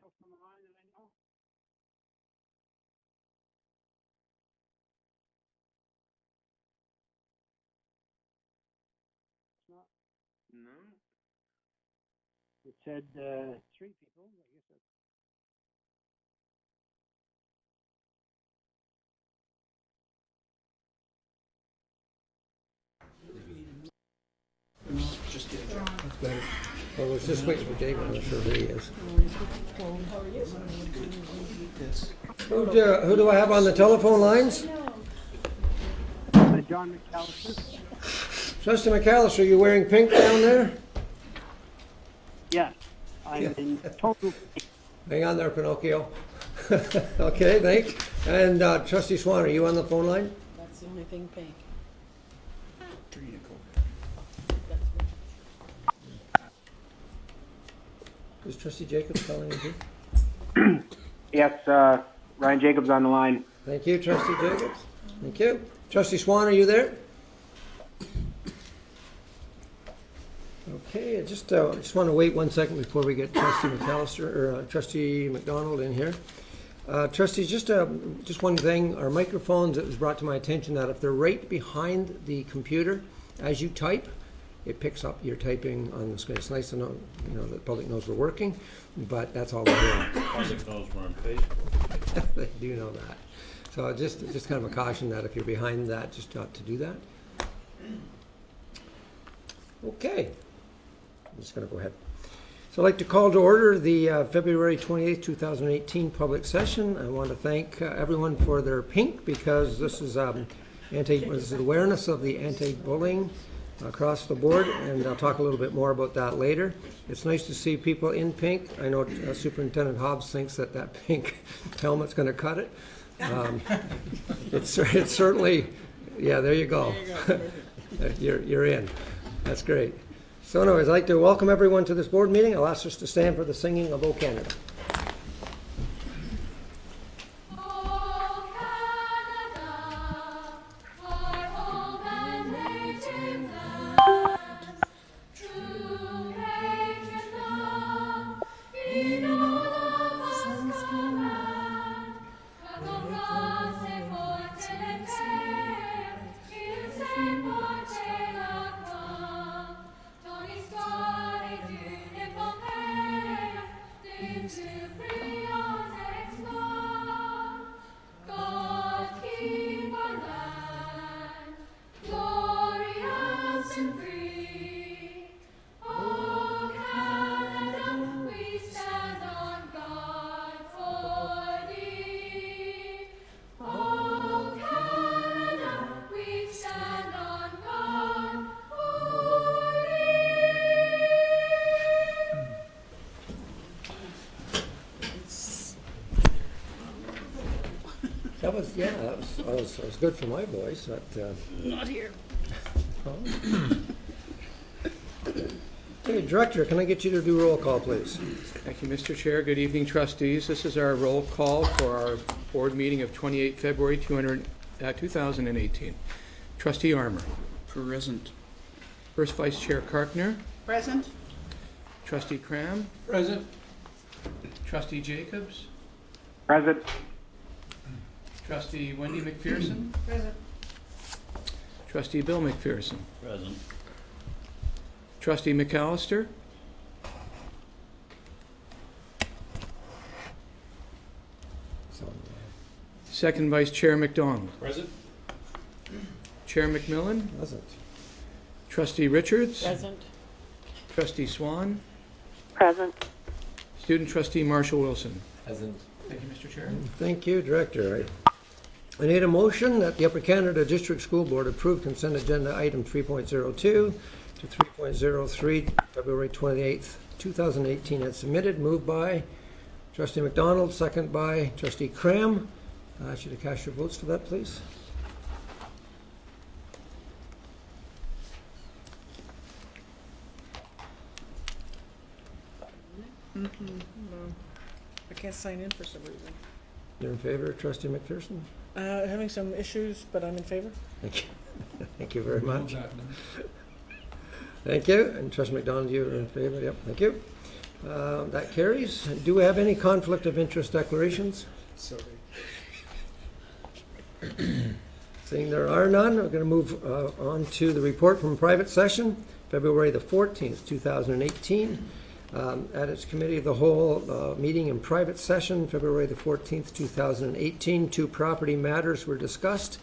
else on the line that I know? Not. No. It said 3 people. I guess that's. Just get it. Well, let's just wait for David. I'm not sure who he is. Who do I have on the telephone lines? John McAllister. Trustee McAllister, are you wearing pink down there? Yes, I'm in total. Hang on there, Pinocchio. Okay, thanks. And Trustee Swan, are you on the phone line? That's the only thing pink. Is Trustee Jacobs calling in too? Yes, Ryan Jacobs on the line. Thank you, Trustee Jacobs. Thank you. Trustee Swan, are you there? Okay, I just want to wait 1 second before we get Trustee McAllister or Trustee McDonald in here. Trustees, just one thing. Our microphones, it was brought to my attention that if they're right behind the computer as you type, it picks up your typing on the screen. It's nice to know, that the public knows we're working, but that's all we're doing. The public knows we're on Facebook. They do know that. So just kind of a caution that if you're behind that, just not to do that. Okay. I'm just going to go ahead. So I'd like to call to order the February 28th, 2018 public session. I want to thank everyone for their pink because this is awareness of the anti-bullying across the board, and I'll talk a little bit more about that later. It's nice to see people in pink. I know Superintendent Hobbs thinks that pink helmet's going to cut it. It's certainly, yeah, there you go. You're in. That's great. So anyways, I'd like to welcome everyone to this board meeting. I'll ask us to stand for the singing of O Canada. That was good for my voice. But, Not here. Hey, Director, can I get you to do roll call, please? Thank you, Mr. Chair. Good evening, trustees. This is our roll call for our board meeting of 28 February 2018. Trustee Armour. Present. First Vice Chair Karkner. Present. Trustee Cram. Present. Trustee Jacobs. Present. Trustee Wendy McPherson. Present. Trustee Bill McPherson. Present. Trustee McAllister. Second Vice Chair McDonald. Present. Chair McMillan. Present. Trustee Richards. Present. Trustee Swan. Present. Student Trustee Marshall Wilson. Present. Thank you, Mr. Chair. Thank you, Director. I need a motion that the Upper Canada District School Board approve consent agenda item 3.02 to 3.03, February 28th, 2018 as submitted. Moved by Trustee McDonald, second by Trustee Cram. I ask you to cast your votes for that, please. I can't sign in for some reason. You're in favor, Trustee McPherson? Having some issues, but I'm in favor. Thank you. Thank you very much. Thank you. And Trustee McDonald, you're in favor? Yep, thank you. That carries. Do we have any conflict of interest declarations? Sorry. Seeing there are none, we're going to move on to the report from private session, February the 14th, 2018. At its committee of the whole meeting in private session, February the 14th, 2018, 2 property matters were discussed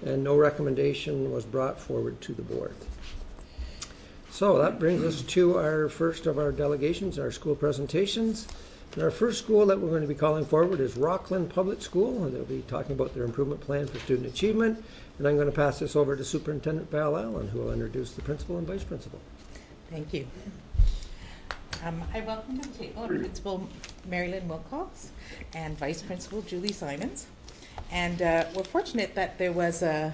and no recommendation was brought forward to the board. So that brings us to our first of our delegations, our school presentations. And our first school that we're going to be calling forward is Rockland Public School, and they'll be talking about their improvement plan for student achievement. And I'm going to pass this over to Superintendent Val Allen, who will introduce the principal and vice principal. Thank you. I welcome to the table Principal Marilyn Wilcox and Vice Principal Julie Simons. And we're fortunate that there was a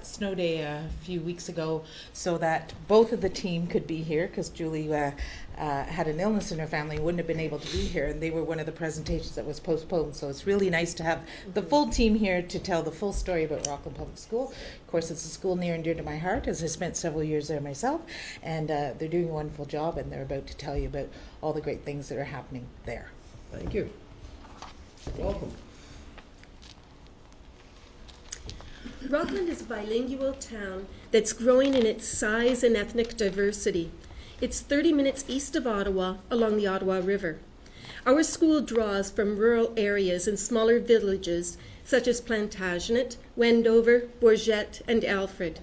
snow day a few weeks ago so that both of the team could be here, because Julie had an illness in her family and wouldn't have been able to be here, and they were one of the presentations that was postponed. So it's really nice to have the full team here to tell the full story about Rockland Public School. Of course, it's a school near and dear to my heart, as I spent several years there myself, and they're doing a wonderful job, and they're about to tell you about all the great things that are happening there. Thank you. Welcome. Rockland is a bilingual town that's growing in its size and ethnic diversity. It's 30 minutes east of Ottawa along the Ottawa River. Our school draws from rural areas and smaller villages such as Plantagenet, Wendover, Bourget, and Alfred.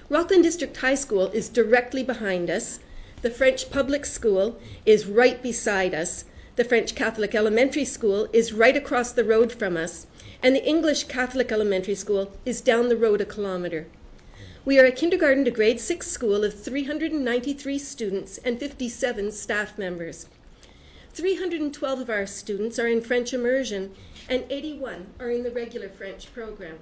Rockland District High School is directly behind us. The French Public School is right beside us. The French Catholic Elementary School is right across the road from us. And the English Catholic Elementary School is down the road a kilometre. We are a kindergarten to grade 6 school of 393 students and 57 staff members. 312 of our students are in French immersion and 81 are in the regular French program.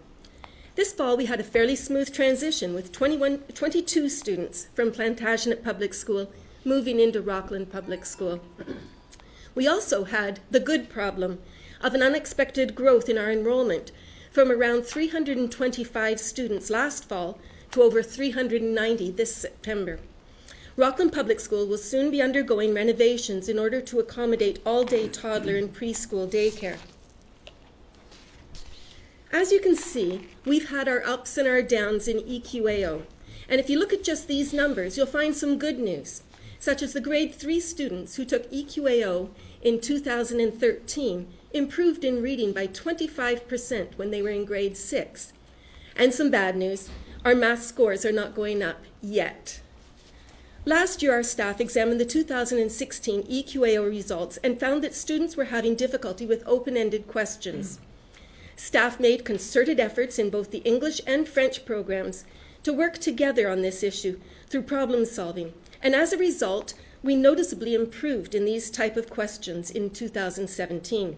This fall we had a fairly smooth transition with 22 students from Plantagenet Public School moving into Rockland Public School. We also had the good problem of an unexpected growth in our enrollment from around 325 students last fall to over 390 this September. Rockland Public School will soon be undergoing renovations in order to accommodate all-day toddler and preschool daycare. As you can see, we've had our ups and our downs in EQAO. And if you look at just these numbers, you'll find some good news, such as the grade 3 students who took EQAO in 2013 improved in reading by 25% when they were in grade 6. And some bad news, our math scores are not going up yet. Last year, our staff examined the 2016 EQAO results and found that students were having difficulty with open-ended questions. Staff made concerted efforts in both the English and French programs to work together on this issue through problem solving. And as a result, we noticeably improved in these type of questions in 2017.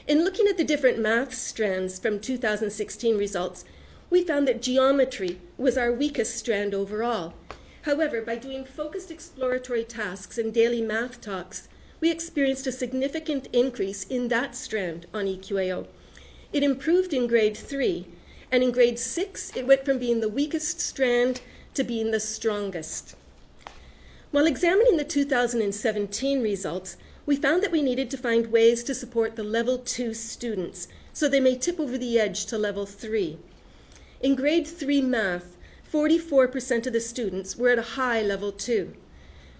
In looking at the different math strands from 2016 results, we found that geometry was our weakest strand overall. However, by doing focused exploratory tasks and daily math talks, we experienced a significant increase in that strand on EQAO. It improved in grade 3, and in grade 6, it went from being the weakest strand to being the strongest. While examining the 2017 results, we found that we needed to find ways to support the level 2 students so they may tip over the edge to level 3. In grade 3 math, 44% of the students were at a high level 2.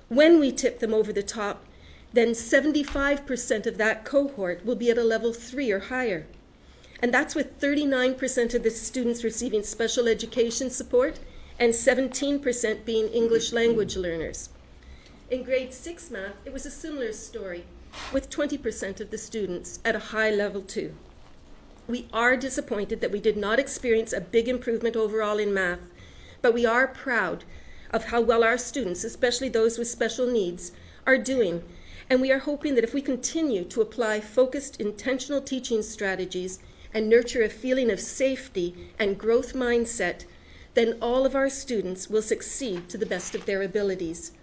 When we tip them over the top, then 75% of that cohort will be at a level 3 or higher. And that's with 39% of the students receiving special education support and 17% being English language learners. In grade 6 math, it was a similar story, with 20% of the students at a high level 2. We are disappointed that we did not experience a big improvement overall in math, but we are proud of how well our students, especially those with special needs, are doing, and we are hoping that if we continue to apply focused, intentional teaching strategies and nurture a feeling of safety and growth mindset, then all of our students will succeed to the best of their abilities.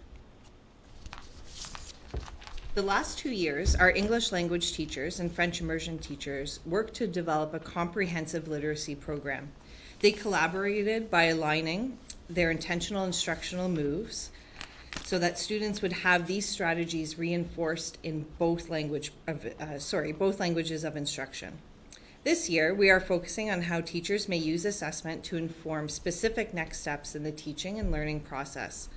The last 2 years, our English language teachers and French immersion teachers worked to develop a comprehensive literacy program. They collaborated by aligning their intentional instructional moves so that students would have these strategies reinforced in both languages of instruction. This year, we are focusing on how teachers may use assessment to inform specific next steps in the teaching and learning process.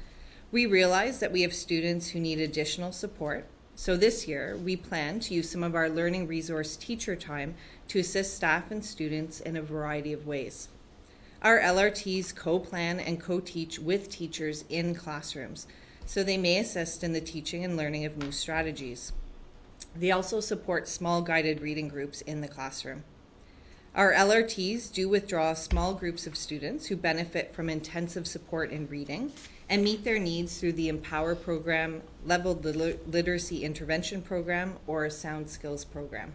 We realize that we have students who need additional support, so this year, we plan to use some of our learning resource teacher time to assist staff and students in a variety of ways. Our LRTs co-plan and co-teach with teachers in classrooms, so they may assist in the teaching and learning of new strategies. They also support small guided reading groups in the classroom. Our LRTs do withdraw small groups of students who benefit from intensive support in reading and meet their needs through the Empower program, Leveled Literacy Intervention program, or Sound Skills program.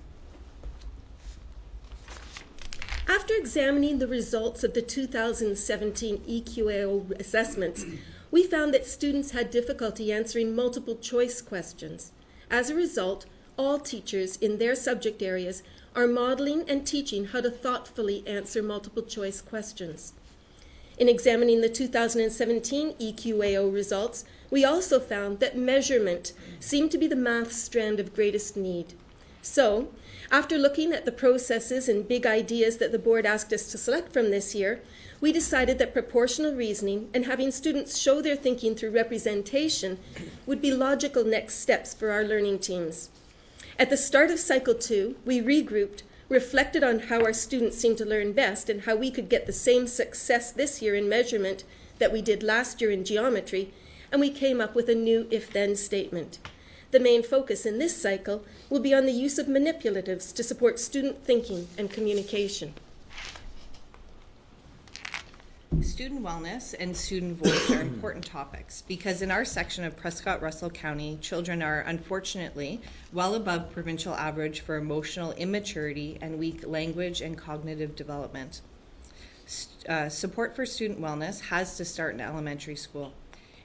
After examining the results of the 2017 EQAO assessments, we found that students had difficulty answering multiple choice questions. As a result, all teachers in their subject areas are modeling and teaching how to thoughtfully answer multiple choice questions. In examining the 2017 EQAO results, we also found that measurement seemed to be the math strand of greatest need. So, after looking at the processes and big ideas that the board asked us to select from this year, we decided that proportional reasoning and having students show their thinking through representation would be logical next steps for our learning teams. At the start of Cycle 2, we regrouped, reflected on how our students seem to learn best and how we could get the same success this year in measurement that we did last year in geometry, and we came up with a new if-then statement. The main focus in this cycle will be on the use of manipulatives to support student thinking and communication. Student wellness and student voice are important topics because in our section of Prescott-Russell County, children are unfortunately well above provincial average for emotional immaturity and weak language and cognitive development. Support for student wellness has to start in elementary school.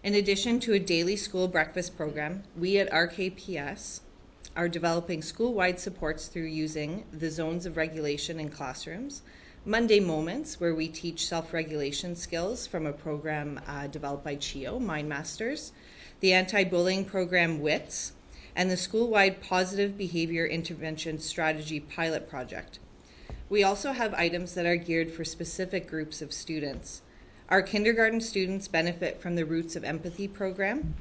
In addition to a daily school breakfast program, we at RKPS are developing school-wide supports through using the zones of regulation in classrooms, Monday Moments, where we teach self-regulation skills from a program developed by CHIO, Mind Masters, the anti-bullying program WITS, and the school-wide positive behavior intervention strategy pilot project. We also have items that are geared for specific groups of students. Our kindergarten students benefit from the Roots of Empathy program.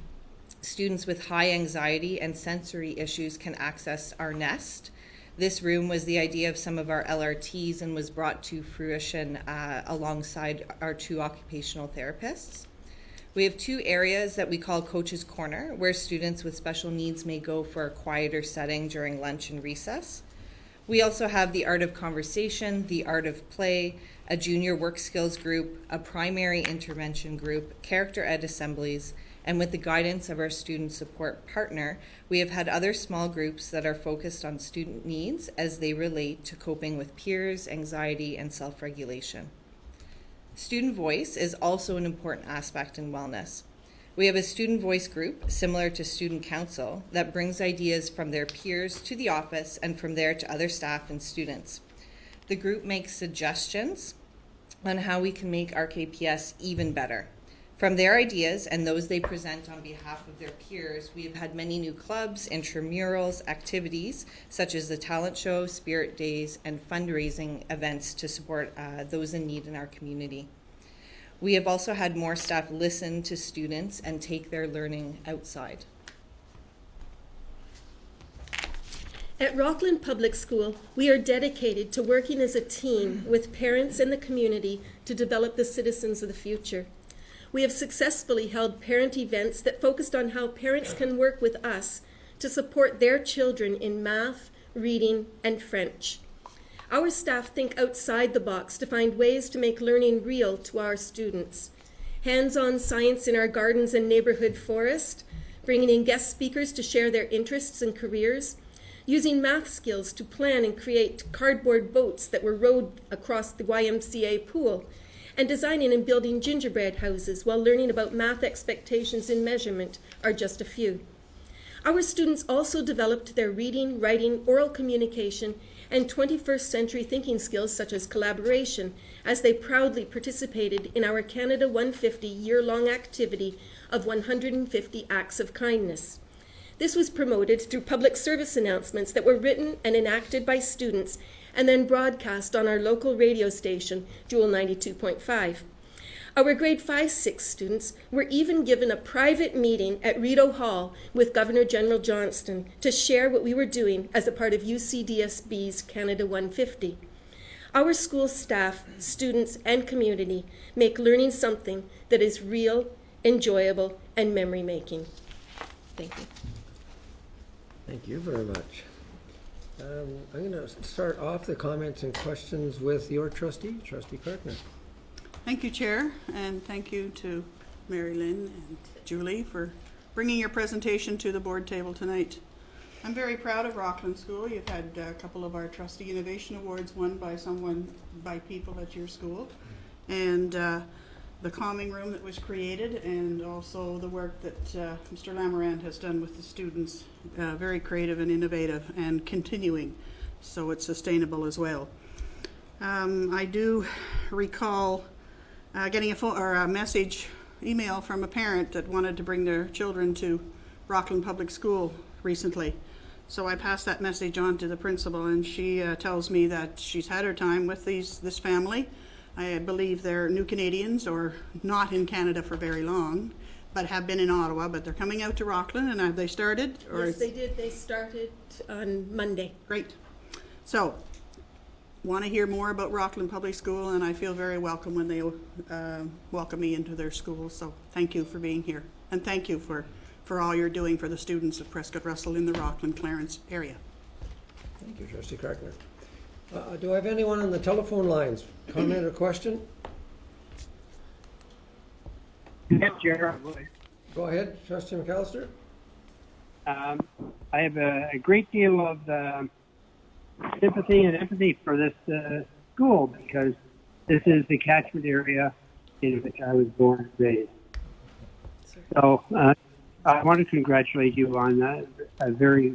Students with high anxiety and sensory issues can access our NEST. This room was the idea of some of our LRTs and was brought to fruition alongside our 2 occupational therapists. We have 2 areas that we call Coach's Corner, where students with special needs may go for a quieter setting during lunch and recess. We also have the Art of Conversation, the Art of Play, a junior work skills group, a primary intervention group, character ed assemblies, and with the guidance of our student support partner, we have had other small groups that are focused on student needs as they relate to coping with peers, anxiety, and self-regulation. Student voice is also an important aspect in wellness. We have a student voice group, similar to student council, that brings ideas from their peers to the office and from there to other staff and students. The group makes suggestions on how we can make RKPS even better. From their ideas and those they present on behalf of their peers, we have had many new clubs, intramurals, activities, such as the talent show, spirit days, and fundraising events to support those in need in our community. We have also had more staff listen to students and take their learning outside. At Rockland Public School, we are dedicated to working as a team with parents and the community to develop the citizens of the future. We have successfully held parent events that focused on how parents can work with us to support their children in math, reading, and French. Our staff think outside the box to find ways to make learning real to our students. Hands-on science in our gardens and neighborhood forest, bringing in guest speakers to share their interests and careers, using math skills to plan and create cardboard boats that were rowed across the YMCA pool, and designing and building gingerbread houses while learning about math expectations in measurement are just a few. Our students also developed their reading, writing, oral communication, and 21st century thinking skills such as collaboration as they proudly participated in our Canada 150 year-long activity of 150 acts of kindness. This was promoted through public service announcements that were written and enacted by students and then broadcast on our local radio station, Jewel 92.5. Our grade 5-6 students were even given a private meeting at Rideau Hall with Governor General Johnston to share what we were doing as a part of UCDSB's Canada 150. Our school staff, students, and community make learning something that is real, enjoyable, and memory-making. Thank you. Thank you very much. I'm going to start off the comments and questions with your trustee, Trustee Karkner. Thank you, Chair, and thank you to Mary Lynn and Julie for bringing your presentation to the board table tonight. I'm very proud of Rockland School. You've had a couple of our Trustee Innovation Awards won by people at your school, and the calming room that was created, and also the work that Mr. Lamarand has done with the students, very creative and innovative and continuing, so it's sustainable as well. I do recall getting a message, email from a parent that wanted to bring their children to Rockland Public School recently. So I passed that message on to the principal, and she tells me that she's had her time with this family. I believe they're new Canadians or not in Canada for very long, but have been in Ottawa, but they're coming out to Rockland, and have they started? Or Yes, they did. They started on Monday. Great. So, want to hear more about Rockland Public School, and I feel very welcome when they welcome me into their school. So thank you for being here, and thank you for all you're doing for the students of Prescott Russell in the Rockland Clarence area. Thank you, Trustee Karkner. Do I have anyone on the telephone lines? Comment or question? Yes, Chair. Go ahead, Trustee McAllister. I have a great deal of sympathy and empathy for this school because this is the catchment area in which I was born and raised. So I want to congratulate you on a very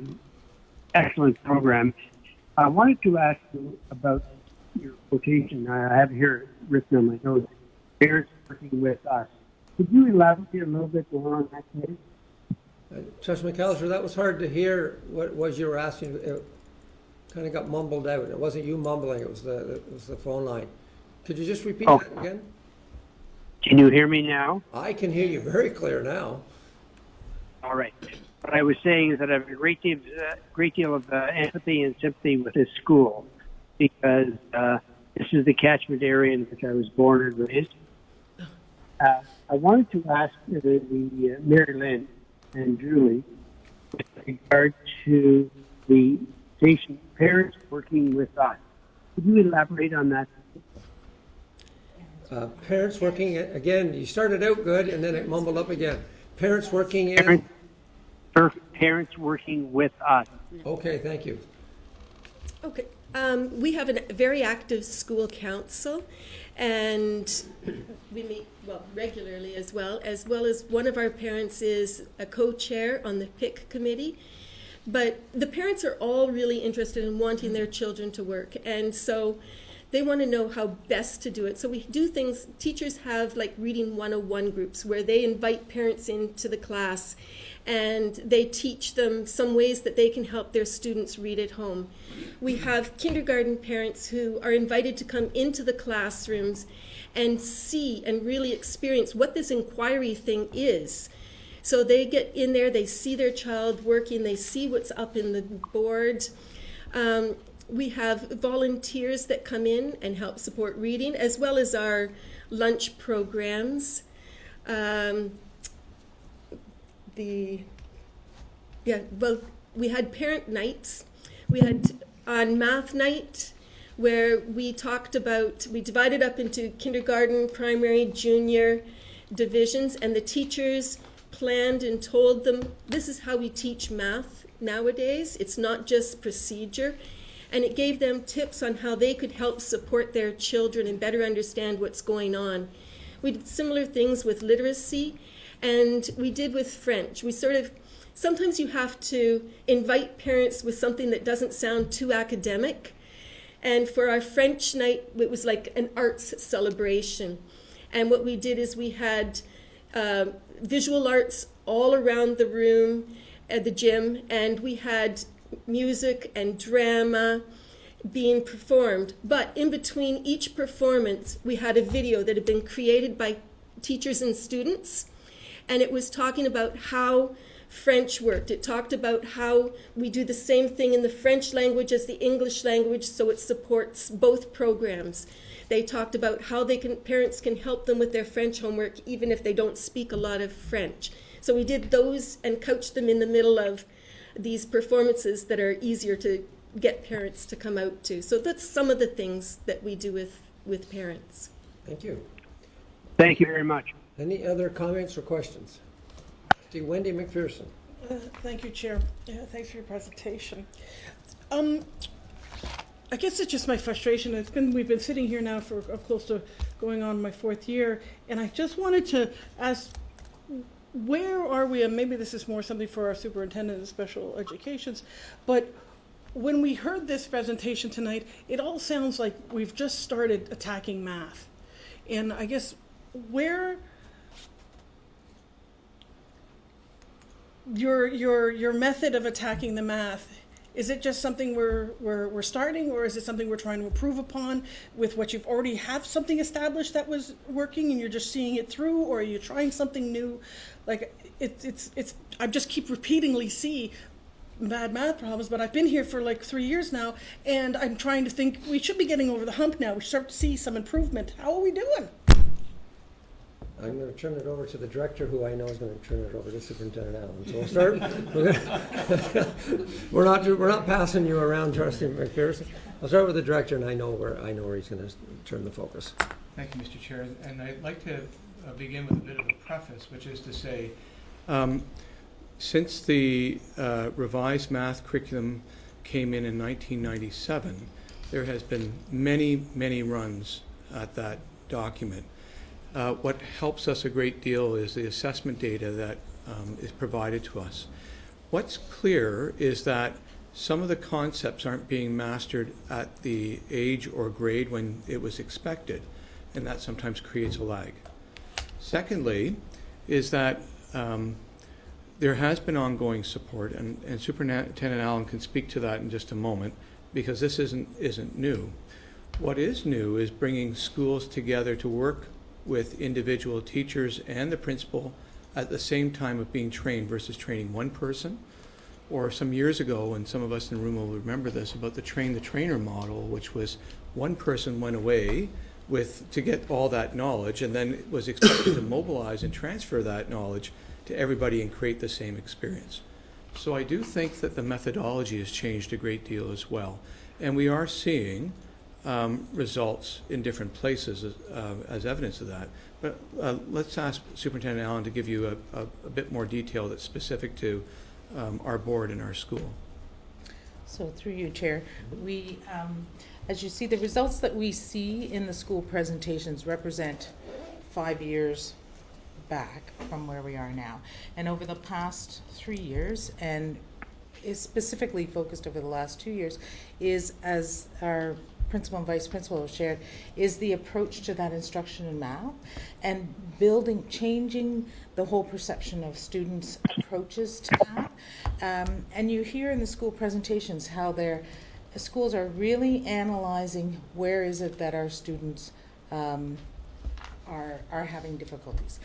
excellent program. I wanted to ask you about your quotation. I have here written on my notes, parents working with us. Could you elaborate a little bit more on that, please? Trustee McAllister, that was hard to hear what was you were asking. It kind of got mumbled out. It wasn't you mumbling, it was the phone line. Could you just repeat that again? Can you hear me now? I can hear you very clear now. All right. What I was saying is that I have a great deal of empathy and sympathy with this school because this is the catchment area in which I was born and raised. I wanted to ask the Mary Lynn and Julie with regard to the station parents working with us. Could you elaborate on that? Parents working, again, you started out good and then it mumbled up again. Parents working in... Parents working with us. Okay, thank you. Okay. We have a very active school council, and we meet regularly as well as one of our parents is a co-chair on the PIC committee. But the parents are all really interested in wanting their children to work, and so they want to know how best to do it. So we do things, teachers have like reading 101 groups where they invite parents into the class and they teach them some ways that they can help their students read at home. We have kindergarten parents who are invited to come into the classrooms and see and really experience what this inquiry thing is. So they get in there, they see their child working, they see what's up in the board. We have volunteers that come in and help support reading, as well as our lunch programs. We had parent nights. We had on math night where we divided up into kindergarten, primary, junior divisions, and the teachers planned and told them, this is how we teach math nowadays. It's not just procedure. And it gave them tips on how they could help support their children and better understand what's going on. We did similar things with literacy, and we did with French. Sometimes you have to invite parents with something that doesn't sound too academic. And for our French night, it was like an arts celebration. And what we did is we had visual arts all around the room at the gym, and we had music and drama being performed. But in between each performance, we had a video that had been created by teachers and students, and it was talking about how French worked. It talked about how we do the same thing in the French language as the English language, so it supports both programs. They talked about how parents can help them with their French homework even if they don't speak a lot of French. So we did those and couched them in the middle of these performances that are easier to get parents to come out to. So that's some of the things that we do with parents. Thank you. Thank you very much. Any other comments or questions? Wendy McPherson. Thank you, Chair. Yeah, thanks for your presentation. I guess it's just my frustration. We've been sitting here now for close to going on my 4th year, and I just wanted to ask, where are we? And maybe this is more something for our superintendent of special educations, but when we heard this presentation tonight, it all sounds like we've just started attacking math. And I guess where your method of attacking the math, is it just something we're starting, or is it something we're trying to improve upon with what you've already have something established that was working and you're just seeing it through, or are you trying something new? Like it's I just keep repeatedly see bad math problems, but I've been here for like 3 years now, and I'm trying to think we should be getting over the hump now. We start to see some improvement. How are we doing? I'm going to turn it over to the director, who I know is going to turn it over to Superintendent Allen. So we'll start. We're not passing you around, Trustee McPherson. I'll start with the director, and I know where he's going to turn the focus. Thank you, Mr. Chair. And I'd like to begin with a bit of a preface, which is to say, since the revised math curriculum came in 1997, there has been many, many runs at that document. What helps us a great deal is the assessment data that is provided to us. What's clear is that some of the concepts aren't being mastered at the age or grade when it was expected, and that sometimes creates a lag. Secondly, is that there has been ongoing support, and Superintendent Allen can speak to that in just a moment, because this isn't new. What is new is bringing schools together to work with individual teachers and the principal at the same time of being trained versus training one person. Or some years ago, and some of us in the room will remember this, about the train-the-trainer model, which was one person went away to get all that knowledge and then was expected to mobilize and transfer that knowledge to everybody and create the same experience. So I do think that the methodology has changed a great deal as well. And we are seeing results in different places as evidence of that. But let's ask Superintendent Allen to give you a bit more detail that's specific to our board and our school. So through you, Chair, we, as you see, the results that we see in the school presentations represent 5 years back from where we are now. And over the past 3 years, and is specifically focused over the last 2 years, is, as our principal and vice principal have shared, is the approach to that instruction in math and changing the whole perception of students' approaches to math. And you hear in the school presentations how schools are really analyzing where is it that our students are having difficulties.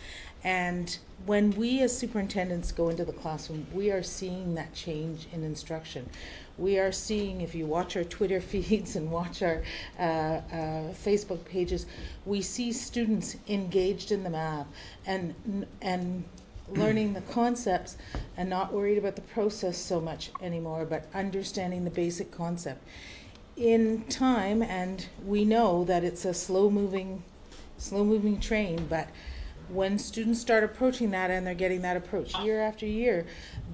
And when we as superintendents go into the classroom, we are seeing that change in instruction. We are seeing, if you watch our Twitter feeds and watch our Facebook pages, we see students engaged in the math and learning the concepts and not worried about the process so much anymore, but understanding the basic concept. In time, and we know that it's a slow-moving train, but when students start approaching that and they're getting that approach year after year,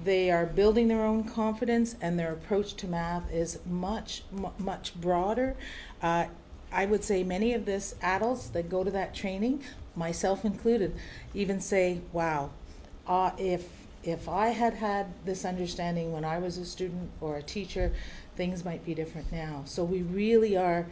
they are building their own confidence, and their approach to math is much broader. I would say many of this adults that go to that training, myself included, even say, wow, if I had this understanding when I was a student or a teacher, things might be different now. So we really are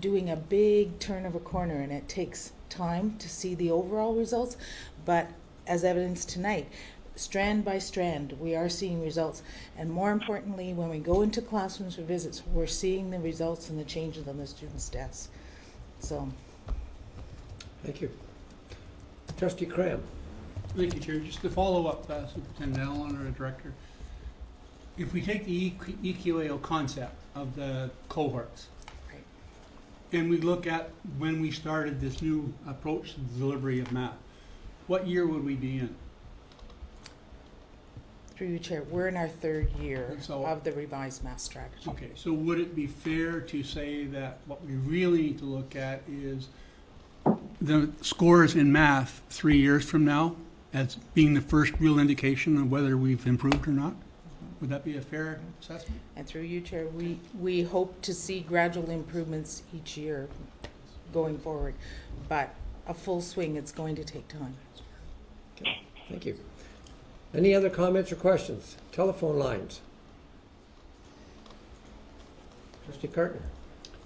doing a big turn of a corner, and it takes time to see the overall results, but as evidenced tonight, strand by strand, we are seeing results. And more importantly, when we go into classrooms for visits, we're seeing the results and the changes on the students' desks. So. Thank you. Trustee Cram. Thank you, Chair. Just to follow up, Superintendent Allen or Director, if we take the EQAO concept of the cohorts, Right. and we look at when we started this new approach to the delivery of math, what year would we be in? Through you, Chair, we're in our 3rd year So- of the revised math strategy. Okay, so would it be fair to say that what we really need to look at is the scores in math 3 years from now as being the first real indication of whether we've improved or not? Would that be a fair assessment? And through you, Chair, we hope to see gradual improvements each year going forward. But a full swing, it's going to take time. Okay, thank you. Any other comments or questions? Telephone lines. Trustee Cartner.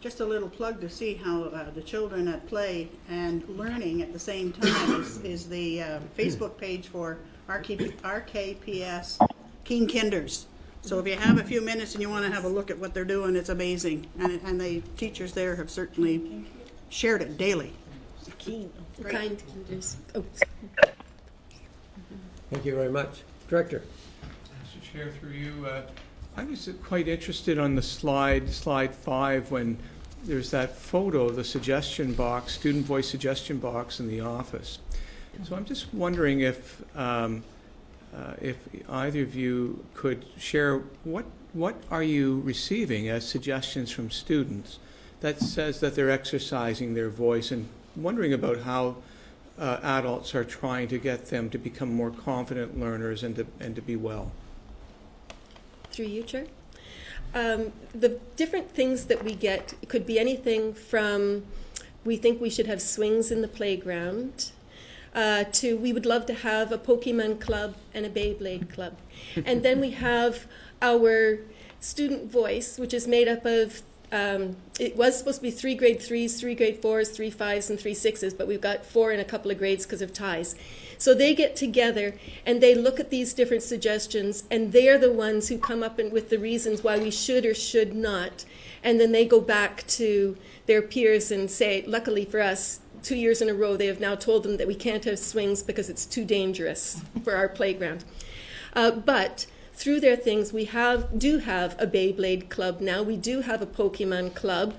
Just a little plug to see how the children at play and learning at the same time is the Facebook page for RKPS Keen Kinders. So if you have a few minutes and you want to have a look at what they're doing, it's amazing. And the teachers there have certainly shared it daily. Keen. Great. Kind kinders. Oh. Thank you very much. Director. Mr. Chair, through you, I was quite interested on the slide 5, when there's that photo of the suggestion box, student voice suggestion box in the office. So I'm just wondering if either of you could share what are you receiving as suggestions from students that says that they're exercising their voice, and wondering about how adults are trying to get them to become more confident learners and to be well. Through you, Chair. The different things that we get could be anything from we think we should have swings in the playground to we would love to have a Pokemon club and a Beyblade club. And then we have our student voice, which is made up of it was supposed to be 3 grade 3s, 3 grade 4s, 3 5s, and 3 6s, but we've got 4 in a couple of grades because of ties. So they get together and they look at these different suggestions, and they're the ones who come up with the reasons why we should or should not. And then they go back to their peers and say, luckily for us, 2 years in a row, they have now told them that we can't have swings because it's too dangerous for our playground. But through their things, we do have a Beyblade club now. We do have a Pokemon club.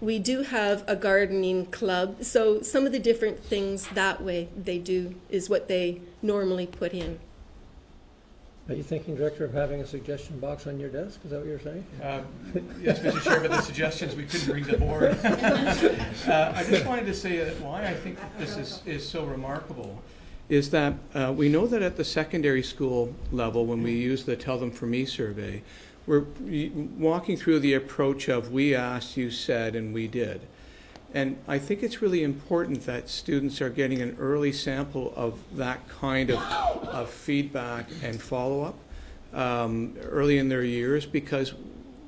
We do have a gardening club. So some of the different things that way they do is what they normally put in. Are you thinking, Director, of having a suggestion box on your desk? Is that what you're saying? Yes, Mr. Chair, but the suggestions we couldn't bring to the board. I just wanted to say that why I think this is so remarkable is that we know that at the secondary school level, when we use the Tell Them For Me survey, we're walking through the approach of we asked, you said, and we did. And I think it's really important that students are getting an early sample of that kind of feedback and follow-up early in their years, because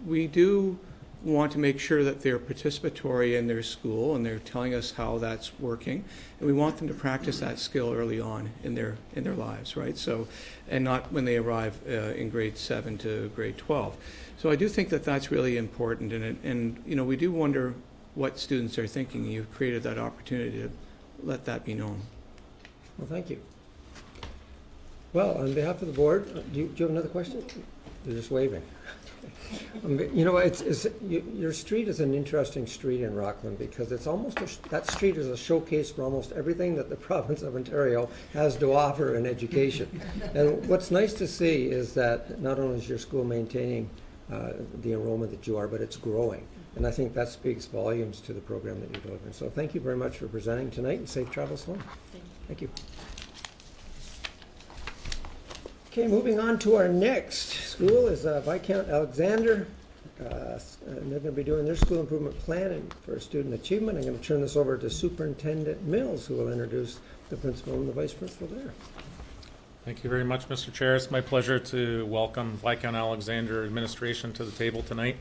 we do want to make sure that they're participatory in their school and they're telling us how that's working, and we want them to practice that skill early on in their lives, right? So, and not when they arrive in grade 7 to grade 12. So I do think that that's really important, and you know, we do wonder what students are thinking. You've created that opportunity to let that be known. Well, thank you. Well, on behalf of the board, do you have another question? You're just waving. You know, your street is an interesting street in Rockland, because it's almost that street is a showcase for almost everything that the province of Ontario has to offer in education. And what's nice to see is that not only is your school maintaining the enrollment that you are, but it's growing. And I think that speaks volumes to the program that you're delivering. So thank you very much for presenting tonight, and safe travels home. Thank you. Okay, moving on to our next school is Viscount Alexander. And they're going to be doing their school improvement plan for student achievement. I'm going to turn this over to Superintendent Mills, who will introduce the principal and the vice principal there. Thank you very much, Mr. Chair. It's my pleasure to welcome Viscount Alexander administration to the table tonight.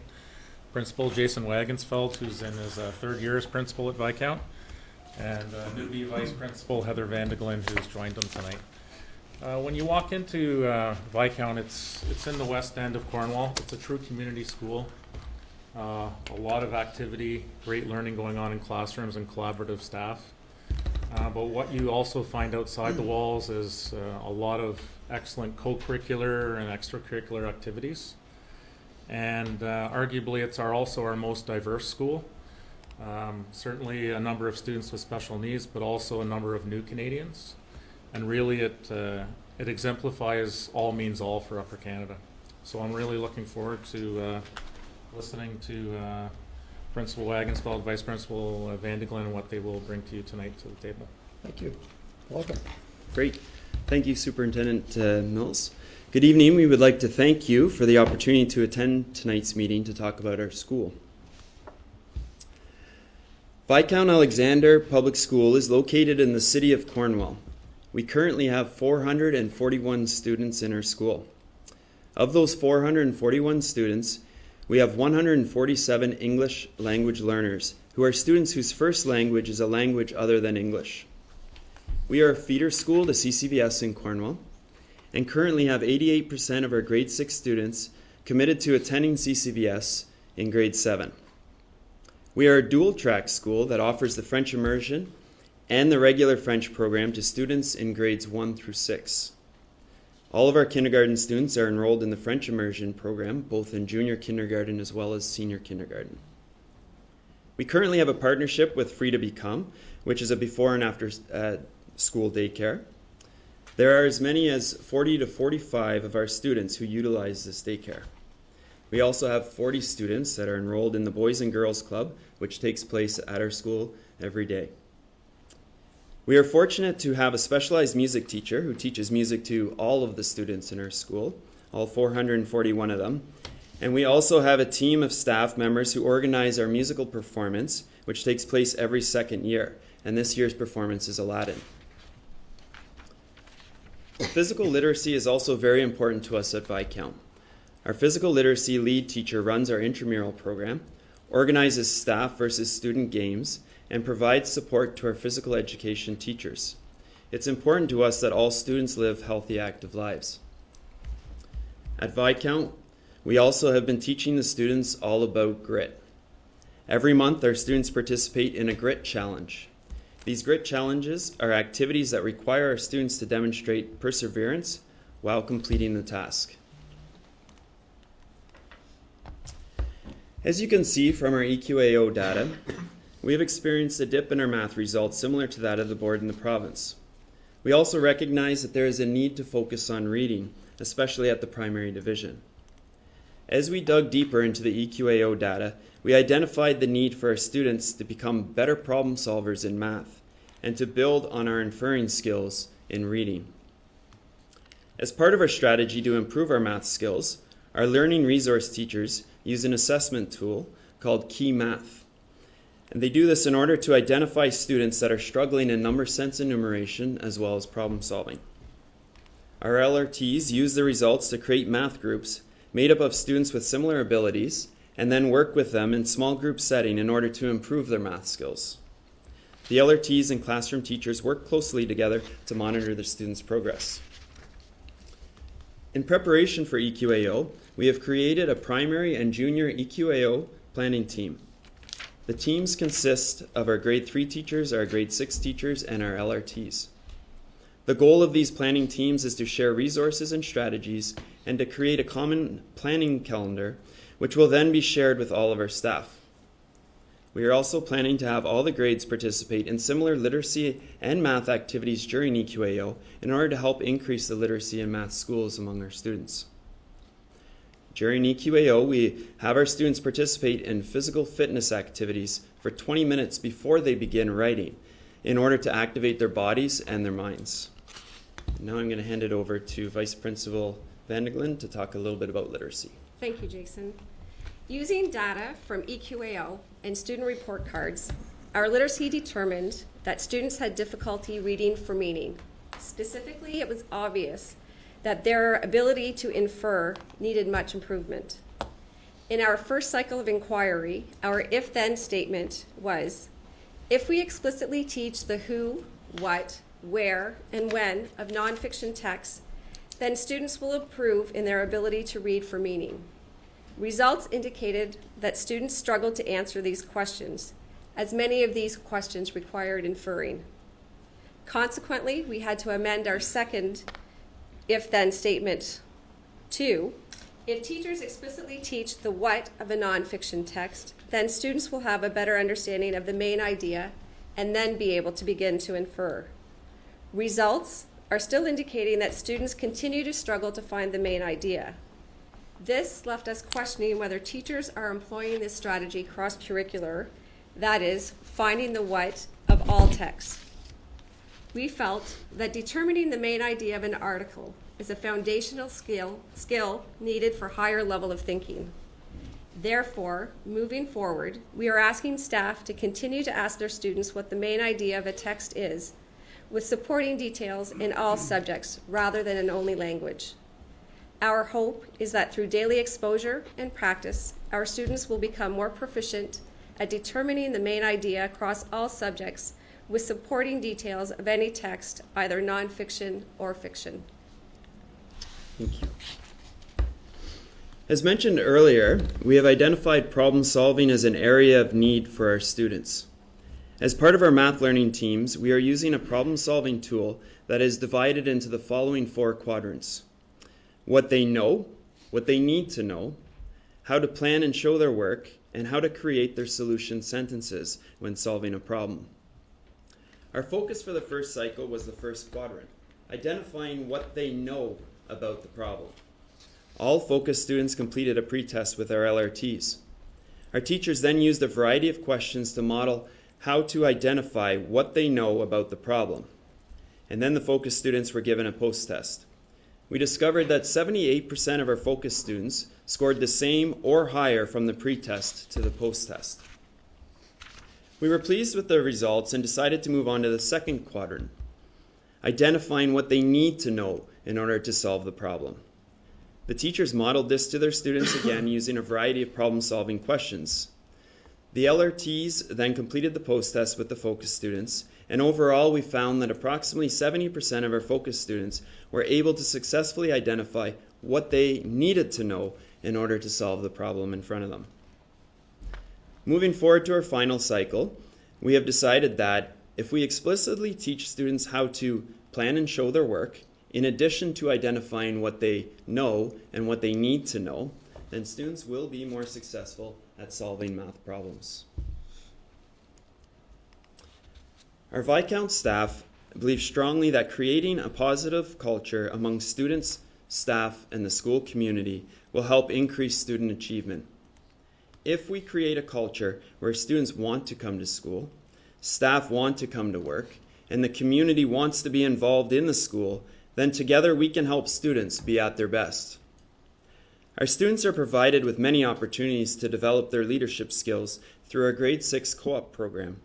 Principal Jason Wagensfeld, who's in his third year as principal at Viscount, and newbie vice principal Heather Van de Glen, who's joined them tonight. When you walk into Viscount, it's in the west end of Cornwall. It's a true community school. A lot of activity, great learning going on in classrooms and collaborative staff. But what you also find outside the walls is a lot of excellent co-curricular and extracurricular activities. And arguably it's also our most diverse school. Certainly a number of students with special needs, but also a number of new Canadians. And really it exemplifies all means all for Upper Canada. So I'm really looking forward to listening to Principal Wagensfeld, Vice Principal Vandeglin, and what they will bring to you tonight to the table. Thank you. Welcome. Great. Thank you, Superintendent Mills. Good evening. We would like to thank you for the opportunity to attend tonight's meeting to talk about our school. Viscount Alexander Public School is located in the city of Cornwall. We currently have 441 students in our school. Of those 441 students, we have 147 English language learners who are students whose first language is a language other than English. We are a feeder school to CCVS in Cornwall and currently have 88% of our grade 6 students committed to attending CCVS in grade 7. We are a dual-track school that offers the French immersion and the regular French program to students in grades 1 through 6. All of our kindergarten students are enrolled in the French immersion program, both in junior kindergarten as well as senior kindergarten. We currently have a partnership with Free to Become, which is a before and after school daycare. There are as many as 40 to 45 of our students who utilize this daycare. We also have 40 students that are enrolled in the Boys and Girls Club, which takes place at our school every day. We are fortunate to have a specialized music teacher who teaches music to all of the students in our school, all 441 of them. And we also have a team of staff members who organize our musical performance, which takes place every second year. And this year's performance is Aladdin. Physical literacy is also very important to us at Viscount. Our physical literacy lead teacher runs our intramural program, organizes staff versus student games, and provides support to our physical education teachers. It's important to us that all students live healthy, active lives. At Viscount, we also have been teaching the students all about grit. Every month, our students participate in a grit challenge. These grit challenges are activities that require our students to demonstrate perseverance while completing the task. As you can see from our EQAO data, we have experienced a dip in our math results similar to that of the board in the province. We also recognize that there is a need to focus on reading, especially at the primary division. As we dug deeper into the EQAO data, we identified the need for our students to become better problem solvers in math and to build on our inferring skills in reading. As part of our strategy to improve our math skills, our learning resource teachers use an assessment tool called Key Math. And they do this in order to identify students that are struggling in number sense enumeration as well as problem solving. Our LRTs use the results to create math groups made up of students with similar abilities and then work with them in small group setting in order to improve their math skills. The LRTs and classroom teachers work closely together to monitor the students' progress. In preparation for EQAO, we have created a primary and junior EQAO planning team. The teams consist of our grade 3 teachers, our grade 6 teachers, and our LRTs. The goal of these planning teams is to share resources and strategies and to create a common planning calendar, which will then be shared with all of our staff. We are also planning to have all the grades participate in similar literacy and math activities during EQAO in order to help increase the literacy and math schools among our students. During EQAO, we have our students participate in physical fitness activities for 20 minutes before they begin writing in order to activate their bodies and their minds. Now I'm going to hand it over to Vice Principal Vandeglin to talk a little bit about literacy. Thank you, Jason. Using data from EQAO and student report cards, our literacy determined that students had difficulty reading for meaning. Specifically, it was obvious that their ability to infer needed much improvement. In our first cycle of inquiry, our if-then statement was, if we explicitly teach the who, what, where, and when of nonfiction texts, then students will improve in their ability to read for meaning. Results indicated that students struggled to answer these questions, as many of these questions required inferring. Consequently, we had to amend our second if-then statement to, if teachers explicitly teach the what of a nonfiction text, then students will have a better understanding of the main idea and then be able to begin to infer. Results are still indicating that students continue to struggle to find the main idea. This left us questioning whether teachers are employing this strategy cross-curricular, that is, finding the what of all texts. We felt that determining the main idea of an article is a foundational skill needed for higher level of thinking. Therefore, moving forward, we are asking staff to continue to ask their students what the main idea of a text is, with supporting details in all subjects rather than in only language. Our hope is that through daily exposure and practice, our students will become more proficient at determining the main idea across all subjects with supporting details of any text, either nonfiction or fiction. Thank you. As mentioned earlier, we have identified problem solving as an area of need for our students. As part of our math learning teams, we are using a problem solving tool that is divided into the following 4 quadrants: what they know, what they need to know, how to plan and show their work, and how to create their solution sentences when solving a problem. Our focus for the first cycle was the first quadrant, identifying what they know about the problem. All focus students completed a pretest with our LRTs. Our teachers then used a variety of questions to model how to identify what they know about the problem. And then the focus students were given a post-test. We discovered that 78% of our focus students scored the same or higher from the pretest to the post-test. We were pleased with the results and decided to move on to the second quadrant, identifying what they need to know in order to solve the problem. The teachers modeled this to their students again using a variety of problem-solving questions. The LRTs then completed the post-test with the focus students, and overall we found that approximately 70% of our focus students were able to successfully identify what they needed to know in order to solve the problem in front of them. Moving forward to our final cycle, we have decided that if we explicitly teach students how to plan and show their work, in addition to identifying what they know and what they need to know, then students will be more successful at solving math problems. Our Viscount staff believe strongly that creating a positive culture among students, staff, and the school community will help increase student achievement. If we create a culture where students want to come to school, staff want to come to work, and the community wants to be involved in the school, then together we can help students be at their best. Our students are provided with many opportunities to develop their leadership skills through our grade 6 co-op program,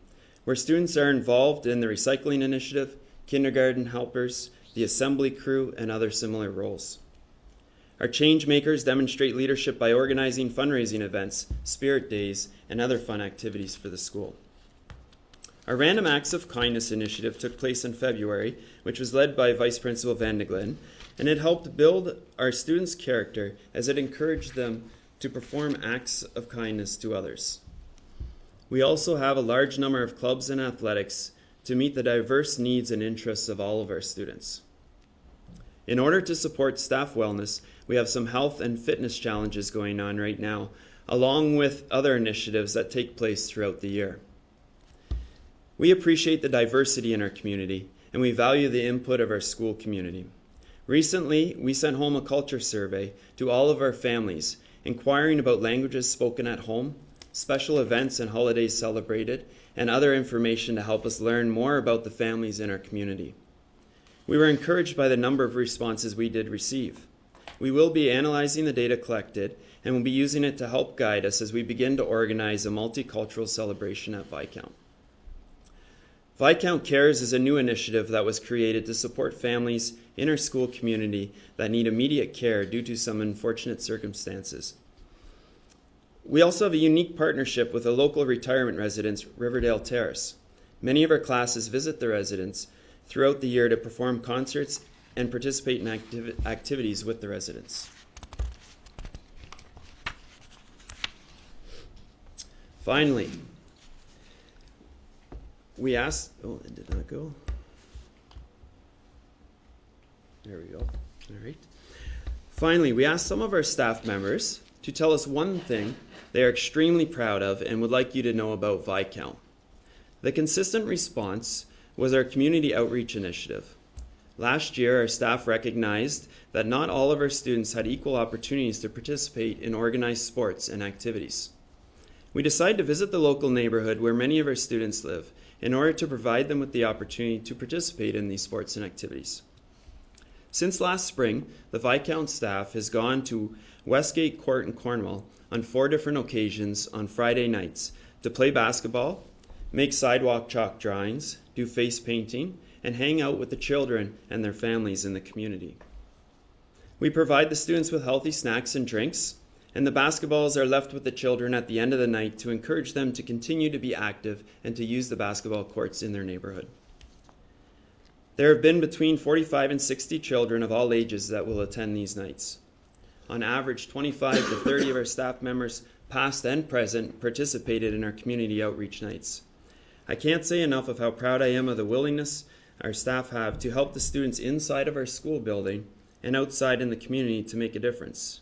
where students are involved in the recycling initiative, kindergarten helpers, the assembly crew, and other similar roles. Our change makers demonstrate leadership by organizing fundraising events, spirit days, and other fun activities for the school. Our Random Acts of Kindness initiative took place in February, which was led by Vice Principal Van de Glen, and it helped build our students' character as it encouraged them to perform acts of kindness to others. We also have a large number of clubs and athletics to meet the diverse needs and interests of all of our students. In order to support staff wellness, we have some health and fitness challenges going on right now, along with other initiatives that take place throughout the year. We appreciate the diversity in our community, and we value the input of our school community. Recently, we sent home a culture survey to all of our families, inquiring about languages spoken at home, special events and holidays celebrated, and other information to help us learn more about the families in our community. We were encouraged by the number of responses we did receive. We will be analyzing the data collected and will be using it to help guide us as we begin to organize a multicultural celebration at Viscount. Viscount Cares is a new initiative that was created to support families in our school community that need immediate care due to some unfortunate circumstances. We also have a unique partnership with a local retirement residence, Riverdale Terrace. Many of our classes visit the residence throughout the year to perform concerts and participate in activities with the residents. Finally, we asked, oh, it did not go. There we go. All right. Finally, we asked some of our staff members to tell us one thing they are extremely proud of and would like you to know about Viscount. The consistent response was our community outreach initiative. Last year, our staff recognized that not all of our students had equal opportunities to participate in organized sports and activities. We decided to visit the local neighborhood where many of our students live in order to provide them with the opportunity to participate in these sports and activities. Since last spring, the Viscount staff has gone to Westgate Court in Cornwall on 4 different occasions on Friday nights to play basketball, make sidewalk chalk drawings, do face painting, and hang out with the children and their families in the community. We provide the students with healthy snacks and drinks, and the basketballs are left with the children at the end of the night to encourage them to continue to be active and to use the basketball courts in their neighborhood. There have been between 45 and 60 children of all ages that will attend these nights. On average, 25 to 30 of our staff members, past and present, participated in our community outreach nights. I can't say enough of how proud I am of the willingness our staff have to help the students inside of our school building and outside in the community to make a difference.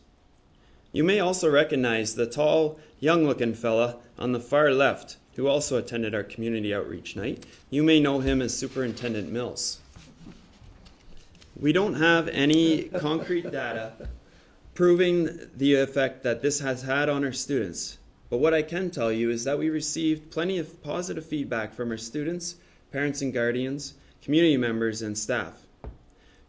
You may also recognize the tall, young-looking fella on the far left who also attended our community outreach night. You may know him as Superintendent Mills. We don't have any concrete data proving the effect that this has had on our students, but what I can tell you is that we received plenty of positive feedback from our students, parents and guardians, community members, and staff.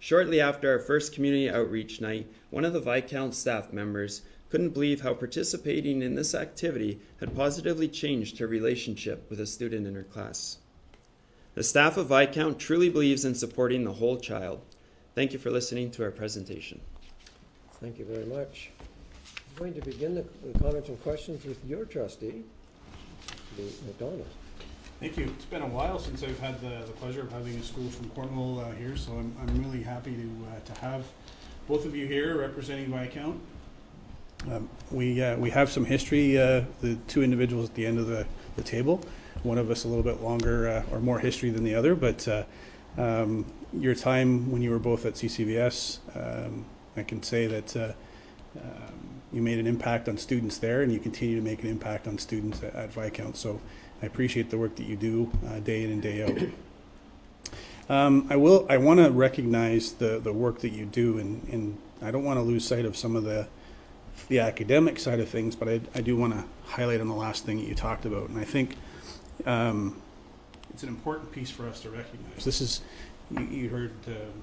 Shortly after our first community outreach night, one of the Viscount staff members couldn't believe how participating in this activity had positively changed her relationship with a student in her class. The staff of Viscount truly believes in supporting the whole child. Thank you for listening to our presentation. Thank you very much. I'm going to begin the comments and questions with your trustee, McDonald. Thank you. It's been a while since I've had the pleasure of having a school from Cornwall here, so I'm really happy to have both of you here representing Viscount. We have some history, the two individuals at the end of the table, one of us a little bit longer or more history than the other, but your time when you were both at CCVS, I can say that you made an impact on students there, and you continue to make an impact on students at Viscount. So I appreciate the work that you do day in and day out. I want to recognize the work that you do, and I don't want to lose sight of some of the academic side of things, but I do want to highlight on the last thing that you talked about, and I think it's an important piece for us to recognize. This is, you heard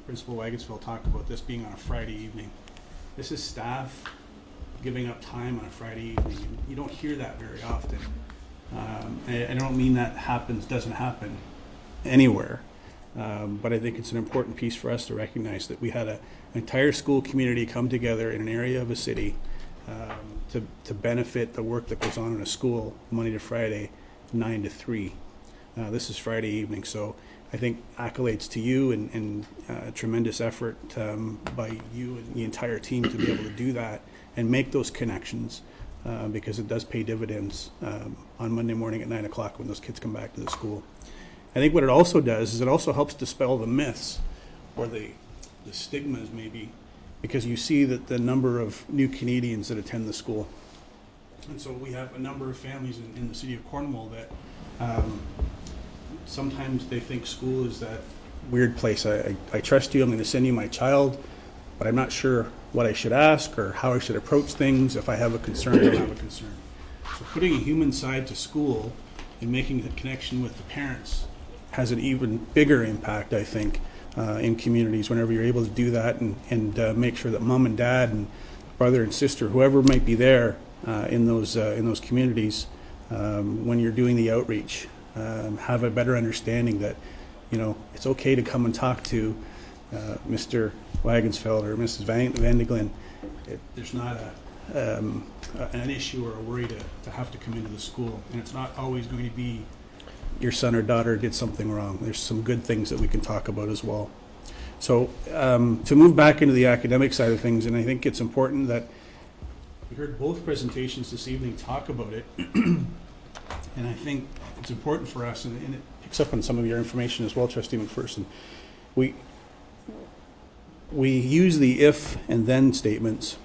Principal Wagensville talk about this being on a Friday evening. This is staff giving up time on a Friday evening. You don't hear that very often. I don't mean that doesn't happen anywhere, but I think it's an important piece for us to recognize that we had an entire school community come together in an area of a city to benefit the work that goes on in a school Monday to Friday, 9 to 3. This is Friday evening, so I think accolades to you and tremendous effort by you and the entire team to be able to do that and make those connections because it does pay dividends on Monday morning at 9 o'clock when those kids come back to the school. I think what it also does is it also helps dispel the myths or the stigmas maybe, because you see that the number of new Canadians that attend the school. And so we have a number of families in the city of Cornwall that sometimes they think school is that weird place. I trust you, I'm going to send you my child, but I'm not sure what I should ask or how I should approach things. If I have a concern, I don't have a concern. So putting a human side to school and making the connection with the parents has an even bigger impact, I think, in communities whenever you're able to do that and make sure that mom and dad and brother and sister, whoever might be there in those communities, when you're doing the outreach, have a better understanding that, you know, it's okay to come and talk to Mr. Wagensfeld or Mrs. Van de Glen. There's not an issue or a worry to have to come into the school, and it's not always going to be your son or daughter did something wrong. There's some good things that we can talk about as well. So to move back into the academic side of things, and I think it's important that we heard both presentations this evening talk about it, and I think it's important for us, and it picks up on some of your information as well, Trustee McPherson. We use the if and then statements,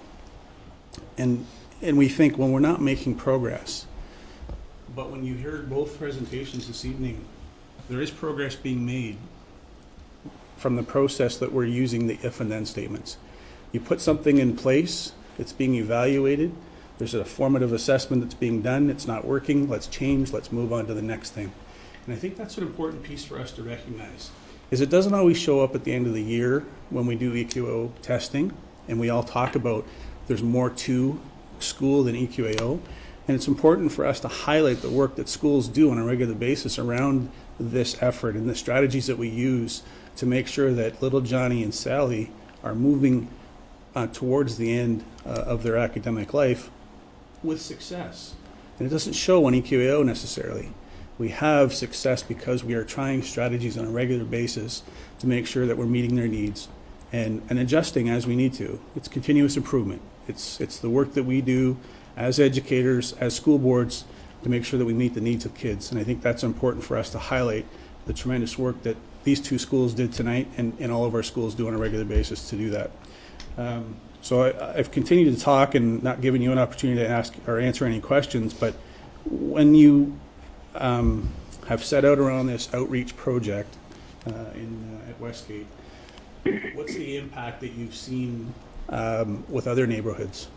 and we think, well, we're not making progress. But when you heard both presentations this evening, there is progress being made from the process that we're using the if and then statements. You put something in place, it's being evaluated, there's a formative assessment that's being done, it's not working, let's change, let's move on to the next thing. And I think that's an important piece for us to recognize, is it doesn't always show up at the end of the year when we do EQAO testing, and we all talk about there's more to school than EQAO. And it's important for us to highlight the work that schools do on a regular basis around this effort and the strategies that we use to make sure that little Johnny and Sally are moving towards the end of their academic life with success. And it doesn't show on EQAO necessarily. We have success because we are trying strategies on a regular basis to make sure that we're meeting their needs and adjusting as we need to. It's continuous improvement. It's the work that we do as educators, as school boards, to make sure that we meet the needs of kids. And I think that's important for us to highlight the tremendous work that these two schools did tonight and all of our schools do on a regular basis to do that. So I've continued to talk and not given you an opportunity to ask or answer any questions, but when you have set out around this outreach project at Westgate, what's the impact that you've seen with other neighborhoods?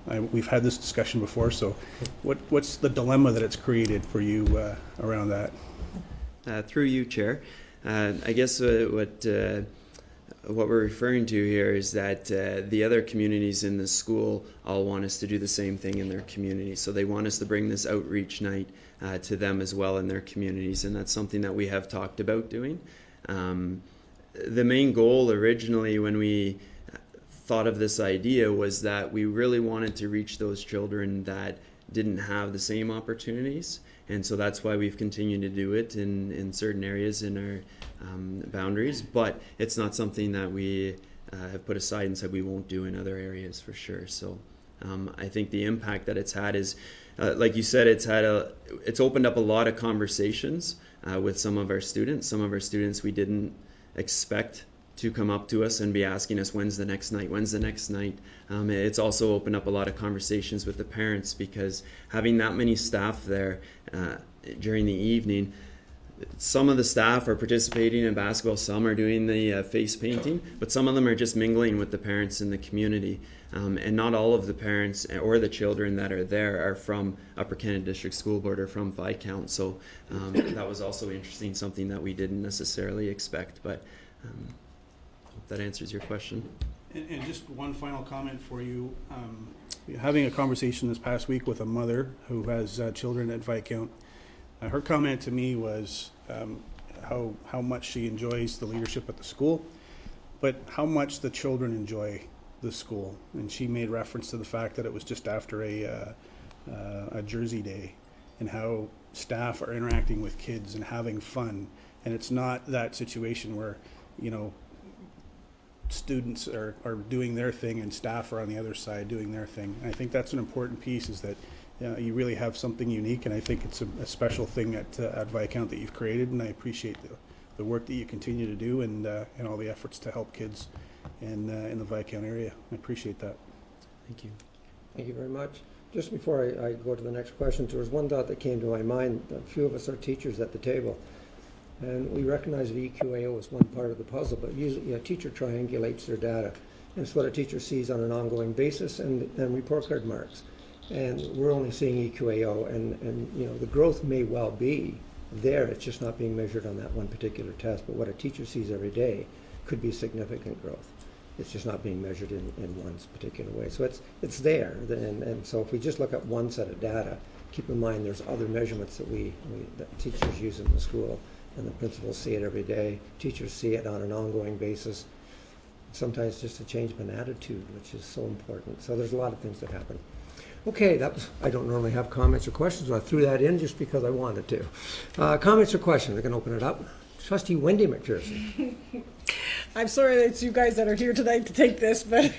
We've had this discussion before, so what's the dilemma that it's created for you around that? Through you, Chair. I guess what we're referring to here is that the other communities in the school all want us to do the same thing in their community. So they want us to bring this outreach night to them as well in their communities, and that's something that we have talked about doing. The main goal originally when we thought of this idea was that we really wanted to reach those children that didn't have the same opportunities, and so that's why we've continued to do it in certain areas in our boundaries, but it's not something that we have put aside and said we won't do in other areas for sure. So I think the impact that it's had is, like you said, it's opened up a lot of conversations with some of our students. Some of our students we didn't expect to come up to us and be asking us, when's the next night? It's also opened up a lot of conversations with the parents, because having that many staff there during the evening, some of the staff are participating in basketball, some are doing the face painting, but some of them are just mingling with the parents in the community. And not all of the parents or the children that are there are from Upper Canada District School Board or from Viscount. So that was also interesting, something that we didn't necessarily expect, but hope that answers your question. And just one final comment for you. Having a conversation this past week with a mother who has children at Viscount, her comment to me was how much she enjoys the leadership at the school, but how much the children enjoy the school. And she made reference to the fact that it was just after a Jersey Day, and how staff are interacting with kids and having fun. And it's not that situation where, students are doing their thing and staff are on the other side doing their thing. And I think that's an important piece, is that you really have something unique, and I think it's a special thing at Viscount that you've created, and I appreciate the work that you continue to do and all the efforts to help kids in the Viscount area. I appreciate that. Thank you. Thank you very much. Just before I go to the next question, there was one thought that came to my mind. A few of us are teachers at the table, and we recognize that EQAO is one part of the puzzle, but usually a teacher triangulates their data. And it's what a teacher sees on an ongoing basis and report card marks. And we're only seeing EQAO, and the growth may well be there. It's just not being measured on that one particular test. But what a teacher sees every day could be significant growth. It's just not being measured in one particular way. So it's there. And so if we just look at one set of data, keep in mind there's other measurements that teachers use in the school, and the principals see it every day. Teachers see it on an ongoing basis. Sometimes just a change of an attitude, which is so important. So there's a lot of things that happen. Okay, I don't normally have comments or questions, so I threw that in just because I wanted to. Comments or questions? I can open it up. Trustee Wendy McPherson. I'm sorry that it's you guys that are here tonight to take this, but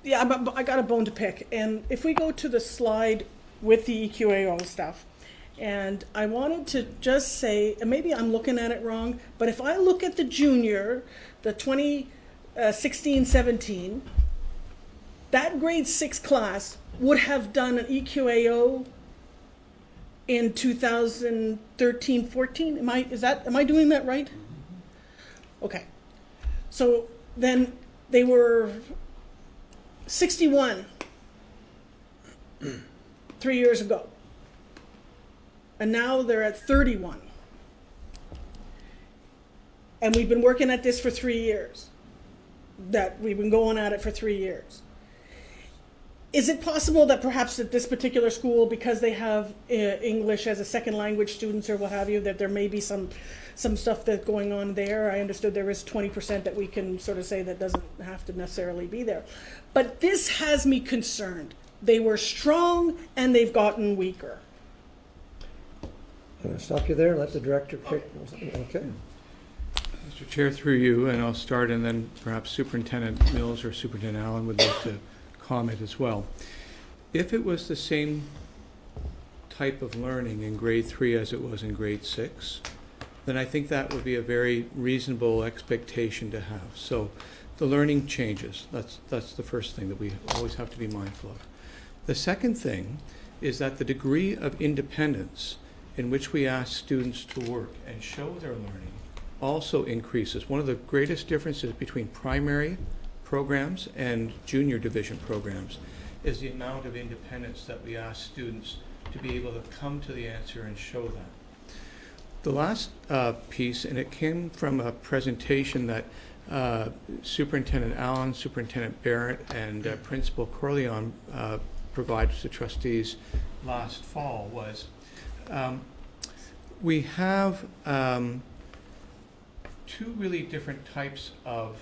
yeah, I got a bone to pick. And if we go to the slide with the EQAO stuff, and I wanted to just say, and maybe I'm looking at it wrong, but if I look at the junior, the 2016-17, that grade 6 class would have done an EQAO in 2013-14. Am I doing that right? Okay. So then they were 61 3 years ago. And now they're at 31. And we've been working at this for 3 years. We've been going at it for 3 years. Is it possible that perhaps at this particular school, because they have English as a second language students or what have you, that there may be some stuff that's going on there? I understood there is 20% that we can sort of say that doesn't have to necessarily be there. But this has me concerned. They were strong and they've gotten weaker. I'm going to stop you there and let the director pick. Okay. Mr. Chair, through you, and I'll start, and then perhaps Superintendent Mills or Superintendent Allen would like to comment as well. If it was the same type of learning in grade 3 as it was in grade 6, then I think that would be a very reasonable expectation to have. So the learning changes. That's the first thing that we always have to be mindful of. The second thing is that the degree of independence in which we ask students to work and show their learning also increases. One of the greatest differences between primary programs and junior division programs is the amount of independence that we ask students to be able to come to the answer and show that. The last piece, and it came from a presentation that Superintendent Allen, Superintendent Barrett, and Principal Corleone provided to trustees last fall, was we have two really different types of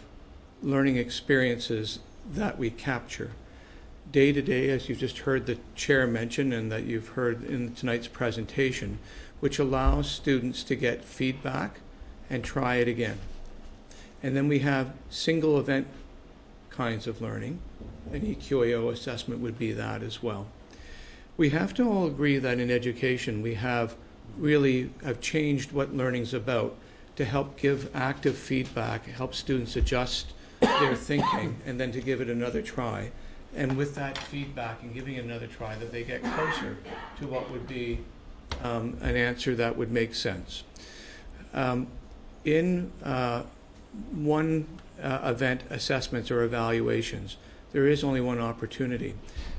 learning experiences that we capture. Day to day, as you just heard the chair mention and that you've heard in tonight's presentation, which allows students to get feedback and try it again. And then we have single event kinds of learning. An EQAO assessment would be that as well. We have to all agree that in education we have changed what learning's about to help give active feedback, help students adjust their thinking, and then to give it another try. And with that feedback and giving it another try, that they get closer to what would be an answer that would make sense. In one event assessments or evaluations, there is only one opportunity.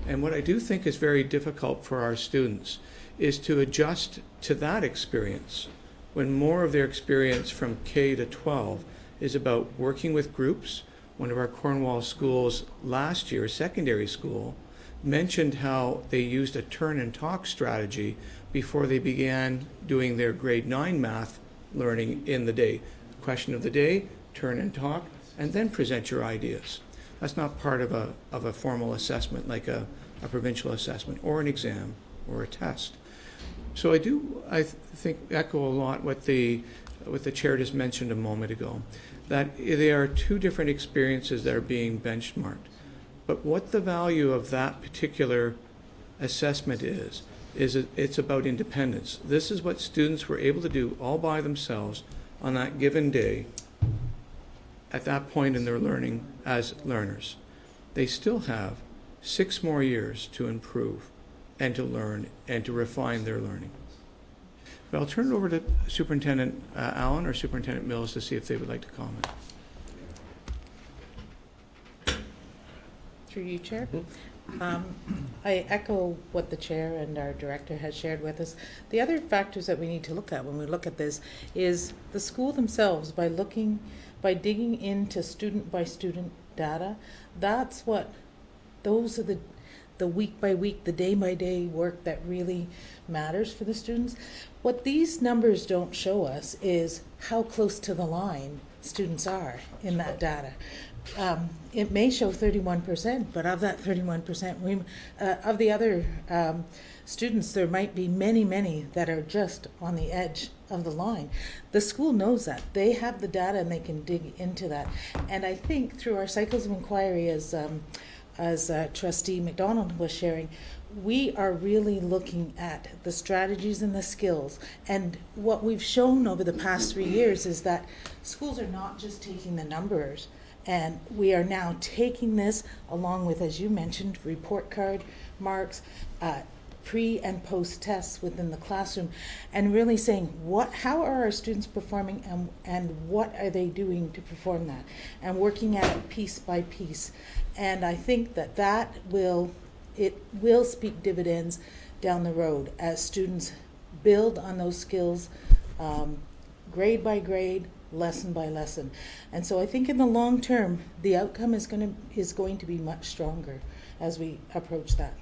And what I do think is very difficult for our students is to adjust to that experience when more of their experience from K to 12 is about working with groups. One of our Cornwall schools last year, secondary school, mentioned how they used a turn and talk strategy before they began doing their grade 9 math learning in the day. Question of the day, turn and talk, and then present your ideas. That's not part of a formal assessment like a provincial assessment or an exam or a test. So I think echo a lot what the chair just mentioned a moment ago, that there are two different experiences that are being benchmarked. But what the value of that particular assessment is it's about independence. This is what students were able to do all by themselves on that given day at that point in their learning as learners. They still have 6 more years to improve and to learn and to refine their learning. But I'll turn it over to Superintendent Allen or Superintendent Mills to see if they would like to comment. Through you, Chair. I echo what the chair and our director has shared with us. The other factors that we need to look at when we look at this is the school themselves, by digging into student by student data. Those are the week by week, the day by day work that really matters for the students. What these numbers don't show us is how close to the line students are in that data. it may show 31%, but of that 31%, of the other students, there might be many, many that are just on the edge of the line. The school knows that. They have the data and they can dig into that. And I think through our cycles of inquiry, as Trustee McDonald was sharing, we are really looking at the strategies and the skills. And what we've shown over the past 3 years is that schools are not just taking the numbers, and we are now taking this along with, as you mentioned, report card marks, pre and post tests within the classroom, and really saying how are our students performing, and what are they doing to perform that, and working at it piece by piece. And I think that will speak dividends down the road as students build on those skills, grade by grade, lesson by lesson. And so I think in the long term, the outcome is going to be much stronger as we approach that.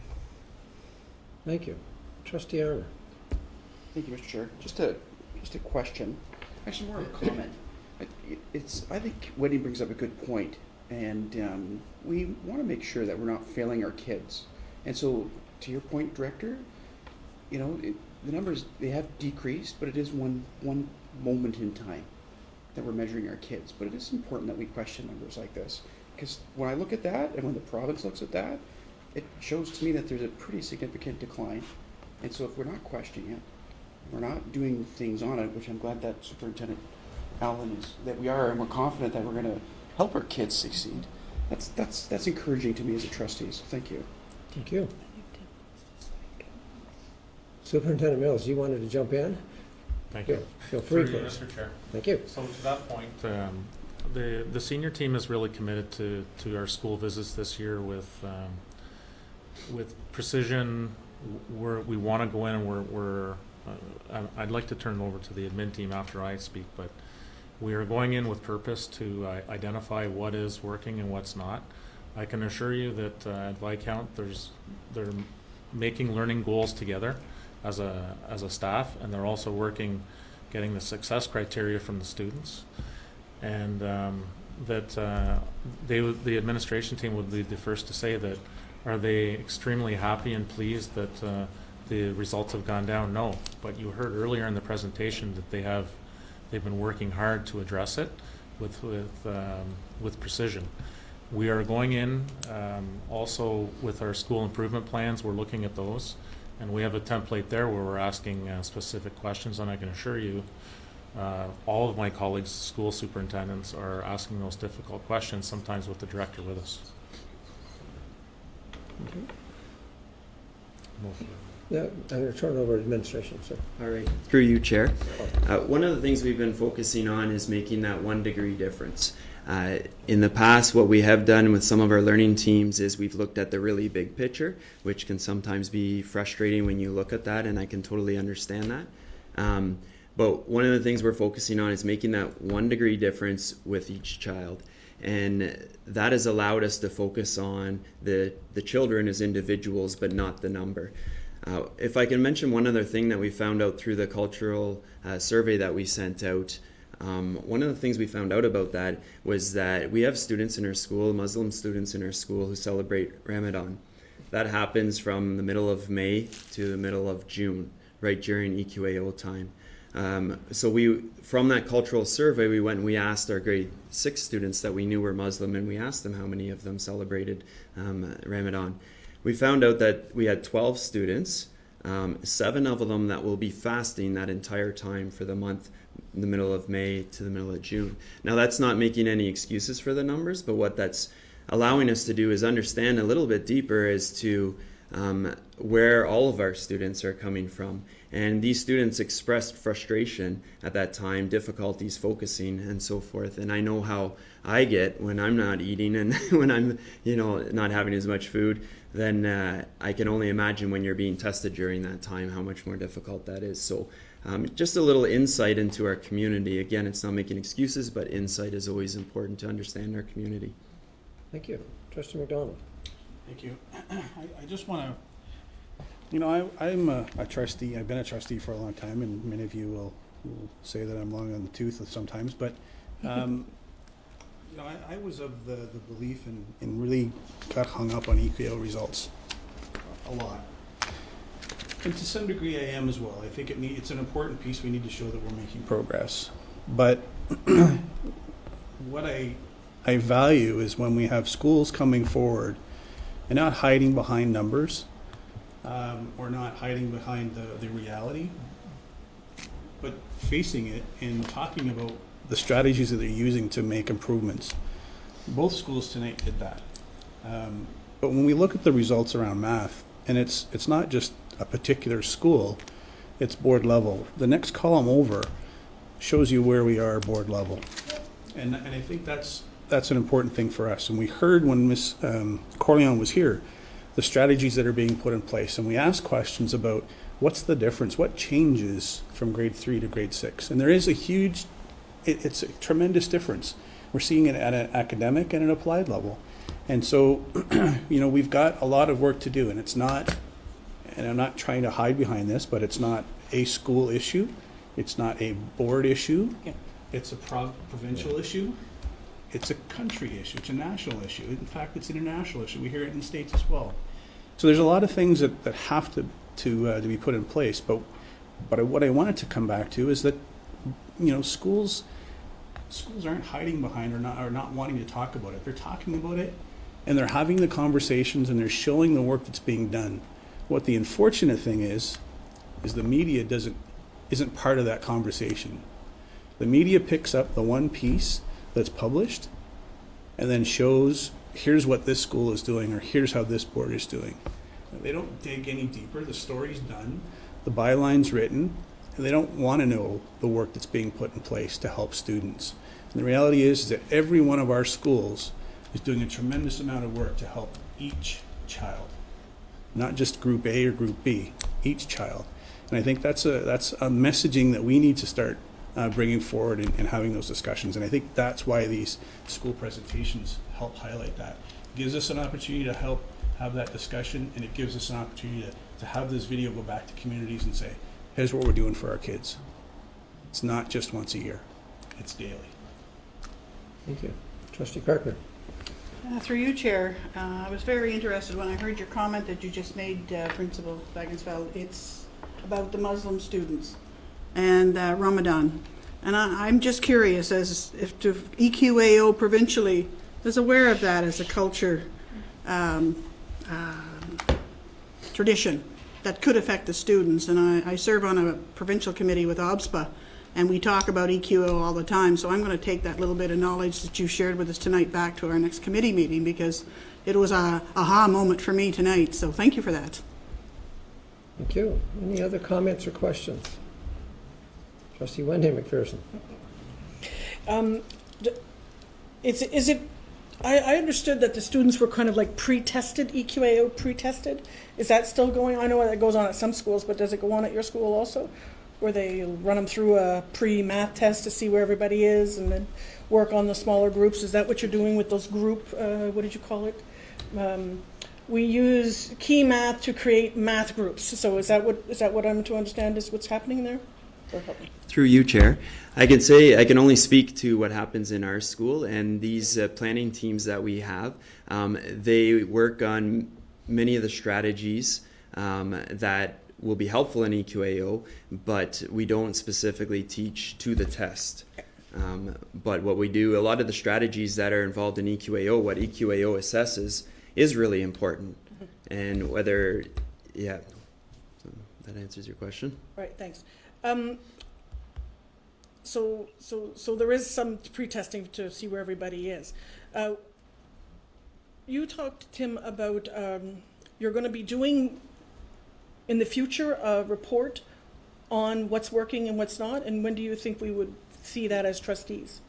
Thank you. Trustee Arner. Thank you, Mr. Chair. Just a question, actually more of a comment. I think Wendy brings up a good point, and we want to make sure that we're not failing our kids. And so, to your point, Director, the numbers, they have decreased, but it is one moment in time that we're measuring our kids. But it is important that we question numbers like this, because when I look at that, and when the province looks at that, it shows to me that there's a pretty significant decline. And so if we're not questioning it, we're not doing things on it, which I'm glad that Superintendent Allen is, that we are, and we're confident that we're going to help our kids succeed. That's encouraging to me as a trustee, so thank you. Thank you. Superintendent Mills, you wanted to jump in? Thank you. Feel free, Through you, please. Mr. Chair. Thank you. So to that point, the senior team is really committed to our school visits this year with precision. We want to go in, and I'd like to turn it over to the admin team after I speak, but we are going in with purpose to identify what is working and what's not. I can assure you that at Viscount, they're making learning goals together as a staff, and they're also getting the success criteria from the students, and the administration team would be the first to say that. Are they extremely happy and pleased that the results have gone down? No, but you heard earlier in the presentation that they've been working hard to address it with precision. We are going in also with our school improvement plans. We're looking at those, and we have a template there where we're asking specific questions. And I can assure you, all of my colleagues, school superintendents, are asking those difficult questions, sometimes with the director with us. Okay. Yeah, I'm going to turn it over to administration, sir. All right, through you, Chair. One of the things we've been focusing on is making that 1 degree difference. In the past, what we have done with some of our learning teams is we've looked at the really big picture, which can sometimes be frustrating when you look at that, and I can totally understand that. But one of the things we're focusing on is making that 1 degree difference with each child. And that has allowed us to focus on the children as individuals, but not the number. If I can mention one other thing that we found out through the cultural survey that we sent out, one of the things we found out about that was that we have students in our school, Muslim students in our school, who celebrate Ramadan. That happens from the middle of May to the middle of June, right during EQAO time. So from that cultural survey, we went and we asked our grade 6 students that we knew were Muslim, and we asked them how many of them celebrated Ramadan. We found out that we had 12 students, 7 of them that will be fasting that entire time for the month, in the middle of May to the middle of June. Now, that's not making any excuses for the numbers, but what that's allowing us to do is understand a little bit deeper as to where all of our students are coming from. And these students expressed frustration at that time, difficulties focusing and so forth. And I know how I get when I'm not eating and when I'm, not having as much food, then I can only imagine when you're being tested during that time how much more difficult that is. So just a little insight into our community. Again, it's not making excuses, but insight is always important to understand our community. Thank you. Trustee McDonald. Thank you. I just want to, I'm a trustee. I've been a trustee for a long time, and many of you will say that I'm long on the tooth sometimes. But You know, I was of the belief and really got hung up on EQAO results a lot. And to some degree I am as well. I think it's an important piece. We need to show that we're making progress. But what I value is when we have schools coming forward and not hiding behind numbers or not hiding behind the reality, but facing it and talking about the strategies that they're using to make improvements. Both schools tonight did that. But when we look at the results around math, and it's not just a particular school, it's board level. The next column over shows you where we are board level. And I think that's an important thing for us. And we heard when Ms. Corleone was here, the strategies that are being put in place. And we asked questions about what's the difference, what changes from grade 3 to grade 6. And there is it's a tremendous difference. We're seeing it at an academic and an applied level. And so, you know, we've got a lot of work to do, and it's not, and I'm not trying to hide behind this, but it's not a school issue. It's not a board issue. Yeah. It's a provincial issue. It's a country issue. It's a national issue. In fact, it's an international issue. We hear it in the States as well. So there's a lot of things that have to be put in place. But what I wanted to come back to is that, you know, schools aren't hiding behind or not wanting to talk about it. They're talking about it, and they're having the conversations, and they're showing the work that's being done. What the unfortunate thing is the media isn't part of that conversation. The media picks up the one piece that's published and then shows, here's what this school is doing, or here's how this board is doing. They don't dig any deeper. The story's done, the byline's written, and they don't want to know the work that's being put in place to help students. And the reality is that every one of our schools is doing a tremendous amount of work to help each child, not just group A or group B, each child. And I think that's a messaging that we need to start bringing forward and having those discussions. And I think that's why these school presentations help highlight that. It gives us an opportunity to help have that discussion, and it gives us an opportunity to have this video go back to communities and say, here's what we're doing for our kids. It's not just once a year, it's daily. Thank you. Trustee Parker. Through you, Chair, I was very interested when I heard your comment that you just made, Principal Bagensfeld. It's about the Muslim students and Ramadan. And I'm just curious as if to EQAO provincially is aware of that as a culture tradition that could affect the students. And I serve on a provincial committee with OBSPA, and we talk about EQAO all the time. So I'm going to take that little bit of knowledge that you shared with us tonight back to our next committee meeting, because it was a aha moment for me tonight. So thank you for that. Thank you. Any other comments or questions? Trustee Wendy McPherson. I understood that the students were kind of like pre-tested, EQAO pre-tested. Is that still going on? I know that goes on at some schools, but does it go on at your school also? Where they run them through a pre-math test to see where everybody is and then work on the smaller groups? Is that what you're doing with those group, what did you call it? We use key math to create math groups. So is that what I'm to understand is what's happening there? Through you, Chair. I can only speak to what happens in our school, and these planning teams that we have, they work on many of the strategies that will be helpful in EQAO, but we don't specifically teach to the test. But what we do, a lot of the strategies that are involved in EQAO, what EQAO assesses, is really important. And whether, yeah, so that answers your question. Right, thanks. So there is some pre-testing to see where everybody is. You talked, Tim, about you're going to be doing in the future a report on what's working and what's not, and when do you think we would see that as trustees?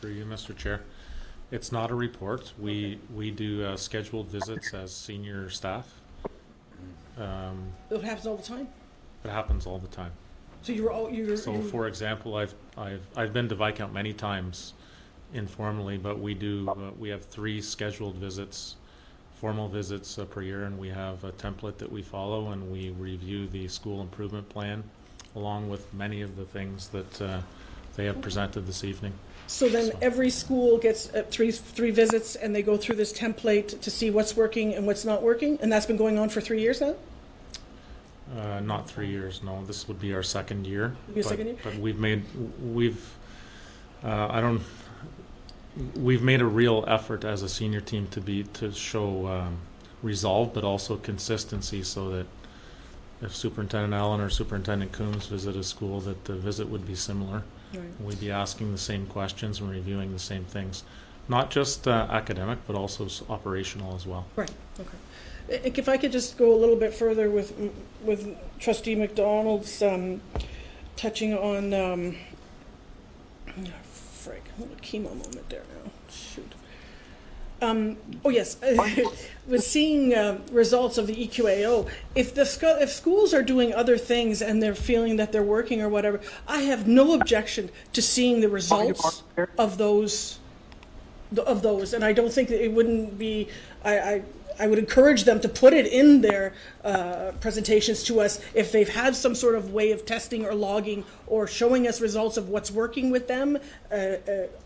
Through you, Mr. Chair. It's not a report. We do scheduled visits as senior staff. It happens all the time? It happens all the time. So you're for example, I've been to Viscount many times informally, but we have 3 scheduled visits, formal visits per year, and we have a template that we follow, and we review the school improvement plan along with many of the things that they have presented this evening. So then every school gets three visits, and they go through this template to see what's working and what's not working, and that's been going on for 3 years now? Not 3 years, no. This would be our second year. Your second year? But we've made a real effort as a senior team to show resolve, but also consistency, so that if Superintendent Allen or Superintendent Coombs visit a school, that the visit would be similar. Right. We'd be asking the same questions and reviewing the same things, not just academic, but also operational as well. Right. Okay. If I could just go a little bit further with Trustee McDonald's touching on frig, a little chemo moment there now. Shoot. Oh yes, with seeing results of the EQAO, if schools are doing other things and they're feeling that they're working or whatever, I have no objection to seeing the results of those, and I don't think that it wouldn't be. I would encourage them to put it in their presentations to us if they've had some sort of way of testing or logging or showing us results of what's working with them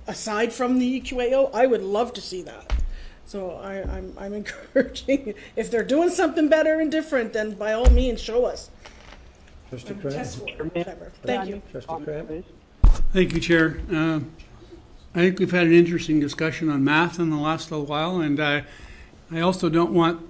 aside from the EQAO. I would love to see that. So I'm encouraging, if they're doing something better and different, then by all means show us. Trustee Cramp? Thank you. Trustee Cramp? Thank you, Chair. I think we've had an interesting discussion on math in the last little while, and I also don't want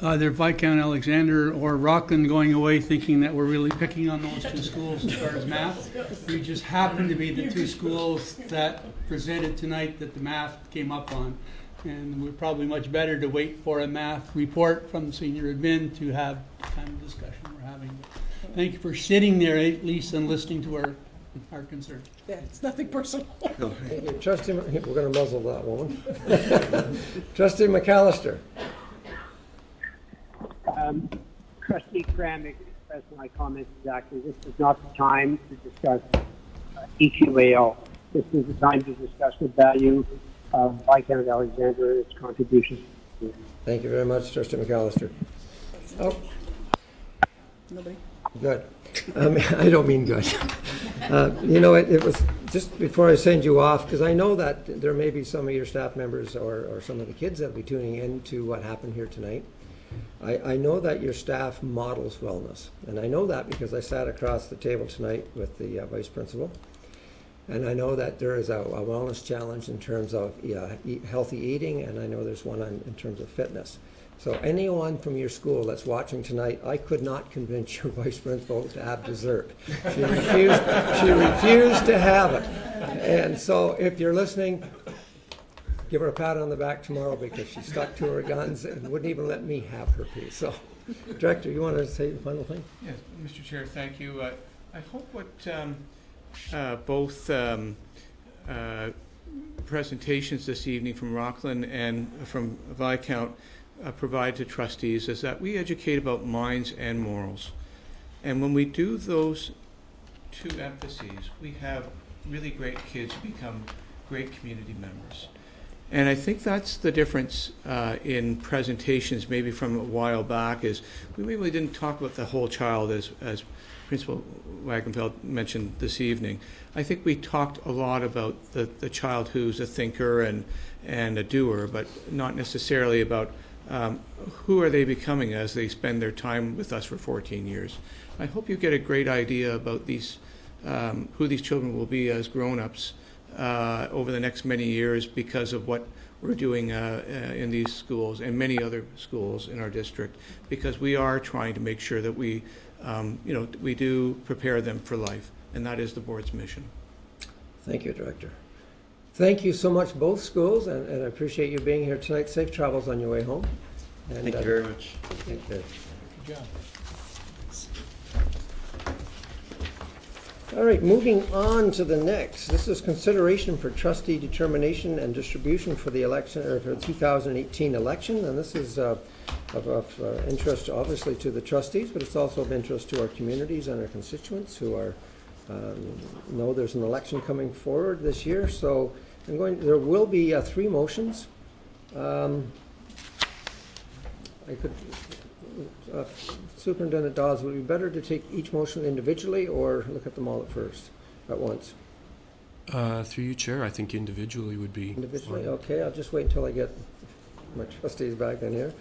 either Viscount Alexander or Rockland going away thinking that we're really picking on those two schools as far as math. We just happen to be the two schools that presented tonight that the math came up on. And we're probably much better to wait for a math report from the senior admin to have the kind of discussion we're having. But thank you for sitting there at least and listening to our concerns. Yeah, it's nothing personal. Thank you. Trustee, we're going to muzzle that woman. Trustee McAllister. Trustee Cram expressed my comments exactly. This is not the time to discuss EQAO. This is the time to discuss the value of Viscount Alexander and its contributions. Thank you very much, Trustee McAllister. Oh. Nobody. Good. I don't mean good. You know, it was just before I send you off, because I know that there may be some of your staff members or some of the kids that will be tuning in to what happened here tonight. I know that your staff models wellness, and I know that because I sat across the table tonight with the vice principal. And I know that there is a wellness challenge in terms of healthy eating, and I know there's one in terms of fitness. So anyone from your school that's watching tonight, I could not convince your vice principal to have dessert. She refused to have it. And so if you're listening, give her a pat on the back tomorrow because she stuck to her guns and wouldn't even let me have her piece. So, Director, you want to say the final thing? Yes, Mr. Chair, thank you. I hope what both presentations this evening from Rockland and from Viscount provide to trustees is that we educate about minds and morals. And when we do those two emphases, we have really great kids become great community members. And I think that's the difference in presentations maybe from a while back is we really didn't talk about the whole child as Principal Wagenfeld mentioned this evening. I think we talked a lot about the child who's a thinker and a doer, but not necessarily about who are they becoming as they spend their time with us for 14 years. I hope you get a great idea about these, who these children will be as grown-ups over the next many years because of what we're doing in these schools and many other schools in our district, because we are trying to make sure that we we do prepare them for life, and that is the board's mission. Thank you, Director. Thank you so much, both schools, and I appreciate you being here tonight. Safe travels on your way home. And, thank you very much. Thank you. Good job. All right, moving on to the next. This is consideration for trustee determination and distribution for the election, or for the 2018 election, and this is of interest, obviously, to the trustees, but it's also of interest to our communities and our constituents who are know there's an election coming forward this year. So there will be 3 motions. Superintendent Dawes, would it be better to take each motion individually or look at them all at once? Through you, Chair, I think individually would be Individually, fine. okay, I'll just wait until I get my trustees back in here.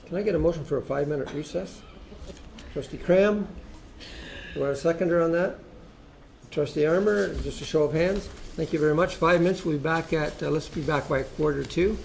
Can I get a motion for a 5-minute recess? Trustee Cram, do I have a seconder on that? Trustee Armour, just a show of hands. Thank you very much. 5 minutes, we'll be back at, let's be back by 1:45.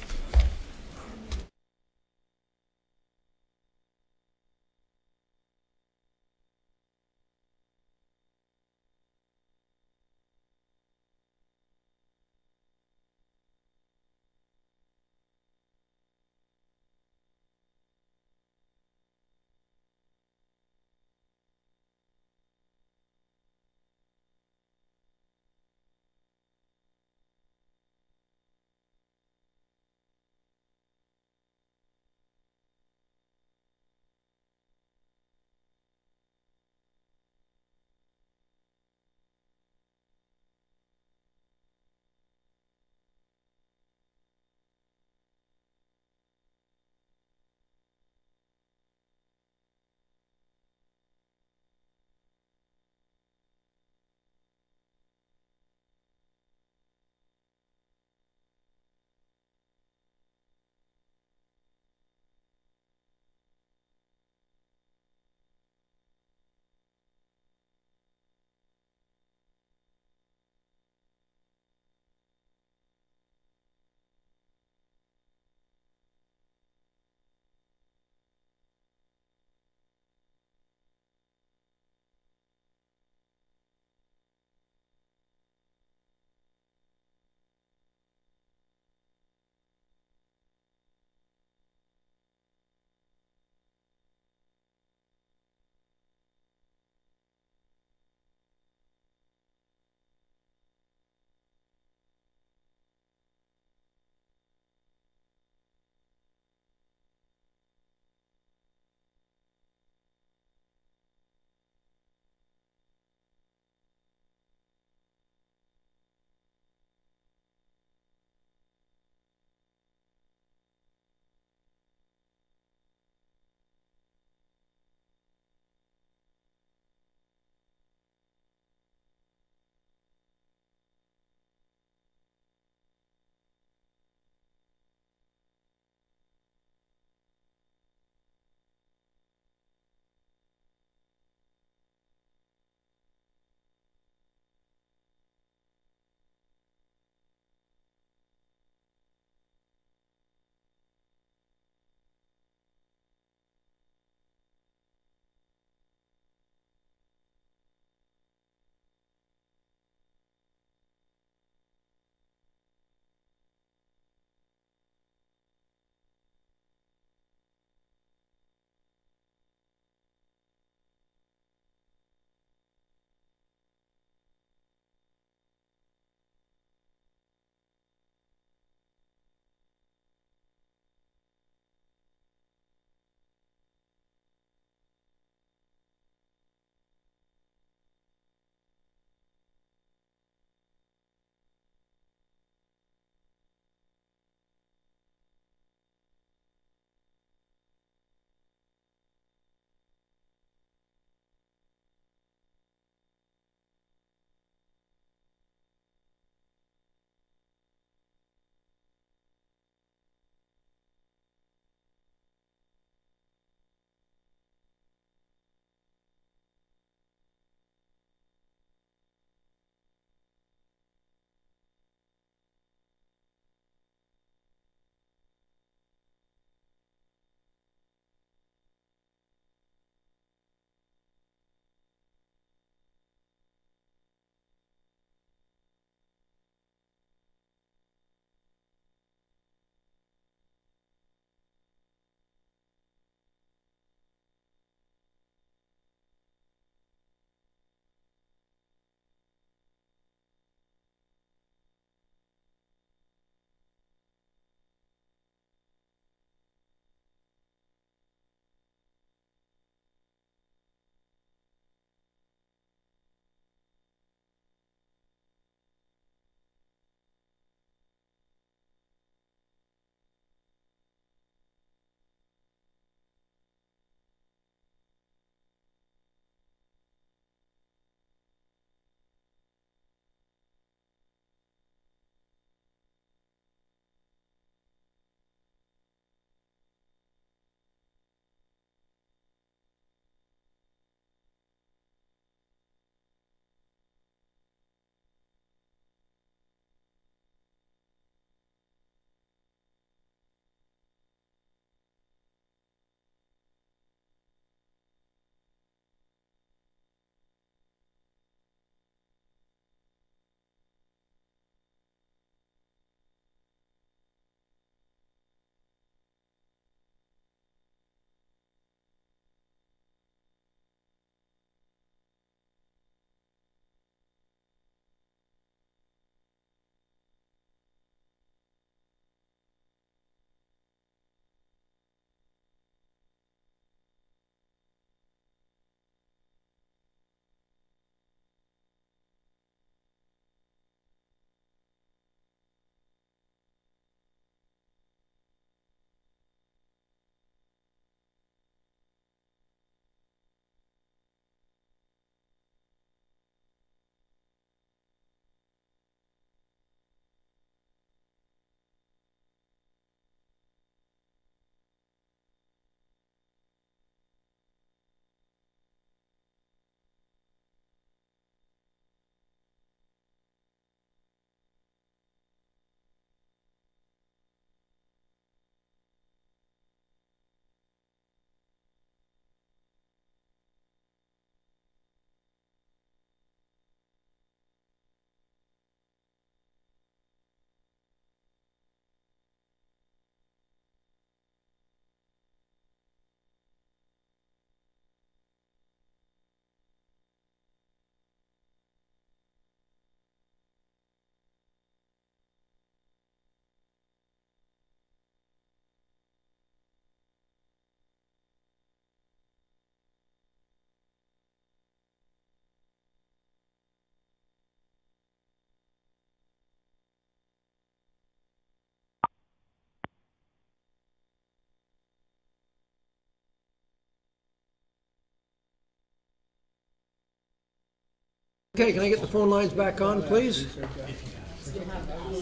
Okay, can I get the phone lines back on, please?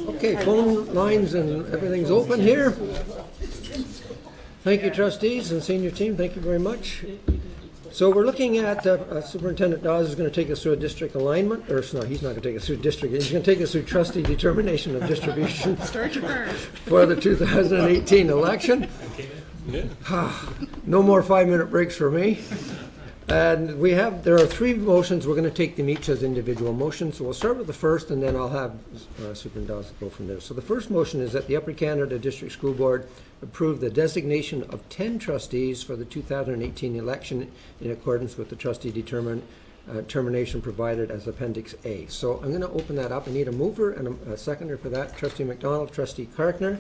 Okay, phone lines and everything's open here. Thank you, trustees and senior team. Thank you very much. So we're looking at Superintendent Dawes is going to take us through a district alignment, or no, he's not going to take us through district. He's going to take us through trustee determination of distribution for the 2018 election. No more 5-minute breaks for me. And there are 3 motions. We're going to take them each as individual motions. So we'll start with the first, and then I'll have Superintendent Dawes go from there. So the first motion is that the Upper Canada District School Board approve the designation of 10 trustees for the 2018 election in accordance with the trustee determination provided as Appendix A. So I'm going to open that up. I need a mover and a seconder for that. Trustee McDonald, Trustee Karkner.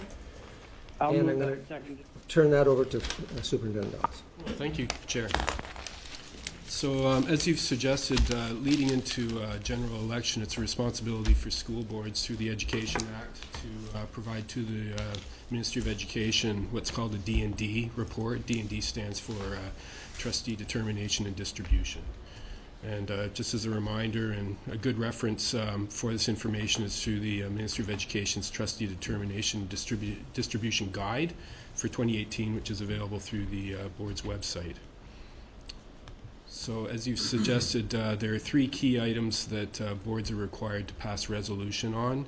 And I'm going to turn that over to Superintendent Dawes. Thank you, Chair. So as you've suggested, leading into a general election, it's a responsibility for school boards through the Education Act to provide to the Ministry of Education what's called a D&D report. D&D stands for Trustee Determination and Distribution. And just as a reminder and a good reference for this information is through the Ministry of Education's Trustee Determination Distribution Guide for 2018, which is available through the board's website. So as you've suggested, there are 3 key items that boards are required to pass resolution on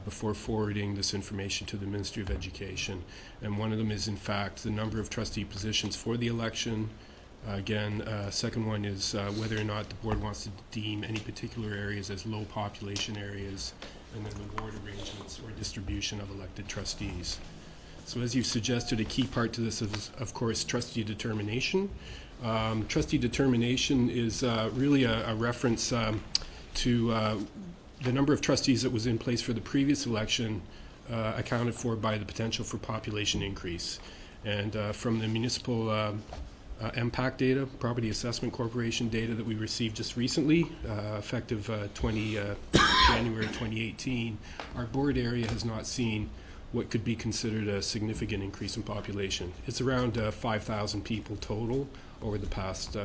before forwarding this information to the Ministry of Education. And one of them is, in fact, the number of trustee positions for the election. Again, second one is whether or not the board wants to deem any particular areas as low population areas, and then the ward arrangements or distribution of elected trustees. So as you've suggested, a key part to this is, of course, trustee determination. Trustee determination is really a reference to the number of trustees that was in place for the previous election accounted for by the potential for population increase. And from the municipal MPAC data, Property Assessment Corporation data that we received just recently, effective January 2018, our board area has not seen what could be considered a significant increase in population. It's around 5,000 people total over the past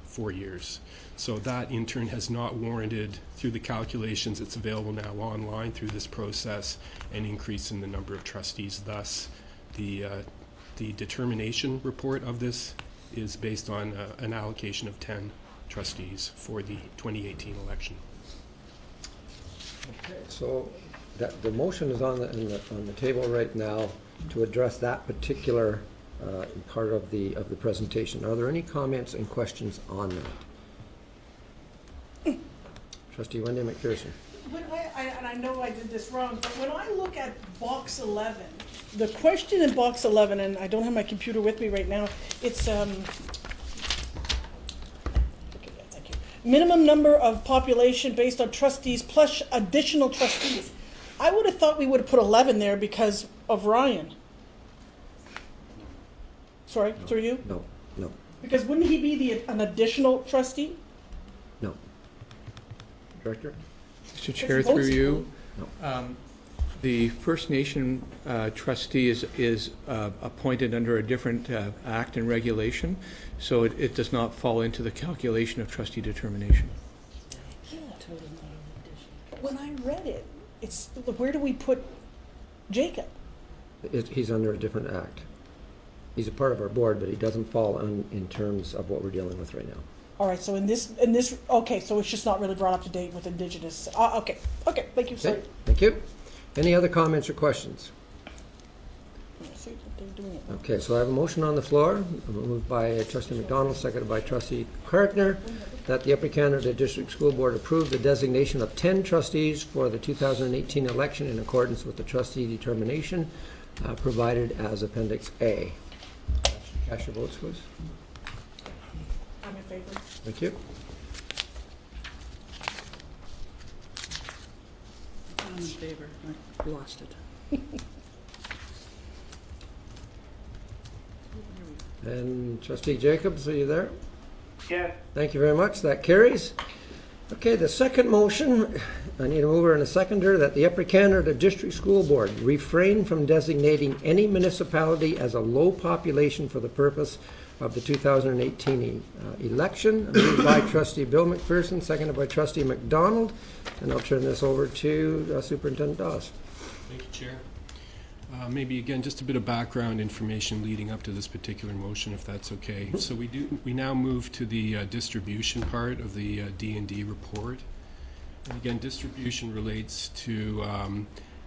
4 years. So that in turn has not warranted, through the calculations that's available now online through this process, an increase in the number of trustees. Thus, the determination report of this is based on an allocation of 10 trustees for the 2018 election. Okay, so the motion is on the table right now to address that particular part of the presentation. Are there any comments and questions on that? Trustee Wendy McPherson. And I know I did this wrong, but when I look at box 11, the question in box 11, and I don't have my computer with me right now, it's minimum number of population based on trustees plus additional trustees. I would have thought we would have put 11 there because of Ryan. Sorry, through you? No. Because wouldn't he be an additional trustee? No. Director? Mr. Chair, through you, the First Nation trustee is appointed under a different act and regulation, so it does not fall into the calculation of trustee determination. Yeah. When I read it, it's where do we put Jacob? He's under a different act. He's a part of our board, but he doesn't fall in terms of what we're dealing with right now. All right, so in this, okay, so it's just not really brought up to date with Indigenous. Okay, thank you, sorry. Okay, thank you. Any other comments or questions? Okay, so I have a motion on the floor, moved by Trustee McDonald, seconded by Trustee Karkner, that the Upper Canada District School Board approve the designation of 10 trustees for the 2018 election in accordance with the trustee determination provided as Appendix A. Cast your votes, please. I'm in favor. Thank you. I'm in favor. I lost it. And Trustee Jacobs, are you there? Yes. Thank you very much. That carries. Okay, the second motion, I need a mover and a seconder, that the Upper Canada District School Board refrain from designating any municipality as a low population for the purpose of the 2018 election. Moved by Trustee Bill McPherson, seconded by Trustee McDonald. And I'll turn this over to Superintendent Dawes. Thank you, Chair. Maybe again, just a bit of background information leading up to this particular motion, if that's okay. So we now move to the distribution part of the D&D report. And again, distribution relates to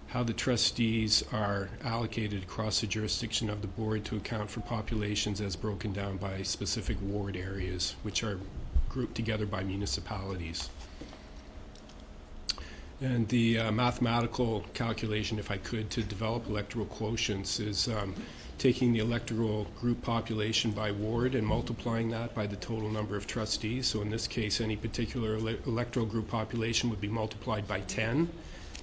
how the trustees are allocated across the jurisdiction of the board to account for populations as broken down by specific ward areas, which are grouped together by municipalities. And the mathematical calculation, if I could, to develop electoral quotients is taking the electoral group population by ward and multiplying that by the total number of trustees. So in this case, any particular electoral group population would be multiplied by 10,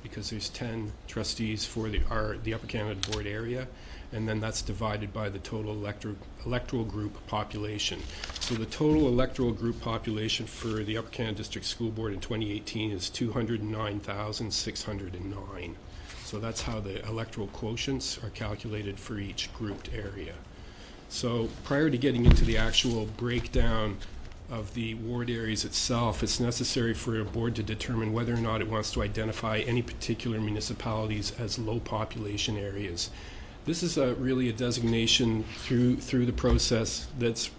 because there's 10 trustees for the Upper Canada Board area, and then that's divided by the total electoral group population. So the total electoral group population for the Upper Canada District School Board in 2018 is 209,609. So that's how the electoral quotients are calculated for each grouped area. So prior to getting into the actual breakdown of the ward areas itself, it's necessary for a board to determine whether or not it wants to identify any particular municipalities as low population areas. This is really a designation through the process that's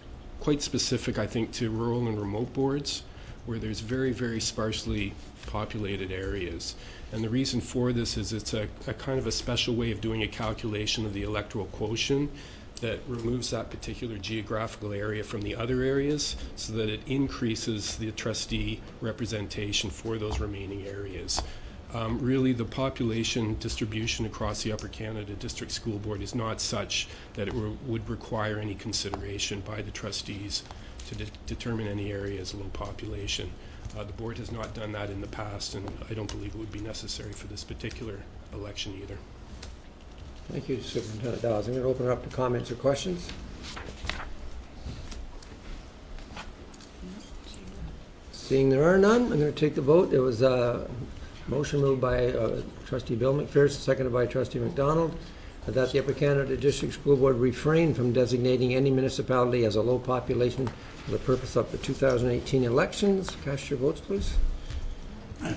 quite specific, I think, to rural and remote boards, where there's very, very sparsely populated areas. And the reason for this is it's a kind of a special way of doing a calculation of the electoral quotient that removes that particular geographical area from the other areas so that it increases the trustee representation for those remaining areas. Really, the population distribution across the Upper Canada District School Board is not such that it would require any consideration by the trustees to determine any area as low population. The board has not done that in the past, and I don't believe it would be necessary for this particular election either. Thank you, Superintendent Dawes. I'm going to open it up to comments or questions. Seeing there are none, I'm going to take the vote. There was a motion moved by Trustee Bill McPherson, seconded by Trustee McDonald, that the Upper Canada District School Board refrain from designating any municipality as a low population for the purpose of the 2018 elections. Cast your votes, please. I'm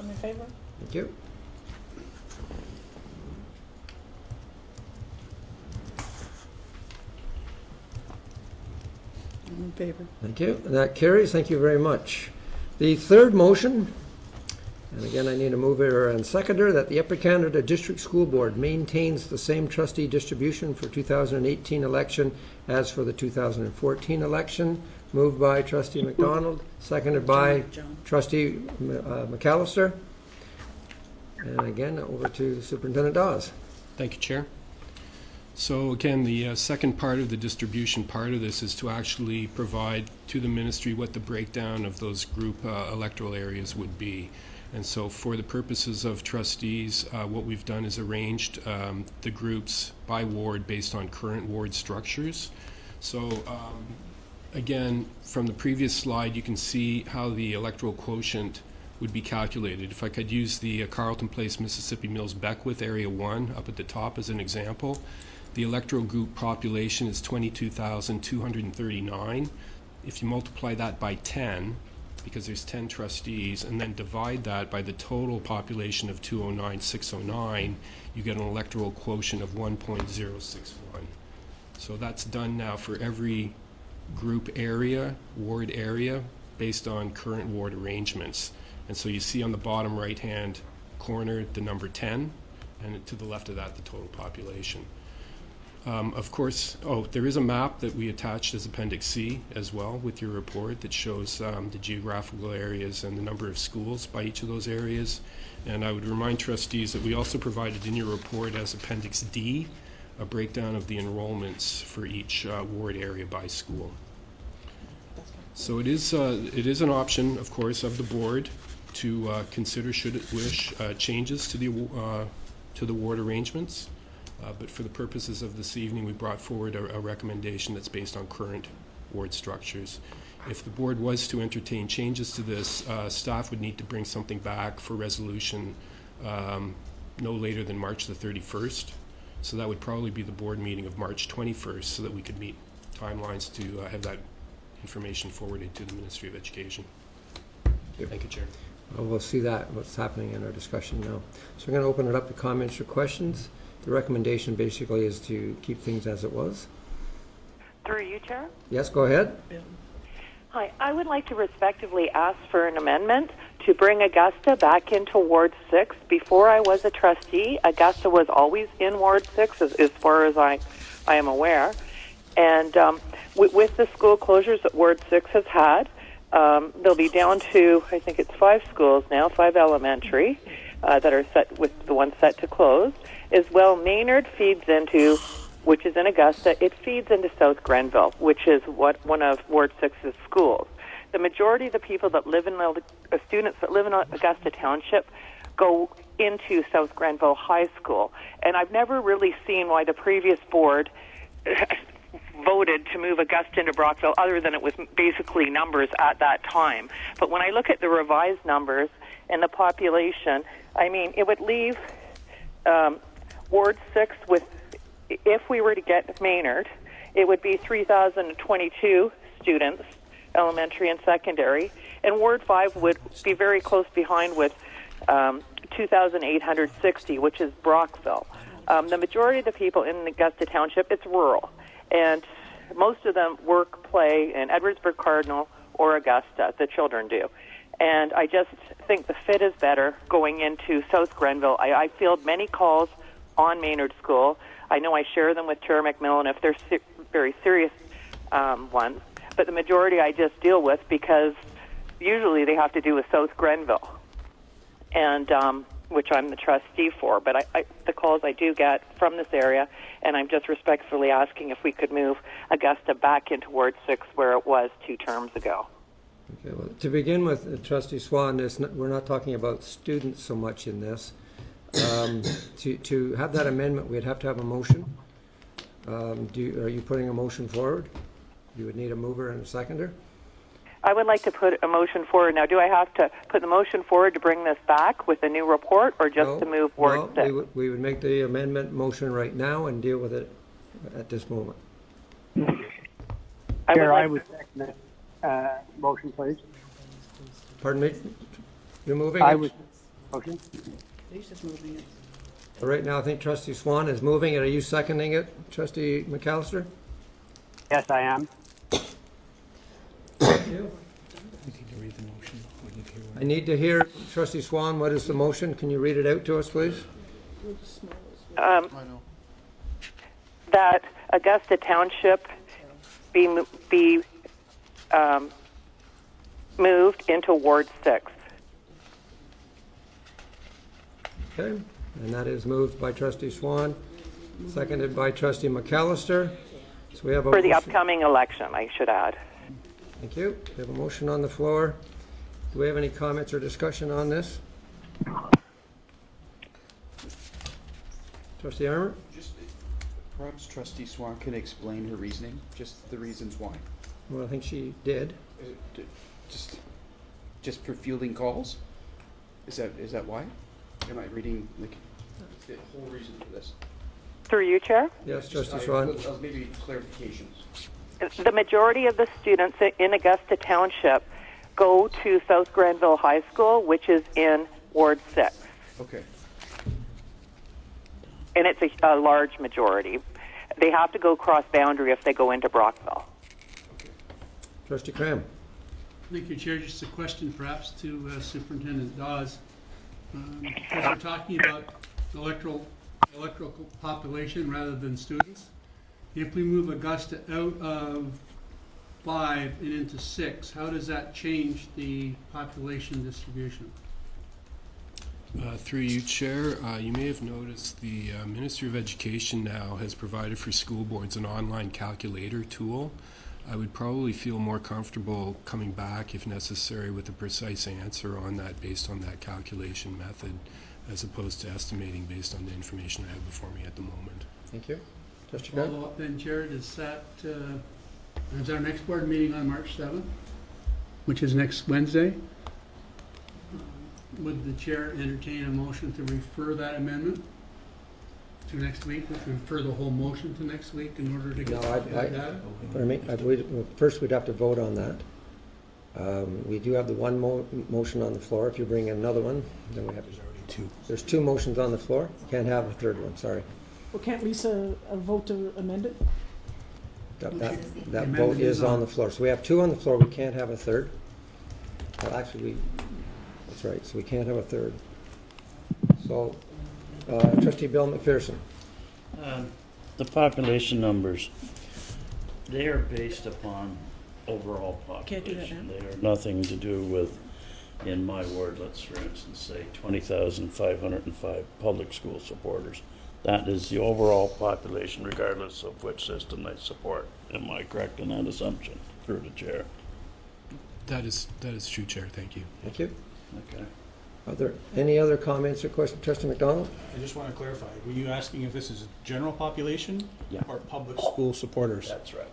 in favor. Thank you. I'm in favor. Thank you. And that carries. Thank you very much. The third motion, and again I need a mover and seconder, that the Upper Canada District School Board maintains the same trustee distribution for 2018 election as for the 2014 election. Moved by Trustee McDonald, seconded by Trustee McAllister. And again, over to Superintendent Dawes. Thank you, Chair. So again, the second part of the distribution part of this is to actually provide to the ministry what the breakdown of those group electoral areas would be. And so for the purposes of trustees, what we've done is arranged the groups by ward based on current ward structures. So again, from the previous slide, you can see how the electoral quotient would be calculated. If I could use the Carleton Place, Mississippi Mills, Beckwith, Area 1 up at the top as an example, the electoral group population is 22,239. If you multiply that by 10, because there's 10 trustees, and then divide that by the total population of 209,609, you get an electoral quotient of 1.061. So that's done now for every group area, ward area, based on current ward arrangements. And so you see on the bottom right-hand corner the number 10, and to the left of that the total population. Of course, there is a map that we attached as Appendix C as well with your report that shows the geographical areas and the number of schools by each of those areas. And I would remind trustees that we also provided in your report as Appendix D a breakdown of the enrollments for each ward area by school. So it is an option, of course, of the board to consider, should it wish, changes to the ward arrangements. But for the purposes of this evening, we brought forward a recommendation that's based on current ward structures. If the board was to entertain changes to this, staff would need to bring something back for resolution no later than March the 31st. So that would probably be the board meeting of March 21st, so that we could meet timelines to have that information forwarded to the Ministry of Education. Thank you, Chair. Well, we'll see that, what's happening in our discussion now. So we're going to open it up to comments or questions. The recommendation basically is to keep things as it was. Through you, Chair? Yes, go ahead. Hi, I would like to respectively ask for an amendment to bring Augusta back into Ward 6. Before I was a trustee, Augusta was always in Ward 6 as far as I am aware. And with the school closures that Ward 6 has had, they'll be down to, I think it's 5 schools now, 5 elementary that are set with the ones set to close. As well, Maynard feeds into, which is in Augusta, it feeds into South Grenville, which is one of Ward 6's schools. The majority of the people that live in students that live in Augusta Township go into South Grenville High School, and I've never really seen why the previous board voted to move Augusta into Brockville, other than it was basically numbers at that time. But when I look at the revised numbers and the population, I mean, it would leave Ward 6 with, if we were to get Maynard, it would be 3,022 students, elementary and secondary, and Ward 5 would be very close behind with 2,860, which is Brockville. The majority of the people in Augusta Township, it's rural, and most of them work, play in Edwardsburg Cardinal or Augusta, the children do. And I just think the fit is better going into South Grenville. I field many calls on Maynard School. I know I share them with Chair McMillan if they're very serious ones, but the majority I just deal with because usually they have to do with South Grenville, and which I'm the trustee for. But the calls I do get from this area, and I'm just respectfully asking if we could move Augusta back into Ward 6 where it was 2 terms ago. Okay, well, to begin with, Trustee Swan, we're not talking about students so much in this. To have that amendment, we'd have to have a motion. Are you putting a motion forward? You would need a mover and a seconder? I would like to put a motion forward. Now, do I have to put the motion forward to bring this back with a new report, or just to move Ward 6? We would make the amendment motion right now and deal with it at this moment. I would second that motion, please. Pardon me? You're moving I it? would motion. He's just moving it. All right, now I think Trustee Swan is moving it. Are you seconding it, Trustee McAllister? Yes, I am. Thank you. I need to hear, Trustee Swan, what is the motion? Can you read it out to us, please? That Augusta Township be moved into Ward 6. Okay, and that is moved by Trustee Swan, seconded by Trustee McAllister. So we have a For the motion. upcoming election, I should add. Thank you. We have a motion on the floor. Do we have any comments or discussion on this? Trustee Armour? Just perhaps Trustee Swan can explain her reasoning, just the reasons why. Well, I think she did. Just for fielding calls? Is that why? Am I reading the whole reason for this? Through you, Chair? Yes, Trustee Swan. Maybe clarifications. The majority of the students in Augusta Township go to South Grenville High School, which is in Ward 6. Okay. And it's a large majority. They have to go cross-boundary if they go into Brockville. Trustee Cram. Thank you, Chair. Just a question perhaps to Superintendent Dawes. Because we're talking about electoral population rather than students. If we move Augusta out of 5 and into 6, how does that change the population distribution? Through you, Chair, you may have noticed the Ministry of Education now has provided for school boards an online calculator tool. I would probably feel more comfortable coming back, if necessary, with a precise answer on that based on that calculation method, as opposed to estimating based on the information I have before me at the moment. Thank you. Trustee Follow up then, Chair, is our next board meeting on March 7th, which is next Wednesday? Would the Chair entertain a motion to refer that amendment to next week, we refer the whole motion to next week in order to get No, first we'd have to vote on that. We do have the one motion on the floor. If you bring in another one, then we have. There's already two. There's two motions on the floor. Can't have a third one, sorry. Well, can't Lisa vote to amend it? That vote is on the floor. So we have two on the floor. We can't have a third. Well, actually, that's right. So we can't have a third. So, Trustee Bill McPherson. The population numbers, they are based upon overall Can't do that population. now. They are nothing to do with, in my ward, let's for instance say 20,505 public school supporters. That is the overall population regardless of which system they support. Am I correct in that assumption, through the chair? That is true, Chair. Thank you. Thank you. Okay. Are there any other comments or questions? Trustee McDonald? I just want to clarify, were you asking if this is general population? Yeah. Or public school supporters? That's right.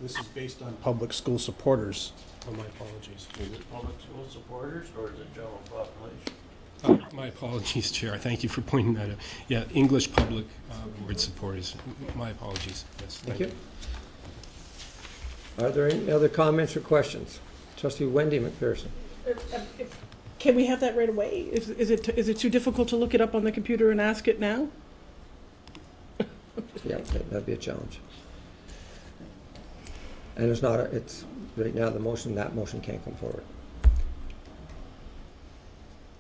This is based on public school supporters. Oh, my apologies. Is it public school supporters or is it general population? My apologies, Chair. Thank you for pointing that out. Yeah, English public board supporters. My apologies. Yes, Thank you. Are there any other comments or questions? Trustee Wendy McPherson. Can we have that right away? Is it too difficult to look it up on the computer and ask it now? Yeah, that'd be a challenge. And it's not, it's, right now, that motion can't come forward.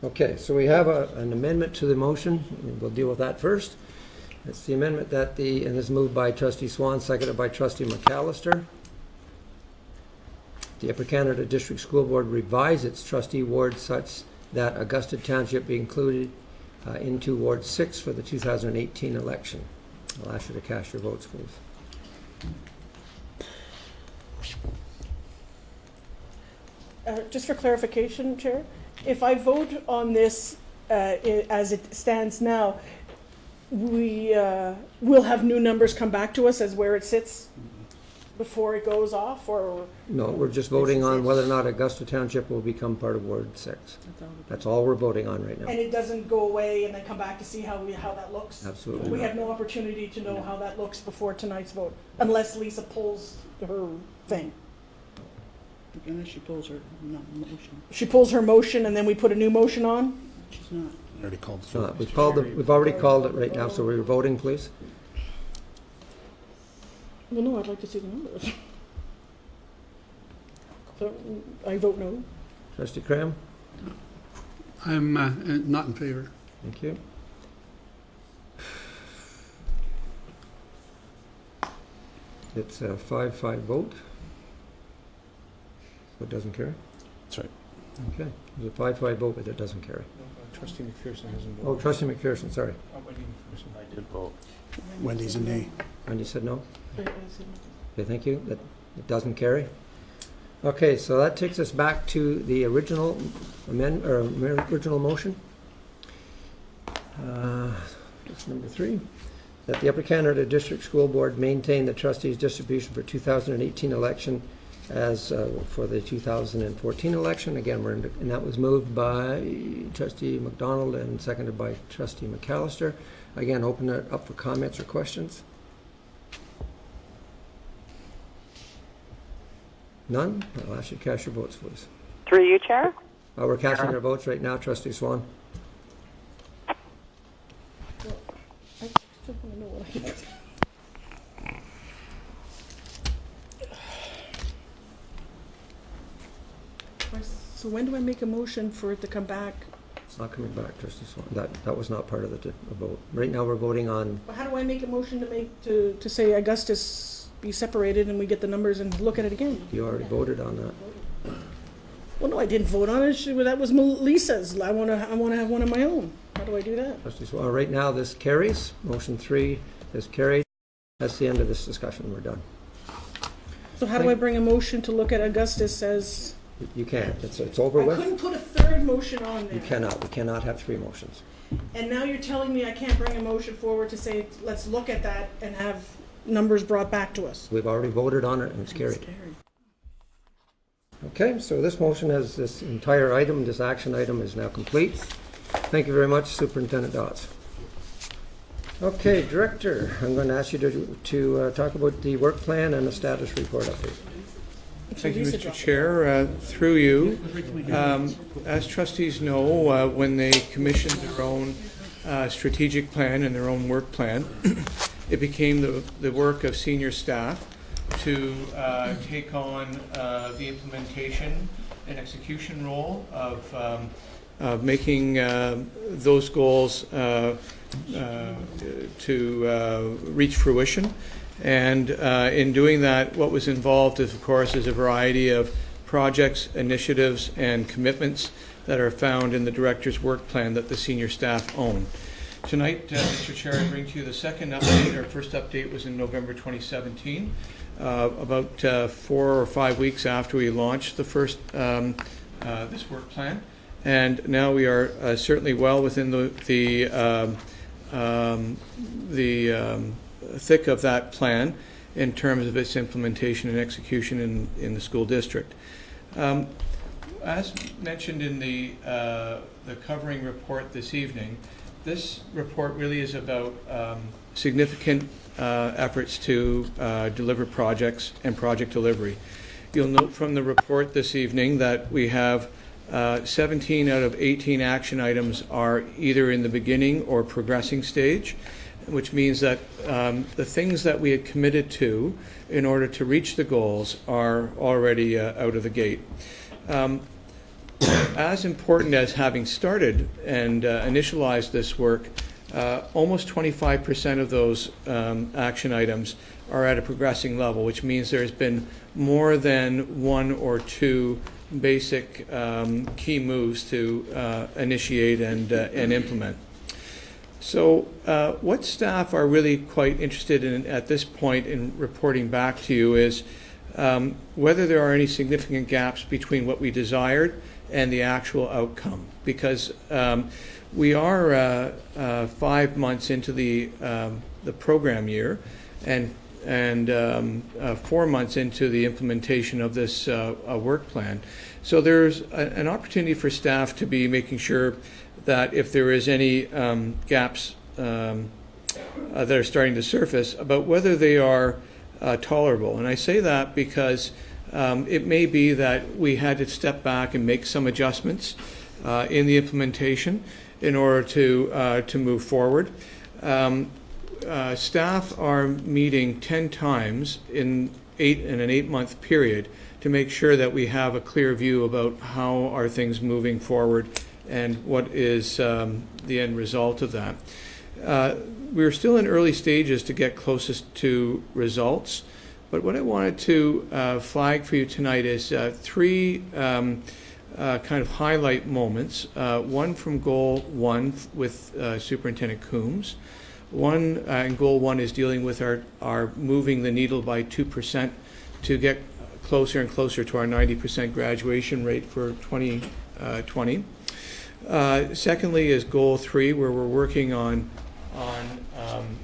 Okay, so we have an amendment to the motion. We'll deal with that first. It's the amendment that and this is moved by Trustee Swan, seconded by Trustee McAllister. The Upper Canada District School Board revise its trustee ward such that Augusta Township be included into Ward 6 for the 2018 election. I'll ask you to cast your votes, please. Just for clarification, Chair, if I vote on this as it stands now, we will have new numbers come back to us as where it sits before it goes off, or? No, we're just voting on whether or not Augusta Township will become part of Ward 6. That's all we're voting on right now. And it doesn't go away and then come back to see how that looks? Absolutely We not. have no opportunity to know how that looks before tonight's vote, unless Lisa pulls her thing. Unless she pulls her motion. She pulls her motion and then we put a new motion on? She's not. Already called It's not. We've already called it right now, so we're voting, please. Well, no, I'd like to see the numbers. So I vote no. Trustee Cram? I'm not in favor. Thank you. It's a 5-5 vote. So it doesn't carry? That's right. Okay. It's a 5-5 vote, but it doesn't carry. Trustee McPherson hasn't voted. Oh, Trustee McPherson, sorry. Wendy McPherson. I did vote. Wendy's a nay. Wendy said no? Okay, thank you. It doesn't carry. Okay, so that takes us back to the original original motion. That's number 3. That the Upper Canada District School Board maintain the trustees' distribution for 2018 election as for the 2014 election. Again, and that was moved by Trustee McDonald and seconded by Trustee McAllister. Again, open it up for comments or questions. None? I'll ask you to cast your votes, please. Through you, Chair? We're casting our votes right now. Trustee Swan. I still want to know what I did. So when do I make a motion for it to come back? It's not coming back, Trustee Swan. That was not part of the vote. Right now we're voting on, Well, how do I make a motion to say Augustus be separated and we get the numbers and look at it again? you already voted on that. Well, no, I didn't vote on it. That was Lisa's. I want to have one of my own. How do I do that? Trustee Swan, right now this carries. Motion 3 is carried. That's the end of this discussion. We're done. So how do I bring a motion to look at Augustus as? You can't. It's over I with. couldn't put a third motion on there. You cannot. We cannot have 3 motions. And now you're telling me I can't bring a motion forward to say, let's look at that and have numbers brought back to us. We've already voted on it and it's carried. Okay, so this motion has this entire item, this action item is now complete. Thank you very much, Superintendent Dodds. Okay, Director, I'm going to ask you to talk about the work plan and the status report update. Thank you, Mr. Chair. Through you, as trustees know, when they commissioned their own strategic plan and their own work plan, it became the work of senior staff to take on the implementation and execution role of making those goals to reach fruition. And in doing that, what was involved, is, of course, is a variety of projects, initiatives, and commitments that are found in the director's work plan that the senior staff own. Tonight, Mr. Chair, I bring to you the second update. Our first update was in November 2017, about 4 or 5 weeks after we launched the first this work plan. And now we are certainly well within the thick of that plan in terms of its implementation and execution in the school district. As mentioned in the covering report this evening, this report really is about significant efforts to deliver projects and project delivery. You'll note from the report this evening that we have 17 out of 18 action items are either in the beginning or progressing stage, which means that the things that we had committed to in order to reach the goals are already out of the gate. As important as having started and initialized this work, almost 25% of those action items are at a progressing level, which means there's been more than 1 or 2 basic key moves to initiate and implement. So what staff are really quite interested in at this point in reporting back to you is whether there are any significant gaps between what we desired and the actual outcome, because we are 5 months into the program year and 4 months into the implementation of this work plan. So there's an opportunity for staff to be making sure that if there is any gaps that are starting to surface, about whether they are tolerable. And I say that because it may be that we had to step back and make some adjustments in the implementation in order to move forward. Staff are meeting 10 times in an 8-month period to make sure that we have a clear view about how are things moving forward and what is the end result of that. We're still in early stages to get closest to results, but what I wanted to flag for you tonight is 3 kind of highlight moments. One from Goal 1 with Superintendent Coombs. One, and Goal 1 is dealing with our moving the needle by 2% to get closer and closer to our 90% graduation rate for 2020. Secondly is Goal 3, where we're working on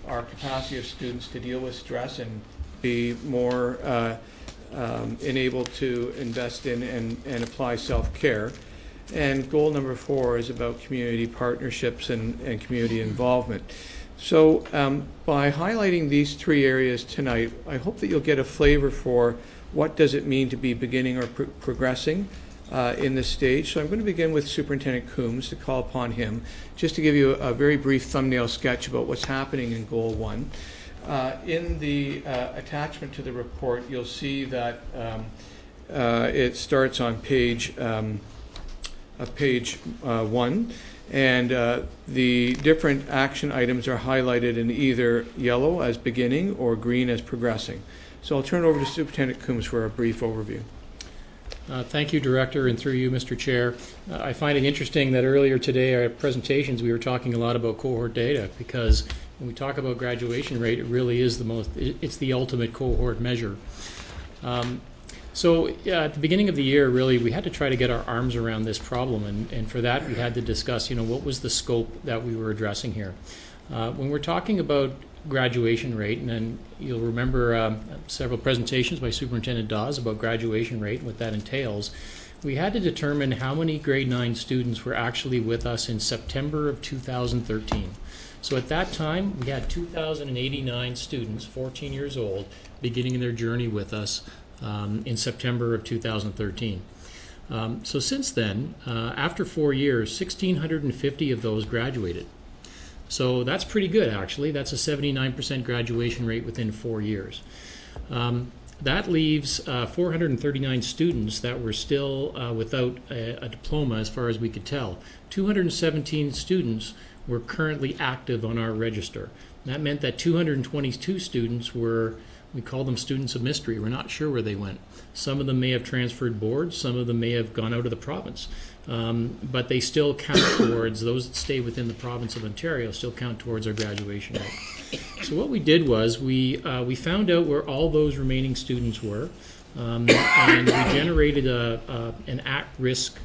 our capacity of students to deal with stress and be more enabled to invest in and apply self-care. And goal number 4 is about community partnerships and community involvement. So by highlighting these 3 areas tonight, I hope that you'll get a flavor for what does it mean to be beginning or progressing in this stage. So I'm going to begin with Superintendent Coombs to call upon him just to give you a very brief thumbnail sketch about what's happening in Goal 1. In the attachment to the report, you'll see that it starts on page 1, and the different action items are highlighted in either yellow as beginning or green as progressing. So I'll turn it over to Superintendent Coombs for a brief overview. Thank you, Director, and through you, Mr. Chair. I find it interesting that earlier today, our presentations, we were talking a lot about cohort data, because when we talk about graduation rate, it really is it's the ultimate cohort measure. So at the beginning of the year, really, we had to try to get our arms around this problem, and for that, we had to discuss, what was the scope that we were addressing here. When we're talking about graduation rate, and then you'll remember several presentations by Superintendent Dawes about graduation rate and what that entails, we had to determine how many grade 9 students were actually with us in September of 2013. So at that time, we had 2,089 students, 14 years old, beginning their journey with us in September of 2013. So since then, after 4 years, 1,650 of those graduated. So that's pretty good, actually. That's a 79% graduation rate within 4 years. That leaves 439 students that were still without a diploma as far as we could tell. 217 students were currently active on our register. That meant that 222 students were, we call them students of mystery. We're not sure where they went. Some of them may have transferred boards, some of them may have gone out of the province. But they still count towards, those that stay within the province of Ontario still count towards our graduation rate. So what we did was we found out where all those remaining students were, and we generated an at-risk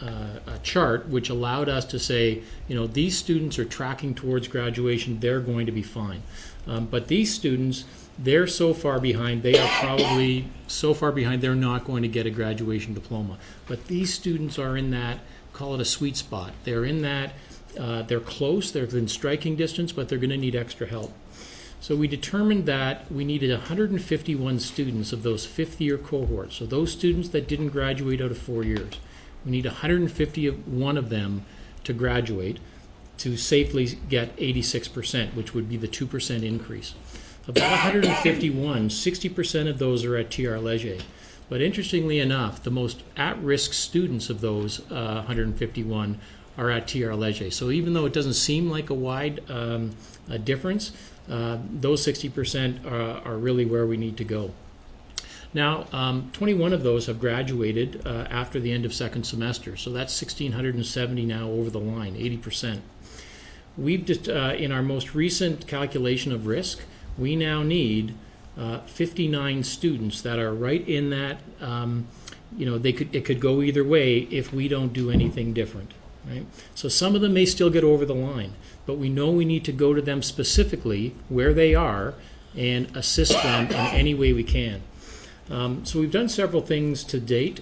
a chart which allowed us to say, you know, these students are tracking towards graduation, they're going to be fine. But these students, they're so far behind, they are probably so far behind they're not going to get a graduation diploma. But these students are in that, call it a sweet spot. They're in that, they're close, they're within striking distance, but they're going to need extra help. So we determined that we needed 151 students of those fifth-year cohorts. So those students that didn't graduate out of 4 years. We need 151 of them to graduate to safely get 86%, which would be the 2% increase. Of that 151, 60% of those are at TR Leger. But interestingly enough, the most at-risk students of those 151 are at TR Leger. So even though it doesn't seem like a wide difference, those 60% are really where we need to go. Now, 21 of those have graduated after the end of second semester, so that's 1,670 now over the line, 80%. We've just, in our most recent calculation of risk, we now need 59 students that are right in that, you know, it could go either way if we don't do anything different, right? So some of them may still get over the line, but we know we need to go to them specifically where they are and assist them in any way we can. So we've done several things to date.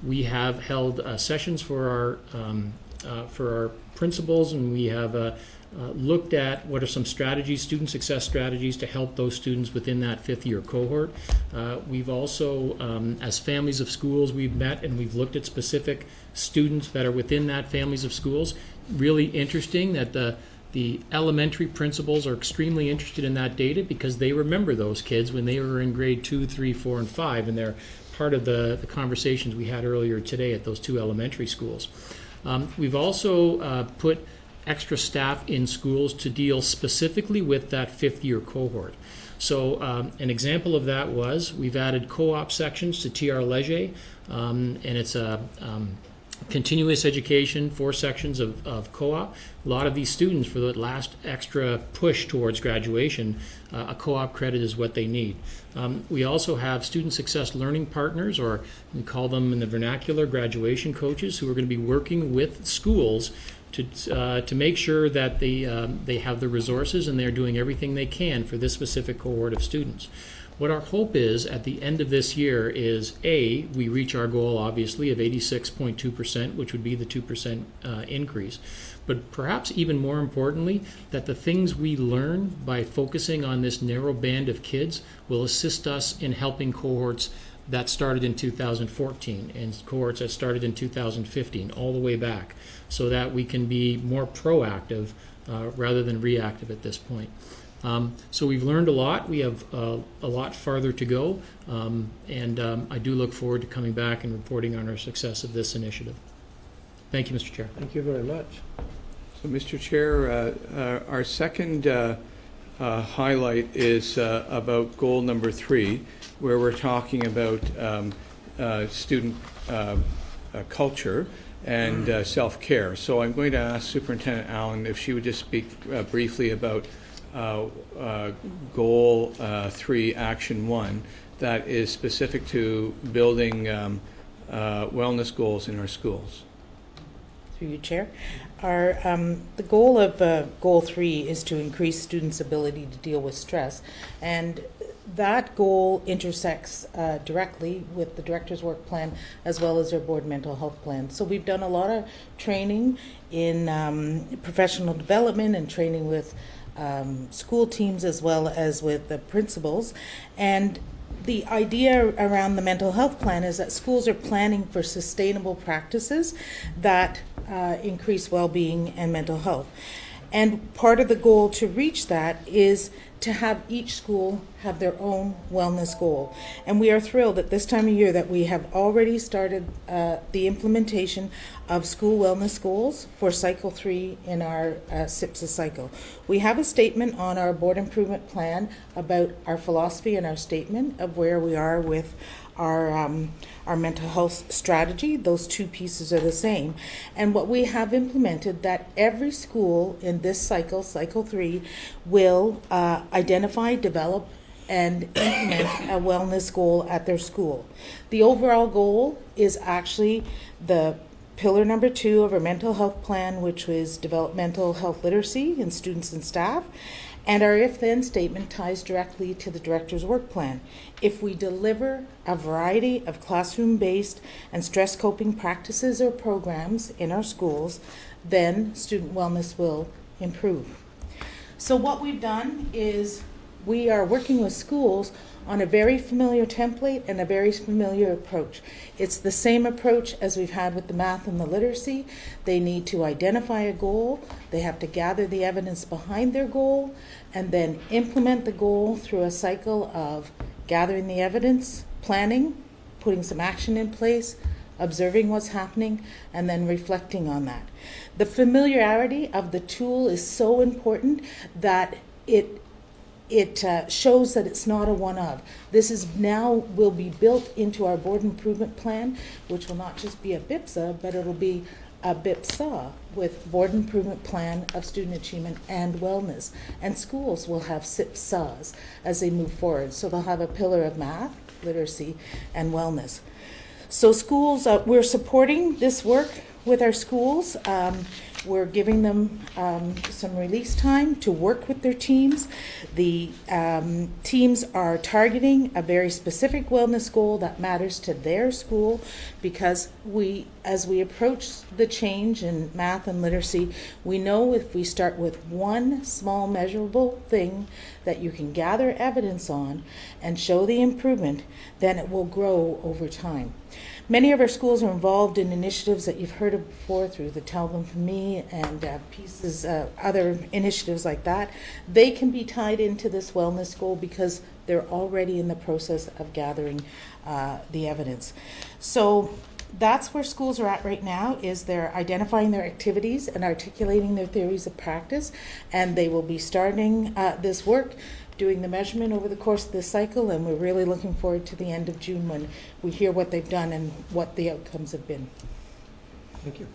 We have held sessions for our principals, and we have looked at what are some strategies, student success strategies, to help those students within that fifth-year cohort. We've also, as families of schools, we've met and we've looked at specific students that are within that families of schools. Really interesting that the elementary principals are extremely interested in that data because they remember those kids when they were in grade 2, 3, 4, and 5, and they're part of the conversations we had earlier today at those two elementary schools. We've also put extra staff in schools to deal specifically with that fifth-year cohort. So an example of that was we've added co-op sections to TR Leger, and it's a continuous education, 4 sections of co-op. A lot of these students, for the last extra push towards graduation, a co-op credit is what they need. We also have student success learning partners, or we call them in the vernacular graduation coaches, who are going to be working with schools to make sure that they have the resources and they're doing everything they can for this specific cohort of students. What our hope is at the end of this year is, A, we reach our goal, obviously, of 86.2%, which would be the 2% increase. But perhaps even more importantly, that the things we learn by focusing on this narrow band of kids will assist us in helping cohorts that started in 2014 and cohorts that started in 2015, all the way back, so that we can be more proactive rather than reactive at this point. So we've learned a lot. We have a lot farther to go, and I do look forward to coming back and reporting on our success of this initiative. Thank you, Mr. Chair. Thank you very much. So, Mr. Chair, our second highlight is about goal number 3, where we're talking about student culture and self-care. So I'm going to ask Superintendent Allen if she would just speak briefly about Goal 3, Action 1, that is specific to building wellness goals in our schools. Through you, Chair. The goal of Goal 3 is to increase students' ability to deal with stress. And that goal intersects directly with the director's work plan as well as their board mental health plan. So we've done a lot of training in professional development and training with school teams as well as with the principals. And the idea around the mental health plan is that schools are planning for sustainable practices that increase well-being and mental health. And part of the goal to reach that is to have each school have their own wellness goal. And we are thrilled at this time of year that we have already started the implementation of school wellness goals for cycle 3 in our SIPSA cycle. We have a statement on our board improvement plan about our philosophy and our statement of where we are with our mental health strategy. Those two pieces are the same. And what we have implemented, that every school in this cycle, cycle 3, will identify, develop, and implement a wellness goal at their school. The overall goal is actually the pillar number 2 of our mental health plan, which was develop mental health literacy in students and staff. And our if-then statement ties directly to the director's work plan. If we deliver a variety of classroom-based and stress coping practices or programs in our schools, then student wellness will improve. So what we've done is we are working with schools on a very familiar template and a very familiar approach. It's the same approach as we've had with the math and the literacy. They need to identify a goal, they have to gather the evidence behind their goal, and then implement the goal through a cycle of gathering the evidence, planning, putting some action in place, observing what's happening, and then reflecting on that. The familiarity of the tool is so important that it shows that it's not a one-of. This is now will be built into our board improvement plan, which will not just be a BIPSA, but it'll be a BIPSA with board improvement plan of student achievement and wellness. And schools will have SIPSAs as they move forward. So they'll have a pillar of math, literacy, and wellness. So schools, we're supporting this work with our schools. We're giving them some release time to work with their teams. The teams are targeting a very specific wellness goal that matters to their school, because as we approach the change in math and literacy, we know if we start with one small measurable thing that you can gather evidence on and show the improvement, then it will grow over time. Many of our schools are involved in initiatives that you've heard of before through the Tell Them From Me and pieces, other initiatives like that. They can be tied into this wellness goal because they're already in the process of gathering the evidence. So that's where schools are at right now, is they're identifying their activities and articulating their theories of practice, and they will be starting this work, doing the measurement over the course of this cycle, and we're really looking forward to the end of June when we hear what they've done and what the outcomes have been. Thank you.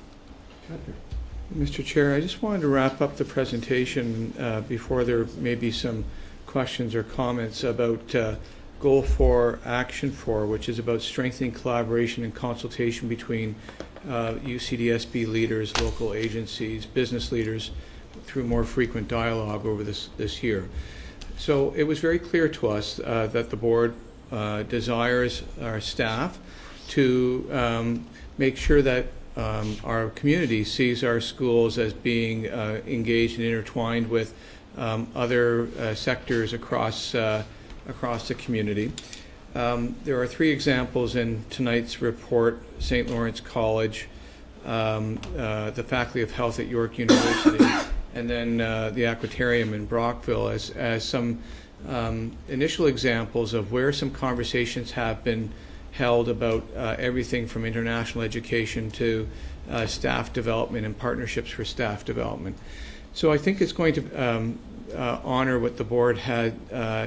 Mr. Chair, I just wanted to wrap up the presentation before there may be some questions or comments about Goal 4, Action 4, which is about strengthening collaboration and consultation between UCDSB leaders, local agencies, business leaders, through more frequent dialogue over this year. So it was very clear to us that the board desires our staff to make sure that our community sees our schools as being engaged and intertwined with other sectors across the community. There are 3 examples in tonight's report: St. Lawrence College, the Faculty of Health at York University, and then the Aquatarium in Brockville as some initial examples of where some conversations have been held about everything from international education to staff development and partnerships for staff development. So I think it's going to honor what the board had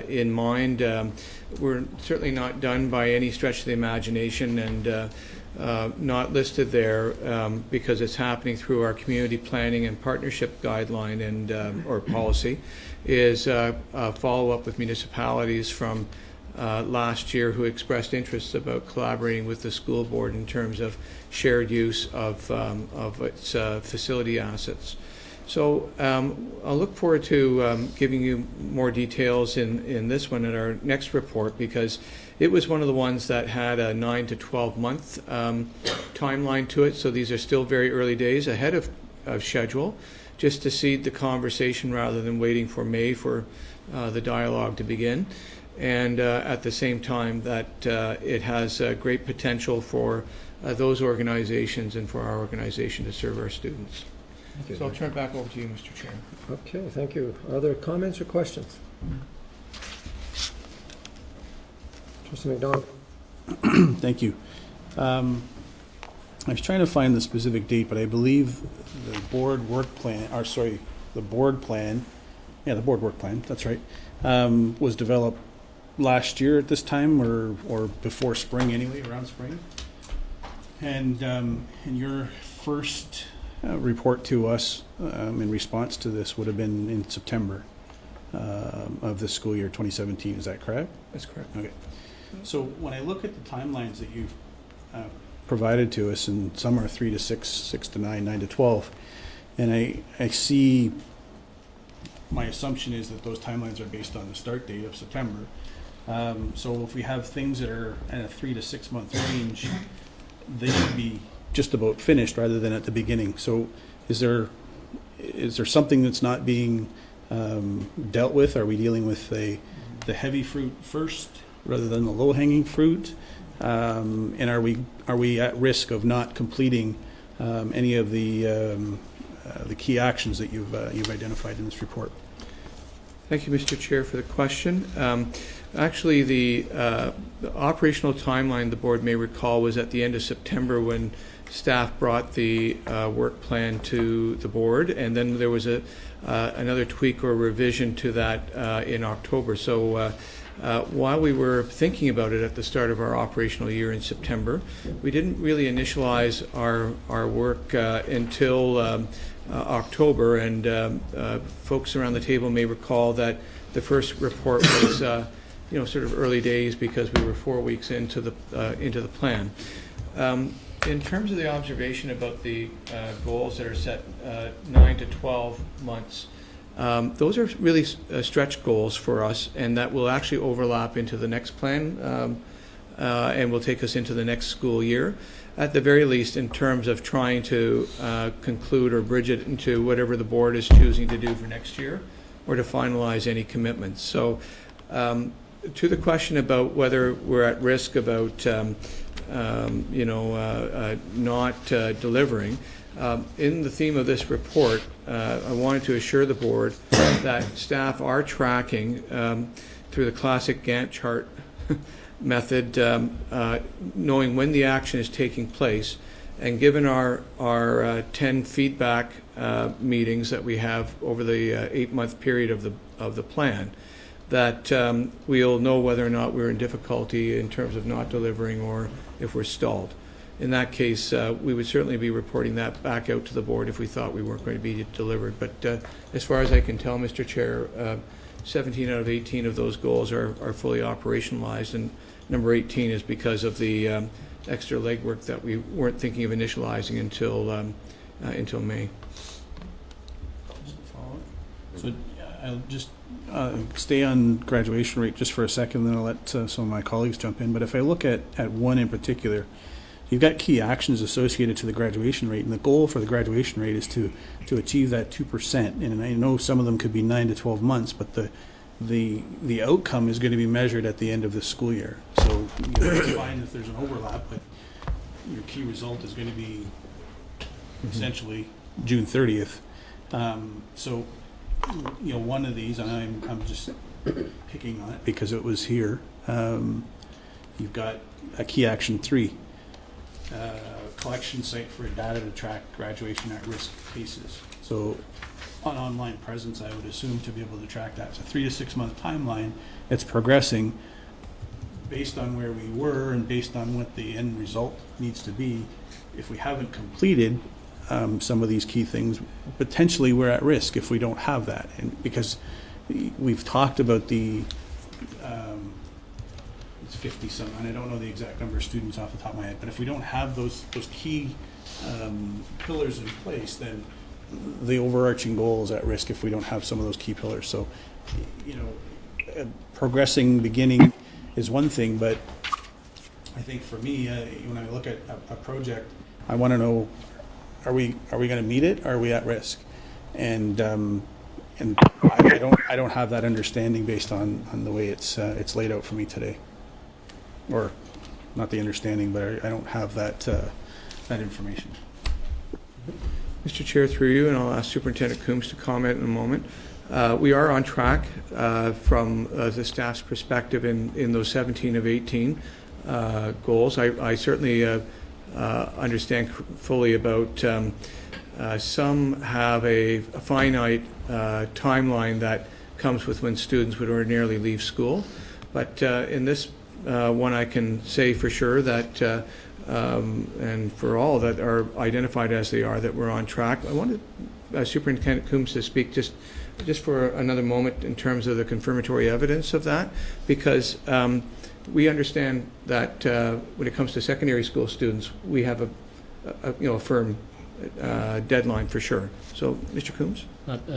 in mind. We're certainly not done by any stretch of the imagination, and not listed there because it's happening through our community planning and partnership guideline and or policy, is a follow-up with municipalities from last year who expressed interest about collaborating with the school board in terms of shared use of its facility assets. So I'll look forward to giving you more details in this one in our next report, because it was one of the ones that had a 9 to 12 month timeline to it. So these are still very early days, ahead of schedule, just to seed the conversation rather than waiting for May for the dialogue to begin. And at the same time that it has great potential for those organizations and for our organization to serve our students. So I'll turn it back over to you, Mr. Chair. Okay, thank you. Other comments or questions? Trustee McDonald. Thank you. I was trying to find the specific date, but I believe the board work plan, the board plan, the board work plan, that's right, was developed last year at this time, or before spring anyway, around spring. And in your first report to us in response to this would have been in September of this school year 2017. Is that correct? That's correct. Okay. So when I look at the timelines that you've provided to us, and some are 3 to 6, 6 to 9, 9 to 12, and I see, my assumption is that those timelines are based on the start date of September. So if we have things that are in a 3 to 6 month range, they should be just about finished rather than at the beginning. So is there something that's not being dealt with? Are we dealing with the heavy fruit first rather than the low hanging fruit? And are we at risk of not completing any of the key actions that you've identified in this report? Thank you, Mr. Chair, for the question. Actually, the operational timeline, the board may recall, was at the end of September when staff brought the work plan to the board, and then there was another tweak or revision to that in October. So while we were thinking about it at the start of our operational year in September, we didn't really initialize our work until October, and folks around the table may recall that the first report was sort of early days because we were 4 weeks into the plan. In terms of the observation about the goals that are set 9 to 12 months, those are really stretch goals for us, and that will actually overlap into the next plan and will take us into the next school year, at the very least in terms of trying to conclude or bridge it into whatever the board is choosing to do for next year, or to finalize any commitments. So to the question about whether we're at risk about not delivering, in the theme of this report, I wanted to assure the board that staff are tracking through the classic Gantt chart method, knowing when the action is taking place, and given our 10 feedback meetings that we have over the 8-month period of the plan, that we'll know whether or not we're in difficulty in terms of not delivering or if we're stalled. In that case, we would certainly be reporting that back out to the board if we thought we weren't going to be delivered. But as far as I can tell, Mr. Chair, 17 out of 18 of those goals are fully operationalized, and number 18 is because of the extra legwork that we weren't thinking of initializing until May. So I'll just stay on graduation rate just for a second, then I'll let some of my colleagues jump in. But if I look at one in particular, you've got key actions associated to the graduation rate, and the goal for the graduation rate is to achieve that 2%. And I know some of them could be 9 to 12 months, but the outcome is going to be measured at the end of the school year. So it's fine if there's an overlap, but your key result is going to be essentially June 30th. So one of these, and I'm just picking on it because it was here. You've got a key action 3. Collection site for data to track graduation at risk cases. So on online presence, I would assume to be able to track that. It's a 3 to 6 month timeline. It's progressing based on where we were and based on what the end result needs to be. If we haven't completed some of these key things, potentially we're at risk if we don't have that. And because we've talked about the it's 50 some, and I don't know the exact number of students off the top of my head, but if we don't have those key pillars in place, then the overarching goal is at risk if we don't have some of those key pillars. So, progressing beginning is one thing, but I think for me, when I look at a project, I want to know, are we going to meet it? Or are we at risk? And I don't have that understanding based on the way it's laid out for me today, or not the understanding, but I don't have that information. Mr. Chair, through you, and I'll ask Superintendent Coombs to comment in a moment. We are on track from the staff's perspective in those 17 of 18 goals. I certainly understand fully about some have a finite timeline that comes with when students would ordinarily leave school. But in this one, I can say for sure that and for all that are identified as they are, that we're on track. I wanted Superintendent Coombs to speak just for another moment in terms of the confirmatory evidence of that, because we understand that when it comes to secondary school students, we have a firm deadline for sure. So, Mr. Coombs.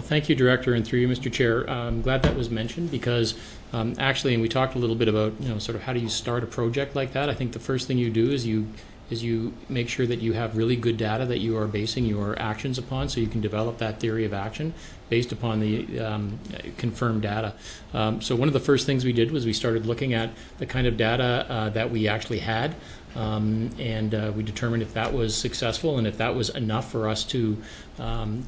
Thank you, Director, and through you, Mr. Chair. I'm glad that was mentioned because actually, and we talked a little bit about sort of how do you start a project like that. I think the first thing you do is you make sure that you have really good data that you are basing your actions upon, so you can develop that theory of action based upon the confirmed data. So one of the first things we did was we started looking at the kind of data that we actually had, and we determined if that was successful and if that was enough for us to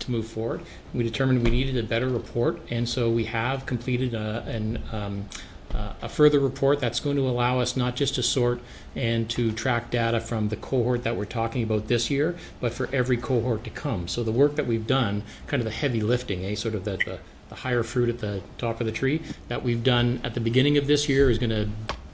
move forward. We determined we needed a better report, and so we have completed a further report that's going to allow us not just to sort and to track data from the cohort that we're talking about this year, but for every cohort to come. So the work that we've done, kind of the heavy lifting, sort of the higher fruit at the top of the tree, that we've done at the beginning of this year is going to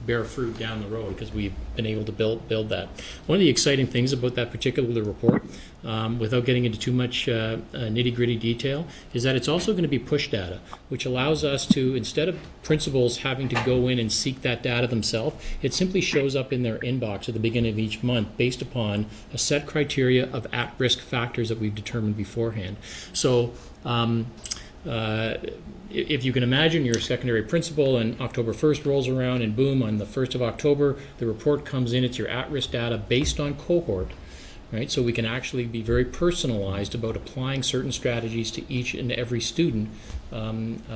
bear fruit down the road because we've been able to build that. One of the exciting things about that particular report, without getting into too much nitty-gritty detail, is that it's also going to be push data, which allows us to, instead of principals having to go in and seek that data themselves, it simply shows up in their inbox at the beginning of each month based upon a set criteria of at-risk factors that we've determined beforehand. So if you can imagine, you're a secondary principal and October 1st rolls around and boom, on the 1st of October, the report comes in, it's your at-risk data based on cohort, right? So we can actually be very personalized about applying certain strategies to each and every student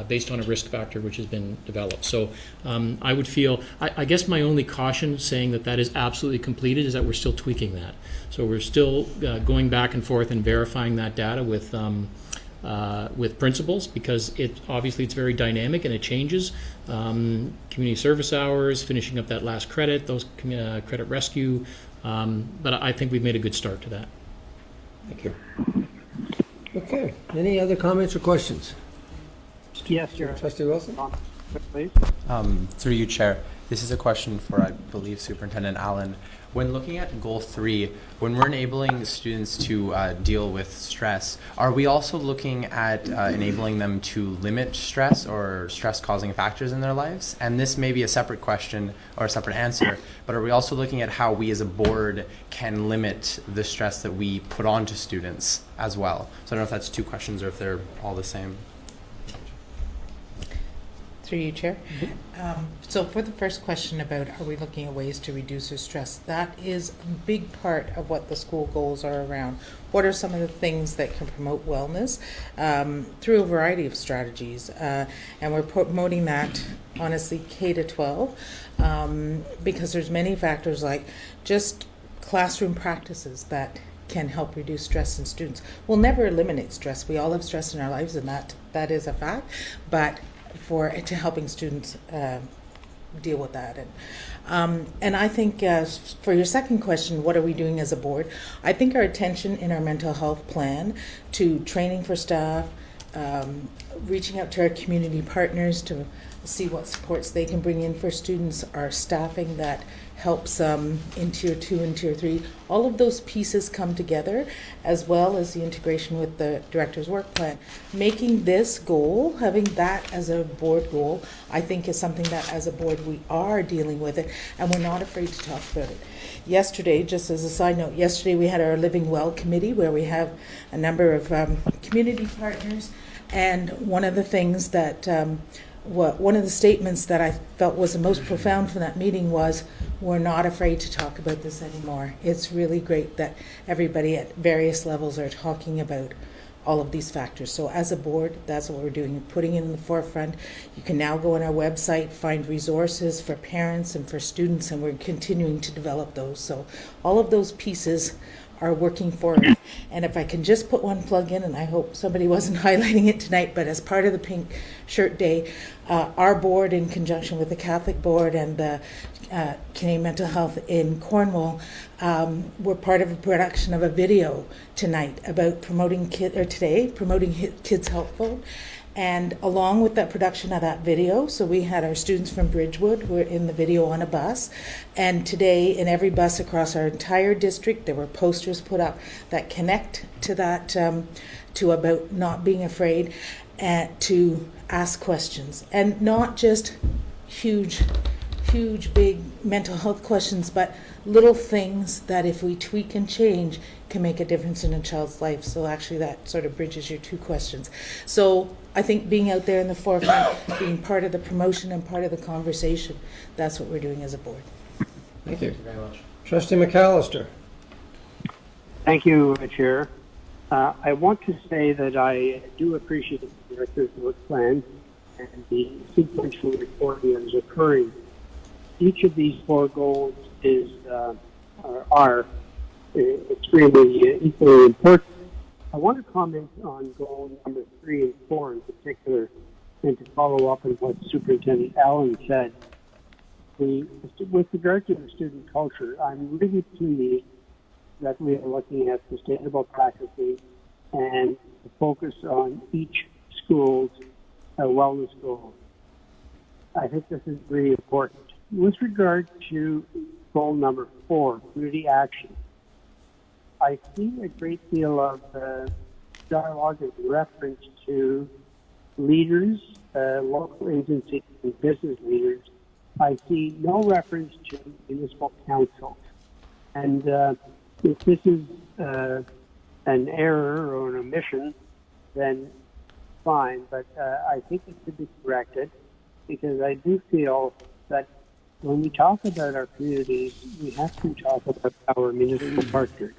based on a risk factor which has been developed. So I would feel, I guess my only caution saying that is absolutely completed is that we're still tweaking that. So we're still going back and forth and verifying that data with principals, because it's very dynamic and it changes. Community service hours, finishing up that last credit, those credit rescue, but I think we've made a good start to that. Thank you. Okay, any other comments or questions? Yes, Chair. Trustee Wilson? Please. Through you, Chair. This is a question for, I believe, Superintendent Allen. When looking at Goal 3, when we're enabling students to deal with stress, are we also looking at enabling them to limit stress or stress-causing factors in their lives? And this may be a separate question or a separate answer, but are we also looking at how we as a board can limit the stress that we put onto students as well? So I don't know if that's two questions or if they're all the same. Through you, Chair. So for the first question about are we looking at ways to reduce their stress, that is a big part of what the school goals are around. What are some of the things that can promote wellness through a variety of strategies? And we're promoting that, honestly, K to 12, because there's many factors like just classroom practices that can help reduce stress in students. We'll never eliminate stress. We all have stress in our lives, and that is a fact. But to helping students deal with that. And I think for your second question, what are we doing as a board? I think our attention in our mental health plan to training for staff, reaching out to our community partners to see what supports they can bring in for students, our staffing that helps in Tier 2 and Tier 3. All of those pieces come together, as well as the integration with the Director's Work Plan. Making this goal, having that as a board goal, I think is something that as a board we are dealing with it, and we're not afraid to talk about it. Yesterday, just as a side note, yesterday we had our Living Well committee where we have a number of community partners, and one of the things that one of the statements that I felt was the most profound from that meeting was, we're not afraid to talk about this anymore. It's really great that everybody at various levels are talking about all of these factors. So as a board, that's what we're doing, putting it in the forefront. You can now go on our website, find resources for parents and for students, and we're continuing to develop those. So all of those pieces are working for us. And if I can just put one plug in, and I hope somebody wasn't highlighting it tonight, but as part of the Pink Shirt Day, our board, in conjunction with the Catholic Board and the Canadian Mental Health in Cornwall, we're part of a production of a video tonight about promoting Kids Help Vote. And along with that production of that video, so we had our students from Bridgewood were in the video on a bus, and today in every bus across our entire district there were posters put up that connect to that, to about not being afraid and to ask questions, and not just huge big mental health questions, but little things that if we tweak and change can make a difference in a child's life. So actually that sort of bridges your two questions. So I think being out there in the forefront, being part of the promotion and part of the conversation, that's what we're doing as a board. Thank you. Thank you very much. Trustee McAllister. Thank you, Chair. I want to say that I do appreciate the Director's Work Plan and the sequential reporting that is occurring. Each of these four goals are extremely equally important. I want to comment on goal number 3 and 4 in particular, and to follow up on what Superintendent Allen said. With regard to the student culture, I'm really pleased that we are looking at sustainable practices and the focus on each school's wellness goals. I think this is really important. With regard to goal number 4, community action, I see a great deal of dialogue and reference to leaders, local agencies, and business leaders. I see no reference to municipal councils. And if this is an error or an omission, then fine. But I think it should be corrected, because I do feel that when we talk about our communities, we have to talk about our municipal partners.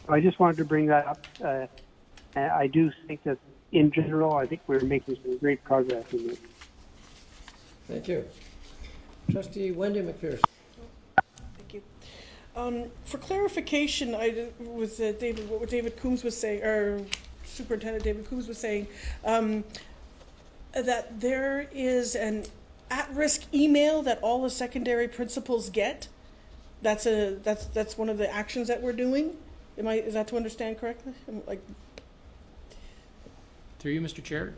So I just wanted to bring that up. I do think that, in general, I think we're making some great progress in this. Thank you. Trustee Wendy McPherson. Thank you. For clarification, with David, what David Coombs was saying, or Superintendent David Coombs was saying, that there is an at-risk email that all the secondary principals get. That's one of the actions that we're doing. Is that to understand correctly? Through you, Mr. Chair.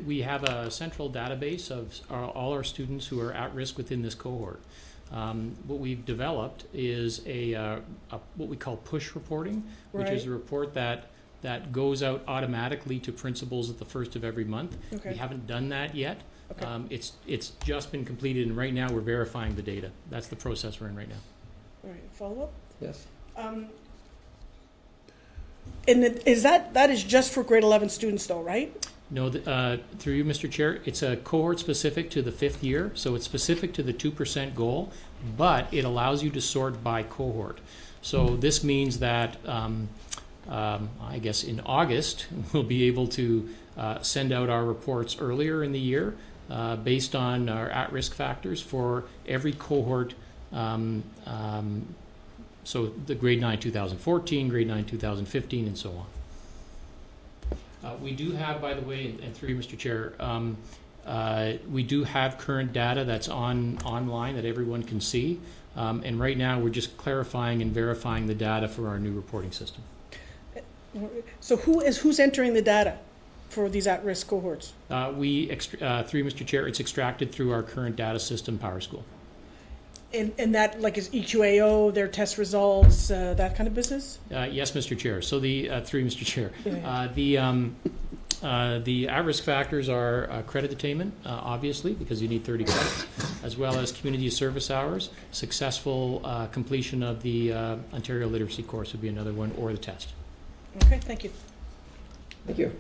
We have a central database of all our students who are at risk within this cohort. What we've developed is what we call push reporting, which is a report that goes out automatically to principals at the first of every month. Okay. We haven't done that yet. Okay. It's just been completed, and right now we're verifying the data. That's the process we're in right now. All right, follow up? Yes. And that is just for grade 11 students though, right? No, through you, Mr. Chair, it's a cohort specific to the 5th year, so it's specific to the 2% goal, but it allows you to sort by cohort. So this means that I guess in August we'll be able to send out our reports earlier in the year based on our at-risk factors for every cohort. So the grade 9 2014, grade 9 2015, and so on. We do have, by the way, and through you, Mr. Chair, we do have current data that's online that everyone can see. And right now we're just clarifying and verifying the data for our new reporting system. So who's entering the data for these at-risk cohorts? Through you, Mr. Chair, it's extracted through our current data system, PowerSchool. And that, like, is EQAO, their test results, that kind of business? Yes, Mr. Chair. So through Mr. Chair, the at-risk factors are credit attainment, obviously, because you need 30 credits, as well as community service hours. Successful completion of the Ontario literacy course would be another one, or the test. Okay, thank you. Thank you.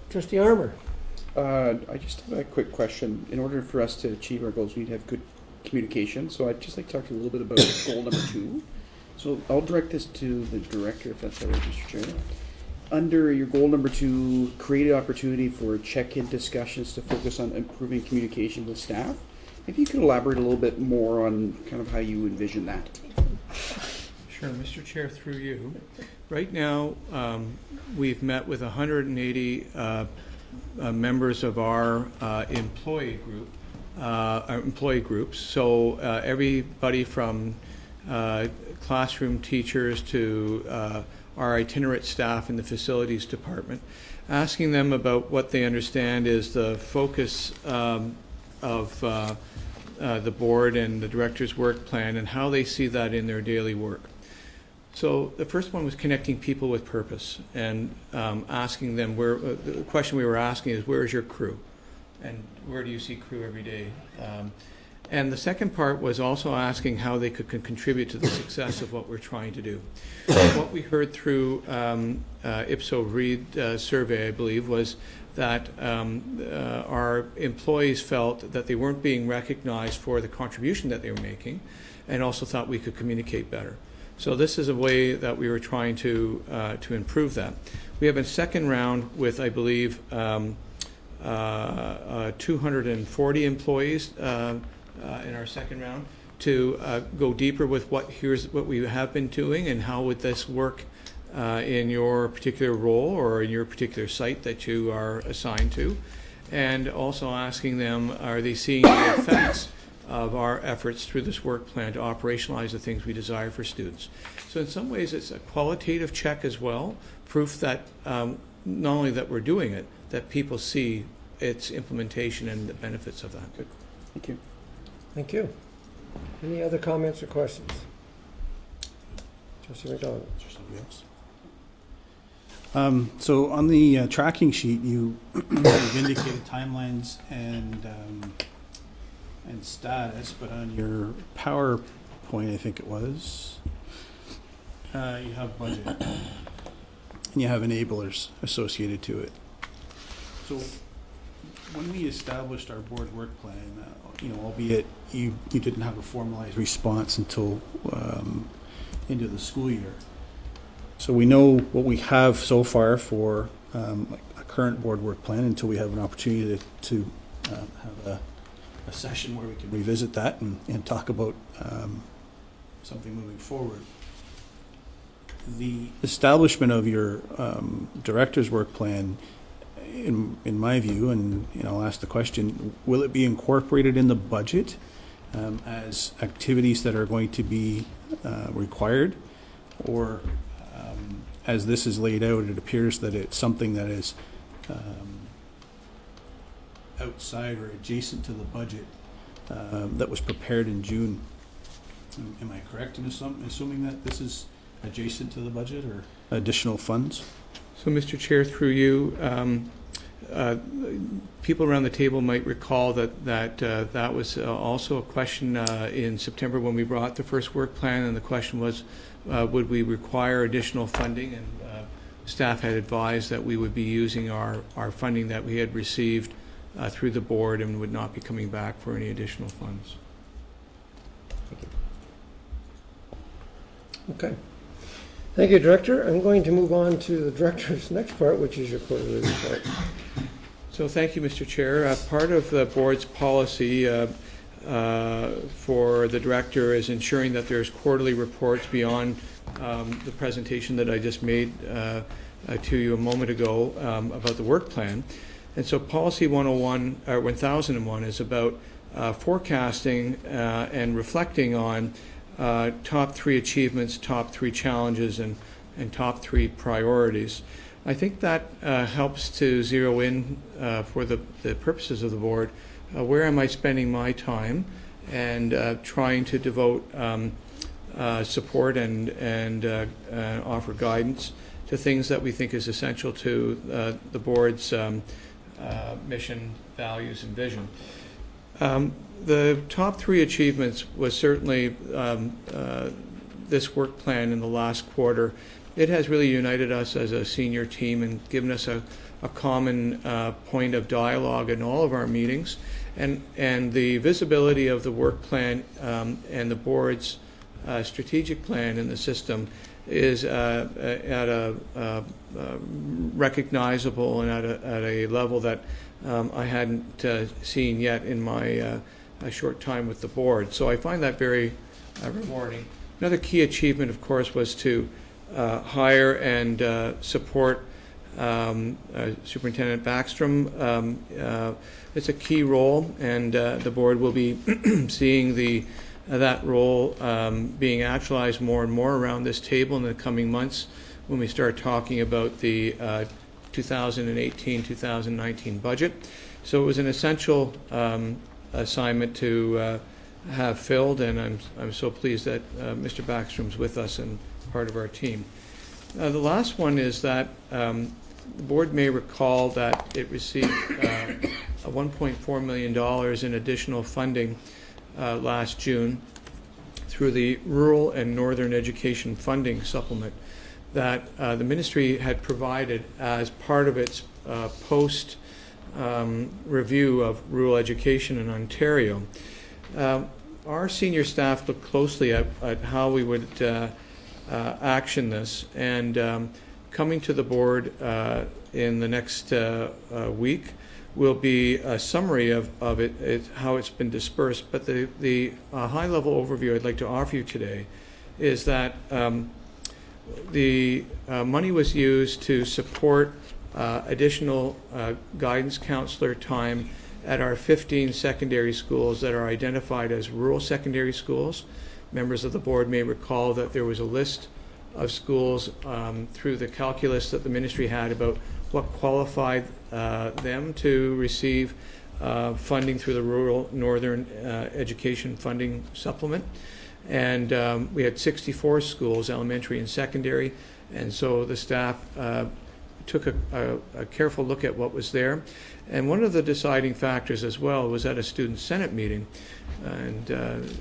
Trustee Armour. I just have a quick question. In order for us to achieve our goals, we need to have good communication. So I'd just like to talk to you a little bit about goal number 2. So I'll direct this to the director, if that's all right, Mr. Chair. Under your goal number 2, create an opportunity for check-in discussions to focus on improving communication with staff. If you could elaborate a little bit more on kind of how you envision that. Sure, Mr. Chair, through you. Right now, we've met with 180 members of our employee groups. So everybody from classroom teachers to our itinerant staff in the facilities department, asking them about what they understand is the focus of the board and the director's work plan and how they see that in their daily work. So the first one was connecting people with purpose and asking them where, the question we were asking is, where is your crew? And where do you see crew every day? And the second part was also asking how they could contribute to the success of what we're trying to do. What we heard through Ipsos Reid survey, I believe, was that our employees felt that they weren't being recognized for the contribution that they were making, and also thought we could communicate better. So this is a way that we were trying to improve that. We have a second round with, I believe, 240 employees in our second round to go deeper with here's what we have been doing and how would this work in your particular role or in your particular site that you are assigned to, and also asking them, are they seeing the effects of our efforts through this work plan to operationalize the things we desire for students. So in some ways it's a qualitative check as well, proof that not only that we're doing it, that people see its implementation and the benefits of that. Good. Thank you. Thank you. Any other comments or questions? Trustee McDonald. So on the tracking sheet, you've indicated timelines and status, but on your PowerPoint, I think it was, you have budget and you have enablers associated to it. So when we established our board work plan, albeit you didn't have a formalized response until into the school year. So we know what we have so far for a current board work plan until we have an opportunity to have a session where we can revisit that and talk about something moving forward. The establishment of your director's work plan, in my view, and I'll ask the question, will it be incorporated in the budget as activities that are going to be required, or as this is laid out, it appears that it's something that is outside or adjacent to the budget that was prepared in June. Am I correct in assuming that this is adjacent to the budget or additional funds? So, Mr. Chair, through you, people around the table might recall that was also a question in September when we brought the first work plan, and the question was, would we require additional funding? And staff had advised that we would be using our funding that we had received through the board and would not be coming back for any additional funds. Thank you. Okay. Thank you, Director. I'm going to move on to the Director's next part, which is your quarterly report. So thank you, Mr. Chair. Part of the board's policy for the Director is ensuring that there's quarterly reports beyond the presentation that I just made to you a moment ago about the work plan. And so policy 1001 is about forecasting and reflecting on top 3 achievements, top 3 challenges, and top 3 priorities. I think that helps to zero in for the purposes of the board, where am I spending my time and trying to devote support and offer guidance to things that we think is essential to the board's mission, values, and vision. The top 3 achievements was certainly this work plan in the last quarter. It has really united us as a senior team and given us a common point of dialogue in all of our meetings. And the visibility of the work plan and the board's strategic plan in the system is at a recognizable and at a level that I hadn't seen yet in my short time with the board. So I find that very rewarding. Another key achievement, of course, was to hire and support Superintendent Backstrom. It's a key role, and the board will be seeing that role being actualized more and more around this table in the coming months when we start talking about the 2018-2019 budget. So it was an essential assignment to have filled, and I'm so pleased that Mr. Backstrom's with us and part of our team. The last one is that the board may recall that it received $1.4 million in additional funding last June through the Rural and Northern Education Funding Supplement that the ministry had provided as part of its post review of rural education in Ontario. Our senior staff looked closely at how we would action this, and coming to the board in the next week will be a summary of how it's been dispersed. But the high-level overview I'd like to offer you today is that the money was used to support additional guidance counselor time at our 15 secondary schools that are identified as rural secondary schools. Members of the board may recall that there was a list of schools through the calculus that the ministry had about what qualified them to receive funding through the Rural Northern Education Funding Supplement. And we had 64 schools, elementary and secondary, and so the staff took a careful look at what was there. And one of the deciding factors as well was at a student senate meeting, and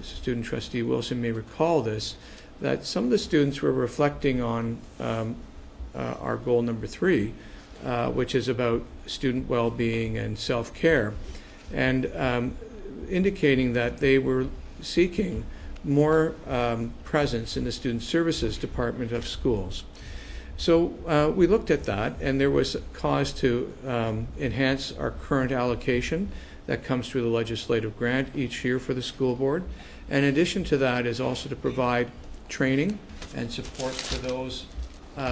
student trustee Wilson may recall this, that some of the students were reflecting on our goal number 3, which is about student well-being and self-care, and indicating that they were seeking more presence in the Student Services Department of schools. So we looked at that, and there was cause to enhance our current allocation that comes through the legislative grant each year for the school board. And in addition to that is also to provide training and support for those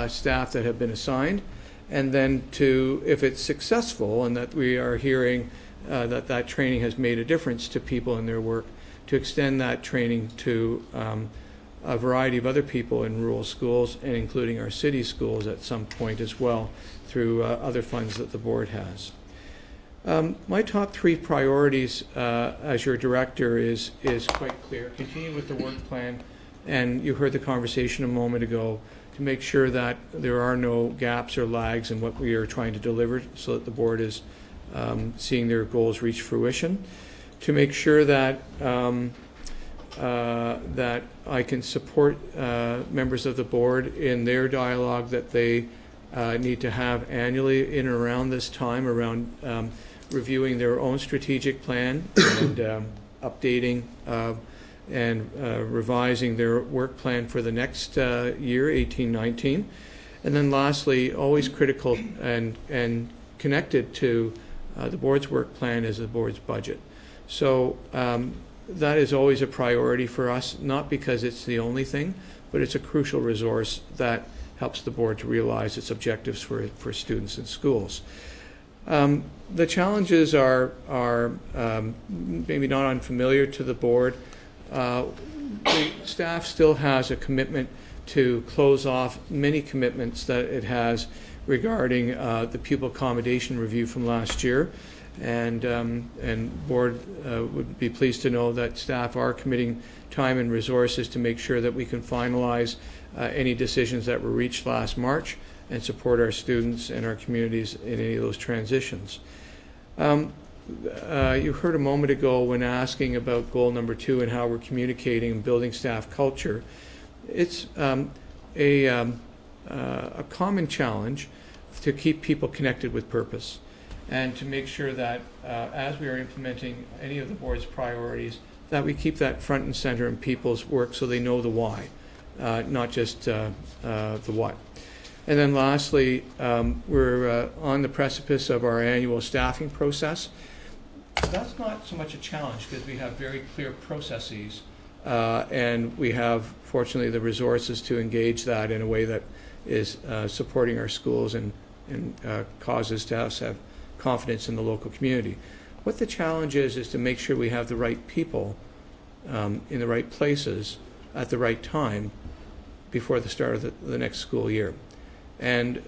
staff that have been assigned, and then to, if it's successful and that we are hearing that training has made a difference to people in their work, to extend that training to a variety of other people in rural schools, and including our city schools at some point as well through other funds that the board has. My top 3 priorities as your director is quite clear. Continue with the work plan, and you heard the conversation a moment ago, to make sure that there are no gaps or lags in what we are trying to deliver so that the board is seeing their goals reach fruition. To make sure that that I can support members of the board in their dialogue that they need to have annually in and around this time, around reviewing their own strategic plan and updating and revising their work plan for the next year, 18-19. And then lastly, always critical and connected to the board's work plan is the board's budget. So that is always a priority for us, not because it's the only thing, but it's a crucial resource that helps the board to realize its objectives for students in schools. The challenges are maybe not unfamiliar to the board. The staff still has a commitment to close off many commitments that it has regarding the pupil accommodation review from last year. And board would be pleased to know that staff are committing time and resources to make sure that we can finalize any decisions that were reached last March and support our students and our communities in any of those transitions. You heard a moment ago when asking about goal number 2 and how we're communicating and building staff culture. It's a common challenge to keep people connected with purpose and to make sure that as we are implementing any of the board's priorities, that we keep that front and center in people's work so they know the why, not just the what. And then lastly, we're on the precipice of our annual staffing process. That's not so much a challenge because we have very clear processes and we have, fortunately, the resources to engage that in a way that is supporting our schools and causes to us have confidence in the local community. What the challenge is to make sure we have the right people in the right places at the right time before the start of the next school year. And,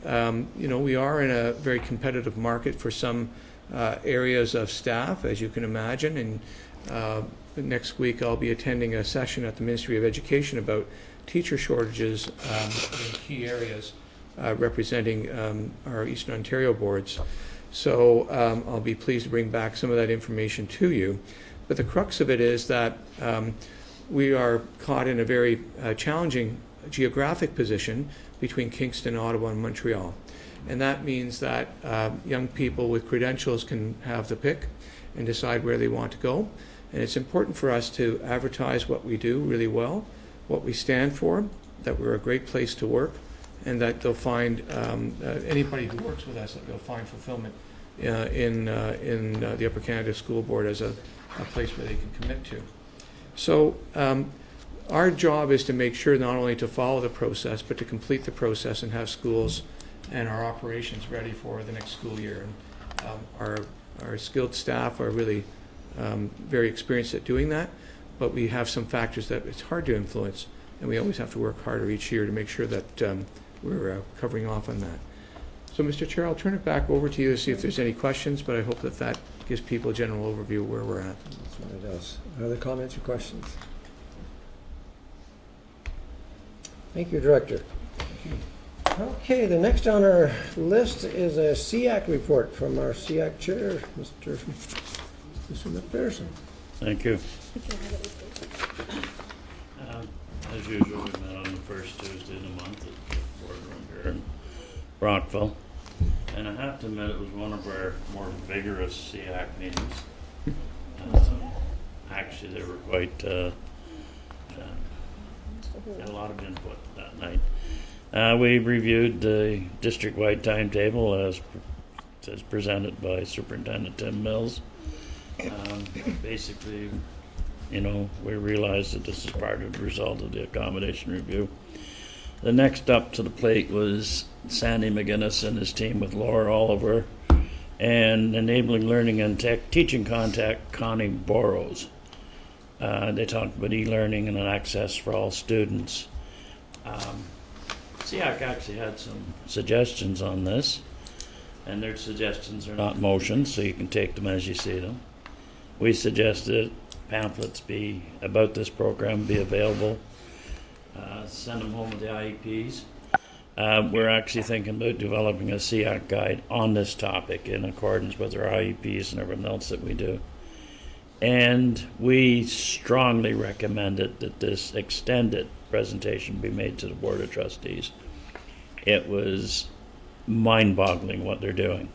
we are in a very competitive market for some areas of staff, as you can imagine. And next week I'll be attending a session at the Ministry of Education about teacher shortages in key areas representing our Eastern Ontario boards. So I'll be pleased to bring back some of that information to you. But the crux of it is that we are caught in a very challenging geographic position between Kingston, Ottawa, and Montreal. And that means that young people with credentials can have the pick and decide where they want to go. And it's important for us to advertise what we do really well, what we stand for, that we're a great place to work, and that they'll find, anybody who works with us, that they'll find fulfillment in the Upper Canada School Board as a place where they can commit to. So our job is to make sure not only to follow the process, but to complete the process and have schools and our operations ready for the next school year. And our skilled staff are really very experienced at doing that, but we have some factors that it's hard to influence, and we always have to work harder each year to make sure that we're covering off on that. So, Mr. Chair, I'll turn it back over to you to see if there's any questions, but I hope that gives people a general overview of where we're at. That's what it does. Other comments or questions? Thank you, Director. Okay, the next on our list is a SEAC report from our SEAC chair, Mr. McPherson. Thank you. As usual, we met on the first Tuesday of the month at the boardroom here in Brockville. And I have to admit, it was one of our more vigorous SEAC meetings. Actually, they were quite, had a lot of input that night. We reviewed the district-wide timetable as presented by Superintendent Tim Mills. Basically, we realized that this is part of the result of the accommodation review. The next up to the plate was Sandy McGinnis and his team with Laura Oliver and Enabling Learning and Teaching Contact Connie Borrows. They talked about e-learning and access for all students. SEAC actually had some suggestions on this, and their suggestions are not motions, so you can take them as you see them. We suggested pamphlets about this program be available. Send them home with the IEPs. We're actually thinking about developing a SEAC guide on this topic in accordance with our IEPs and everything else that we do. And we strongly recommended that this extended presentation be made to the Board of Trustees. It was mind-boggling what they're doing.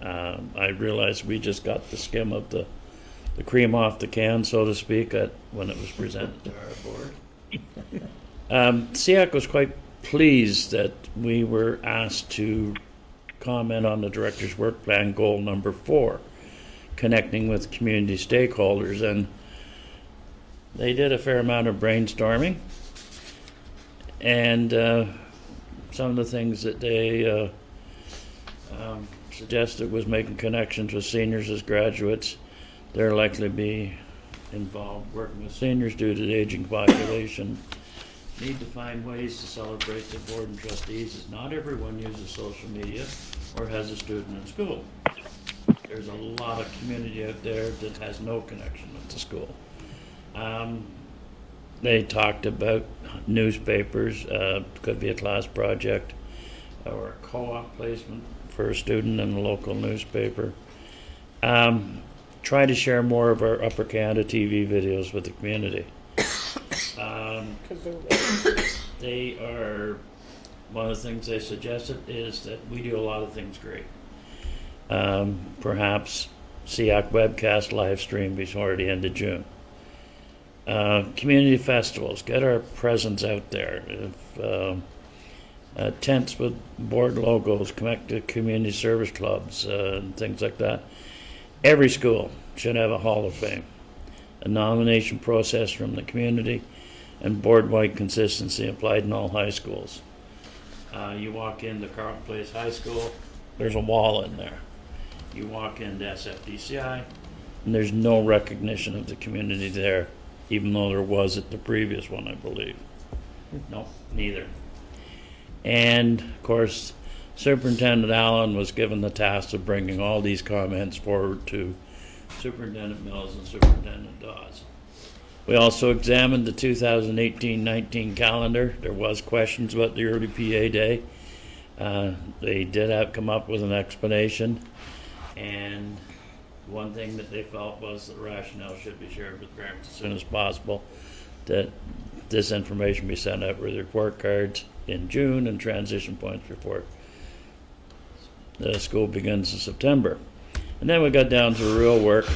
I realized we just got the skim of the cream off the can, so to speak, when it was presented to our board. SEAC was quite pleased that we were asked to comment on the Director's Work Plan goal number 4, connecting with community stakeholders, and they did a fair amount of brainstorming, and some of the things that they suggested was making connections with seniors as graduates. They're likely to be involved working with seniors due to the aging population. Need to find ways to celebrate the board and trustees, as not everyone uses social media or has a student in school. there's a lot of community out there that has no connection with the school. They talked about newspapers, could be a class project or a co-op placement for a student in a local newspaper. Try to share more of our Upper Canada TV videos with the community. They are, one of the things they suggested is that we do a lot of things great. Perhaps SEAC webcast live stream before the end of June. Community festivals, get our presence out there. If tents with board logos, connect to community service clubs, and things like that. Every school should have a Hall of Fame, a nomination process from the community, and board-wide consistency applied in all high schools. You walk into Carlton Place High School, there's a wall in there. You walk into SFDCI, and there's no recognition of the community there, even though there was at the previous one, I believe. No, neither. And, of course, Superintendent Allen was given the task of bringing all these comments forward to Superintendent Mills and Superintendent Dawes. We also examined the 2018-19 calendar. There was questions about the early PA day. They did have come up with an explanation, and one thing that they felt was the rationale should be shared with parents as soon as possible, that this information be sent out with report cards in June and transition points before the school begins in September. And then we got down to real work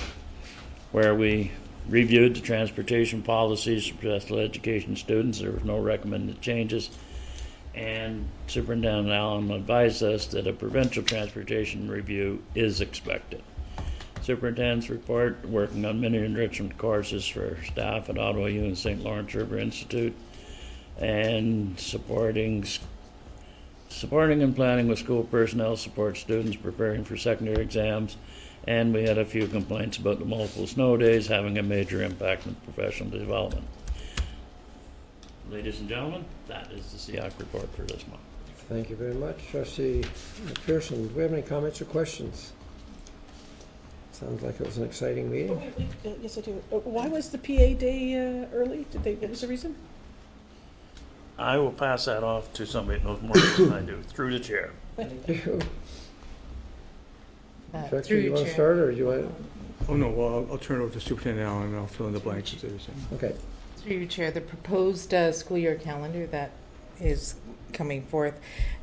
where we reviewed the transportation policies for special education students. There was no recommended changes. And Superintendent Allen advised us that a provincial transportation review is expected. Superintendent's report, working on many enrichment courses for staff at Ottawa U and St. Lawrence River Institute, and supporting and planning with school personnel, support students preparing for secondary exams, and we had a few complaints about the multiple snow days having a major impact on professional development. Ladies and gentlemen, that is the SEAC report for this month. Thank you very much. Trustee McPherson, do we have any comments or questions? Sounds like it was an exciting meeting. Yes, I do. Why was the PA day early? What was the reason? I will pass that off to somebody that knows more than I do, through the chair. Thank you. Director, through you want to Chair. start, or do you want? Oh, no, well, I'll turn it over to Superintendent Allen, and I'll fill in the blanks if there's any. Okay. Through you, Chair, the proposed school year calendar that is coming forth.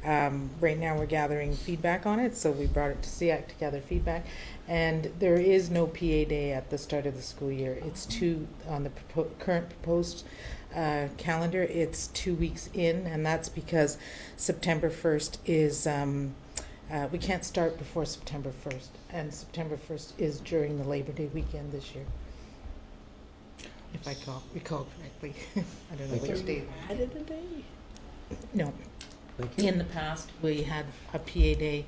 Right now, we're gathering feedback on it, so we brought it to SEAC to gather feedback. And there is no PA day at the start of the school year. It's on the current proposed calendar, it's 2 weeks in, and that's because September 1st is, we can't start before September 1st, and September 1st is during the Labor Day weekend this year. If I recall correctly. I don't know which day. Added a day? No. Thank you. In the past, we had a PA day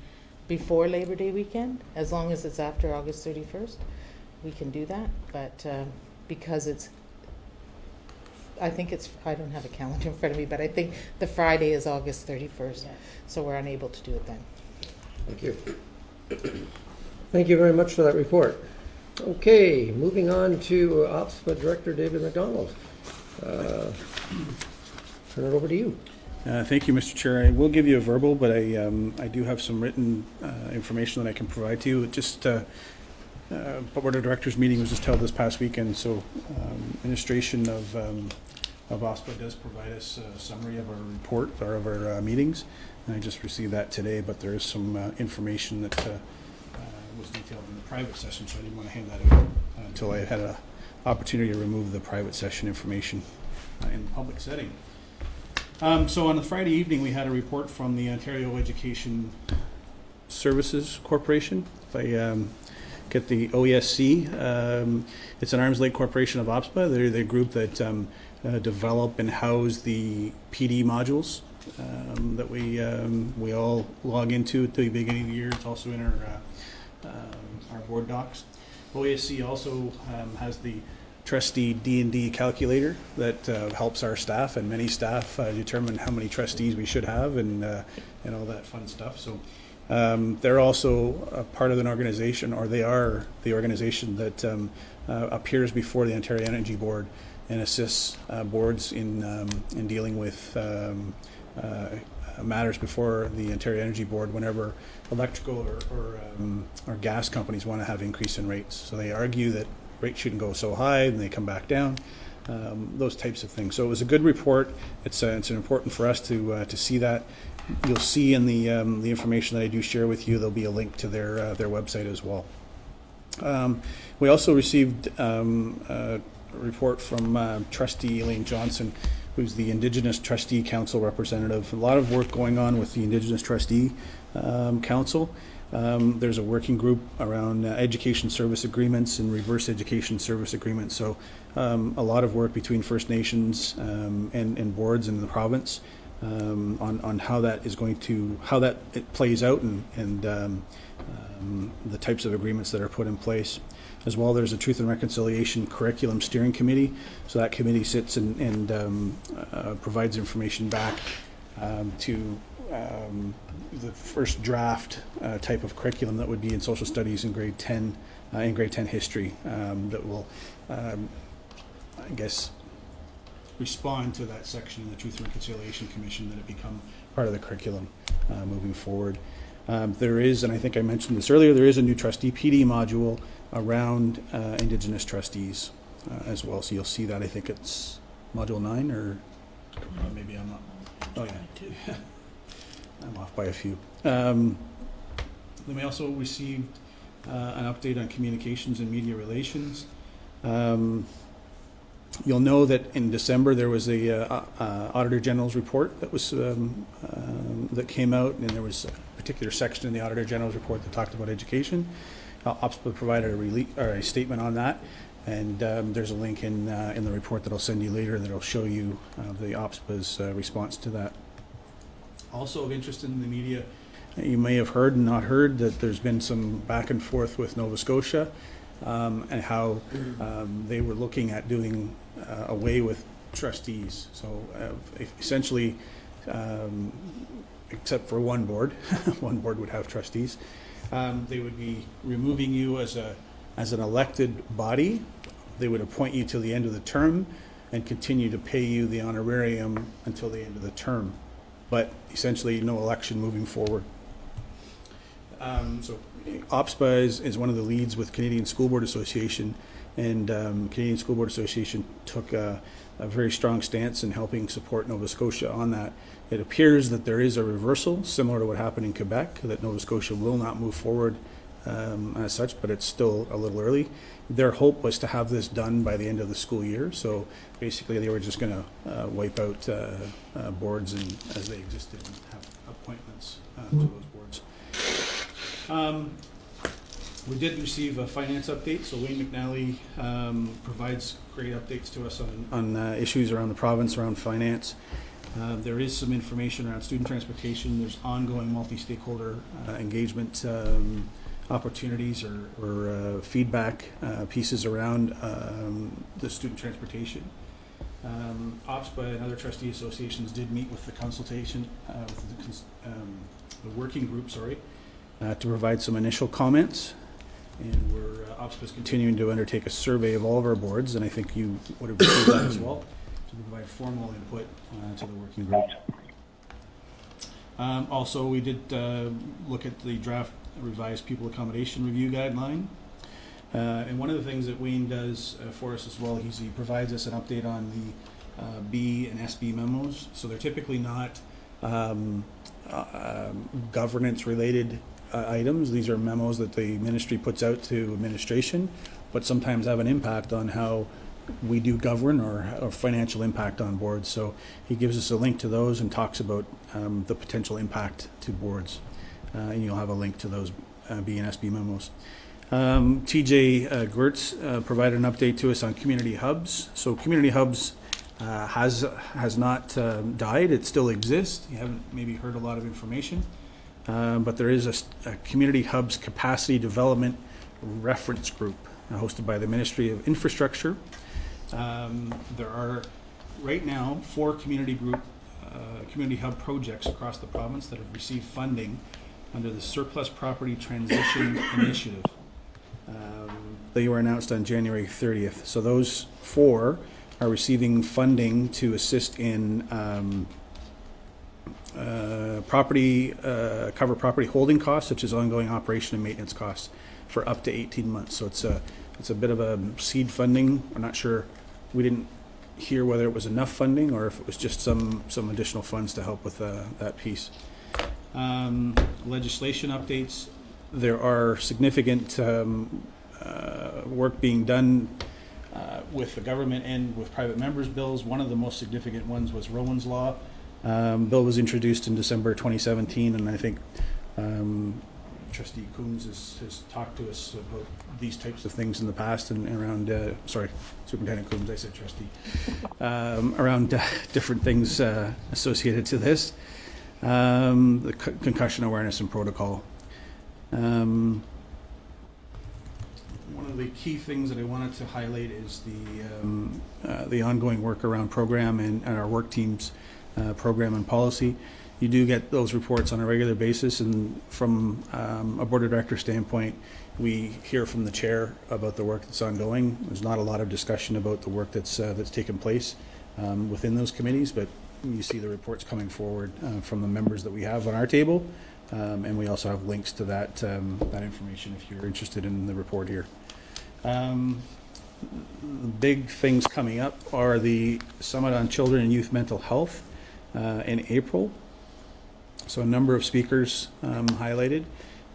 before Labor Day weekend, as long as it's after August 31st. We can do that, but because it's, I don't have a calendar in front of me, but I think the Friday is August 31st, so we're unable to do it then. Thank you. Thank you very much for that report. Okay, moving on to OPSPA Director David McDonald. Turn it over to you. Thank you, Mr. Chair. I will give you a verbal, but I do have some written information that I can provide to you. Just Board of Directors meeting was just held this past weekend, so administration of OSPA does provide us a summary of our report, or of our meetings, and I just received that today, but there is some information that was detailed in the private session, so I didn't want to hand that out until I had an opportunity to remove the private session information in the public setting. So on the Friday evening, we had a report from the Ontario Education Services Corporation. If I get the OESC, it's an arm's length corporation of OPSPA. They're the group that develop and house the PD modules that we all log into at the beginning of the year. It's also in our board docs. OESC also has the trustee D&D calculator that helps our staff and many staff determine how many trustees we should have and all that fun stuff. So They're also a part of an organization, or they are the organization that appears before the Ontario Energy Board and assists boards in dealing with matters before the Ontario Energy Board whenever electrical or gas companies want to have increase in rates. So they argue that rates shouldn't go so high, and they come back down. Those types of things. So it was a good report. It's important for us to see that. You'll see in the information that I do share with you, there'll be a link to their website as well. We also received a report from Trustee Elaine Johnson, who's the Indigenous Trustee Council representative. A lot of work going on with the Indigenous Trustee Council. There's a working group around education service agreements and reverse education service agreements. So a lot of work between First Nations and boards in the province on how that is going to, how that it plays out and the types of agreements that are put in place. As well, there's a Truth and Reconciliation Curriculum Steering Committee. So that committee sits and provides information back to the first draft type of curriculum that would be in social studies in grade 10, history, that will, I guess, respond to that section in the Truth and Reconciliation Commission, that it become part of the curriculum moving forward. There is, and I think I mentioned this earlier, there is a new trustee PD module around Indigenous trustees as well. So you'll see that. I think it's module 9, or maybe I'm not. Oh yeah, I'm off by a few. Then we also received an update on communications and media relations. You'll know that in December there was a Auditor General's report that was that came out, and there was a particular section in the Auditor General's report that talked about education. OPSPA provided a statement on that, and there's a link in the report that I'll send you later that will show you the OPSPA's response to that. Also of interest in the media, you may have heard and not heard that there's been some back and forth with Nova Scotia and how they were looking at doing away with trustees. So essentially, except for one board, one board would have trustees. They would be removing you as an elected body. They would appoint you till the end of the term and continue to pay you the honorarium until the end of the term, but essentially no election moving forward. So OPSPA is one of the leads with Canadian School Board Association, and Canadian School Board Association took a very strong stance in helping support Nova Scotia on that. It appears that there is a reversal, similar to what happened in Quebec, that Nova Scotia will not move forward as such, but it's still a little early. Their hope was to have this done by the end of the school year, so basically they were just going to wipe out boards and as they existed and have appointments to those boards. We did receive a finance update, so Wayne McNally provides great updates to us on issues around the province, around finance. There is some information around student transportation. There's ongoing multi-stakeholder engagement opportunities or feedback pieces around the student transportation. OPSPA and other trustee associations did meet with the consultation, with the working group, to provide some initial comments. And OPSPA is continuing to undertake a survey of all of our boards, and I think you would have received that as well, to provide formal input to the working group. Also, we did look at the draft revised pupil accommodation review guideline. And one of the things that Wayne does for us as well, he provides us an update on the B and SB memos. So they're typically not governance-related items. These are memos that the ministry puts out to administration, but sometimes have an impact on how we do govern or financial impact on boards. So he gives us a link to those and talks about the potential impact to boards. And you'll have a link to those B and SB memos. TJ Gertz provided an update to us on community hubs. So community hubs has not died. It still exists. You haven't maybe heard a lot of information. But there is a Community Hubs Capacity Development Reference Group hosted by the Ministry of Infrastructure. There are right now 4 community hub projects across the province that have received funding under the Surplus Property Transition Initiative. They were announced on January 30th. So those 4 are receiving funding to assist in cover property holding costs, such as ongoing operation and maintenance costs, for up to 18 months. So it's a bit of a seed funding. I'm not sure. We didn't hear whether it was enough funding or if it was just some additional funds to help with that piece. Legislation updates. There are significant work being done with the government and with private members' bills. One of the most significant ones was Rowan's Law. Bill was introduced in December 2017, and I think Trustee Coombs has talked to us about these types of things in the past and around, Superintendent Coombs, I said trustee, around different things associated to this. The concussion awareness and protocol. One of the key things that I wanted to highlight is the ongoing work around program and our work teams program and policy. You do get those reports on a regular basis, and from a board of director standpoint, we hear from the chair about the work that's ongoing. There's not a lot of discussion about the work that's taken place within those committees, but you see the reports coming forward from the members that we have on our table, and we also have links to that information if you're interested in the report here. Big things coming up are the Summit on Children and Youth Mental Health in April. So a number of speakers highlighted.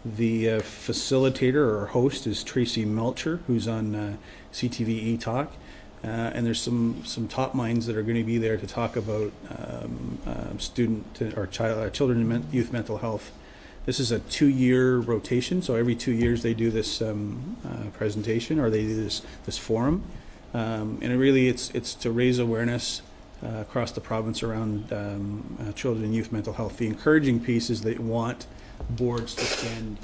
The facilitator or host is Tracy Melcher, who's on CTV eTalk. And there's some top minds that are going to be there to talk about children and youth mental health. This is a 2-year rotation, so every 2 years they do this presentation, or they do this forum. And it's to raise awareness across the province around children and youth mental health. The encouraging piece is they want boards to send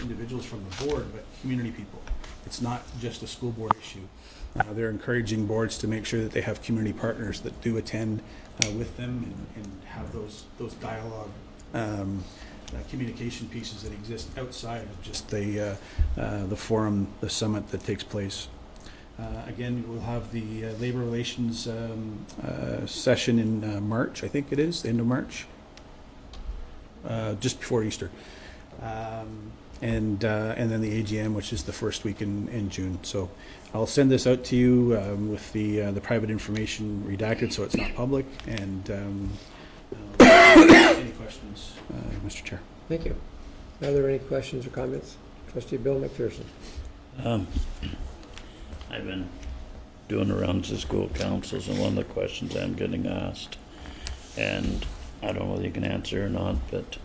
individuals from the board, but community people. It's not just a school board issue. They're encouraging boards to make sure that they have community partners that do attend with them and have those dialogue communication pieces that exist outside of just the forum, the summit that takes place. Again, we'll have the labor relations session in March, I think it is, the end of March, just before Easter. And then the AGM, which is the first week in June. So I'll send this out to you with the private information redacted, so it's not public. And any questions, Mr. Chair? Thank you. Are there any questions or comments? Trustee Bill McPherson. I've been doing the rounds of school councils, and one of the questions I'm getting asked, and I don't know whether you can answer or not, but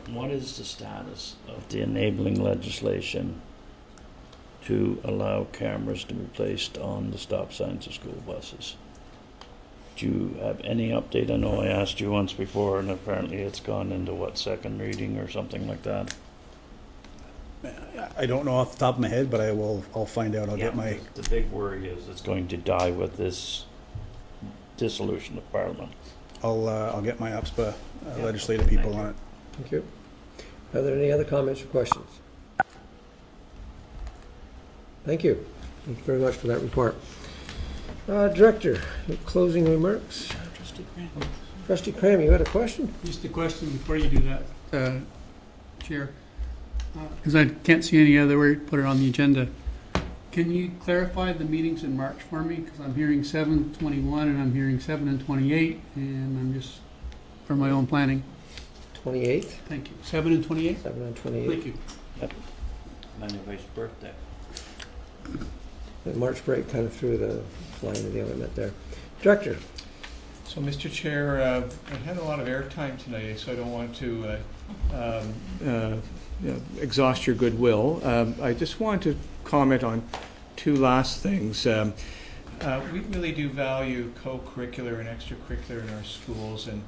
what is the status of the enabling legislation to allow cameras to be placed on the stop signs of school buses? Do you have any update? I know I asked you once before, and apparently it's gone into, second reading or something like that? I don't know off the top of my head, but I'll find out. I'll get my... The big worry is it's going to die with this dissolution of Parliament. I'll get my OPSPA legislative people on it. Thank you. Are there any other comments or questions? Thank you. Thank you very much for that report. Director, closing remarks. Trustee Cram, you had a question? Just a question before you do that, Chair. Because I can't see any other way to put it on the agenda. Can you clarify the meetings in March for me? Because I'm hearing 7/21 and I'm hearing 7 and 28, and I'm just, for my own planning. 28th? Thank you. 7 and 28? 7 and 28. Thank you. Yep. My wife's birthday. The March break kind of threw the fly into the element there. Director. So, Mr. Chair, I had a lot of airtime tonight, so I don't want to exhaust your goodwill. I just want to comment on two last things. We really do value co-curricular and extracurricular in our schools, and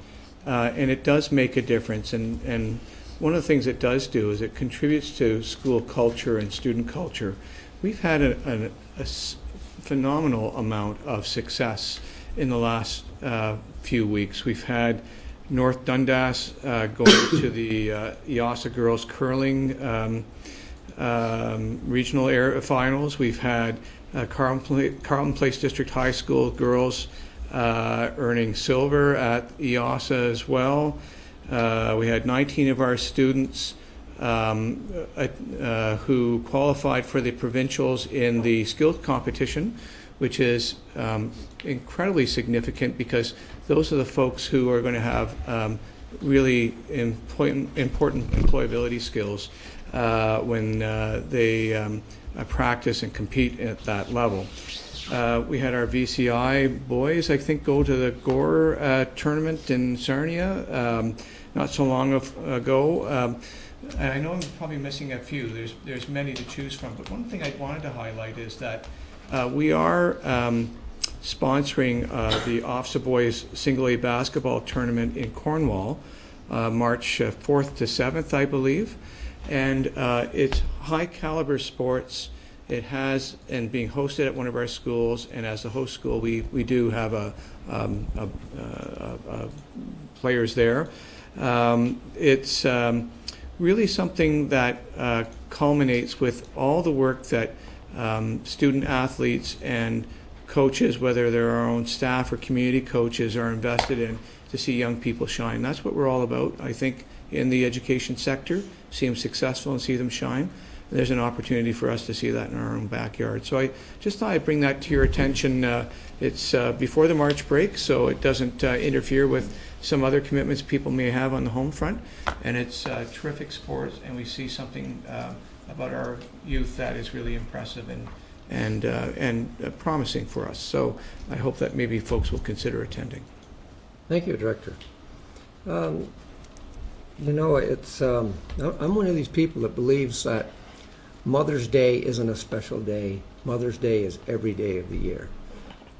it does make a difference. And one of the things it does do is it contributes to school culture and student culture. We've had a phenomenal amount of success in the last few weeks. We've had North Dundas going to the EASA Girls Curling regional finals. We've had Carleton Place District High School girls earning silver at EASA as well. We had 19 of our students who qualified for the provincials in the skills competition, which is incredibly significant because those are the folks who are going to have really important employability skills when they practice and compete at that level. We had our VCI boys, I think, go to the Gore tournament in Sarnia not so long ago. And I know I'm probably missing a few. There's many to choose from. But one thing I wanted to highlight is that we are sponsoring the OFSA Boys Single A Basketball Tournament in Cornwall, March 4th to 7th, I believe. And it's high caliber sports. It has, and being hosted at one of our schools, and as the host school, we do have players there. It's really something that culminates with all the work that student athletes and coaches, whether they're our own staff or community coaches, are invested in to see young people shine. That's what we're all about, I think, in the education sector. See them successful and see them shine. There's an opportunity for us to see that in our own backyard. So I just thought I'd bring that to your attention. It's before the March break, so it doesn't interfere with some other commitments people may have on the home front. And it's terrific sports, and we see something about our youth that is really impressive and promising for us. So I hope that maybe folks will consider attending. Thank you, Director. You know, it's I'm one of these people that believes that Mother's Day isn't a special day. Mother's Day is every day of the year.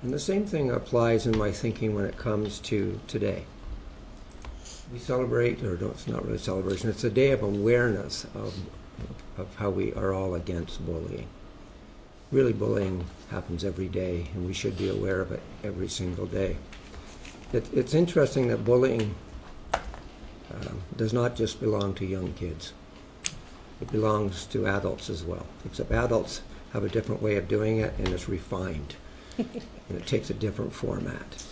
And the same thing applies in my thinking when it comes to today. We celebrate, or no, it's not really a celebration, it's a day of awareness of how we are all against bullying. Really, bullying happens every day, and we should be aware of it every single day. It's interesting that bullying does not just belong to young kids. It belongs to adults as well, except adults have a different way of doing it, and it's refined, and it takes a different format.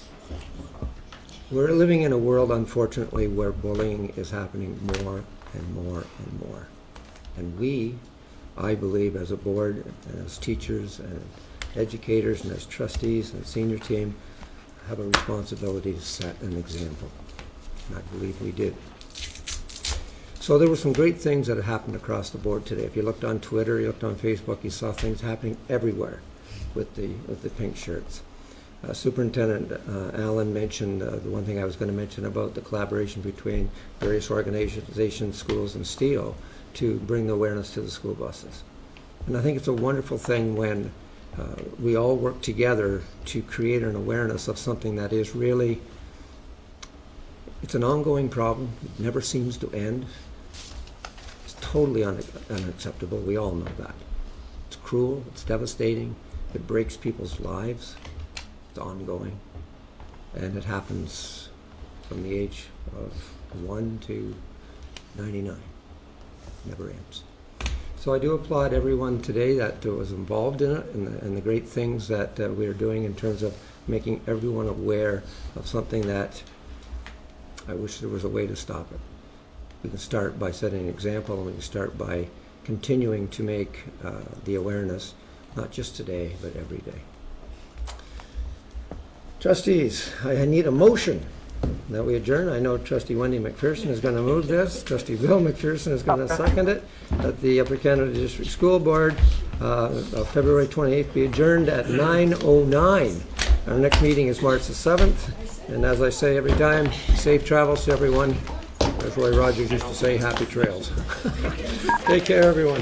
We're living in a world, unfortunately, where bullying is happening more and more and more. And we, I believe, as a board, and as teachers, and educators, and as trustees, and senior team, have a responsibility to set an example. And I believe we do. So there were some great things that had happened across the board today. If you looked on Twitter, you looked on Facebook, you saw things happening everywhere with the pink shirts. Superintendent Allen mentioned the one thing I was going to mention about the collaboration between various organizations, schools, and STEO to bring awareness to the school buses. And I think it's a wonderful thing when we all work together to create an awareness of something that is really, it's an ongoing problem. It never seems to end. It's totally unacceptable. We all know that. It's cruel. It's devastating. It breaks people's lives. It's ongoing. And it happens from the age of 1 to 99. It never ends. So I do applaud everyone today that was involved in it and the great things that we are doing in terms of making everyone aware of something that I wish there was a way to stop it. We can start by setting an example, and we can start by continuing to make the awareness, not just today, but every day. Trustees, I need a motion that we adjourn. I know Trustee Wendy McPherson is going to move this. Trustee Bill McPherson is going to second it. That the Upper Canada District School Board of February 28th be adjourned at 9:09. Our next meeting is March the 7th. And as I say every time, safe travels to everyone. As Roy Rogers used to say, happy trails. Take care, everyone.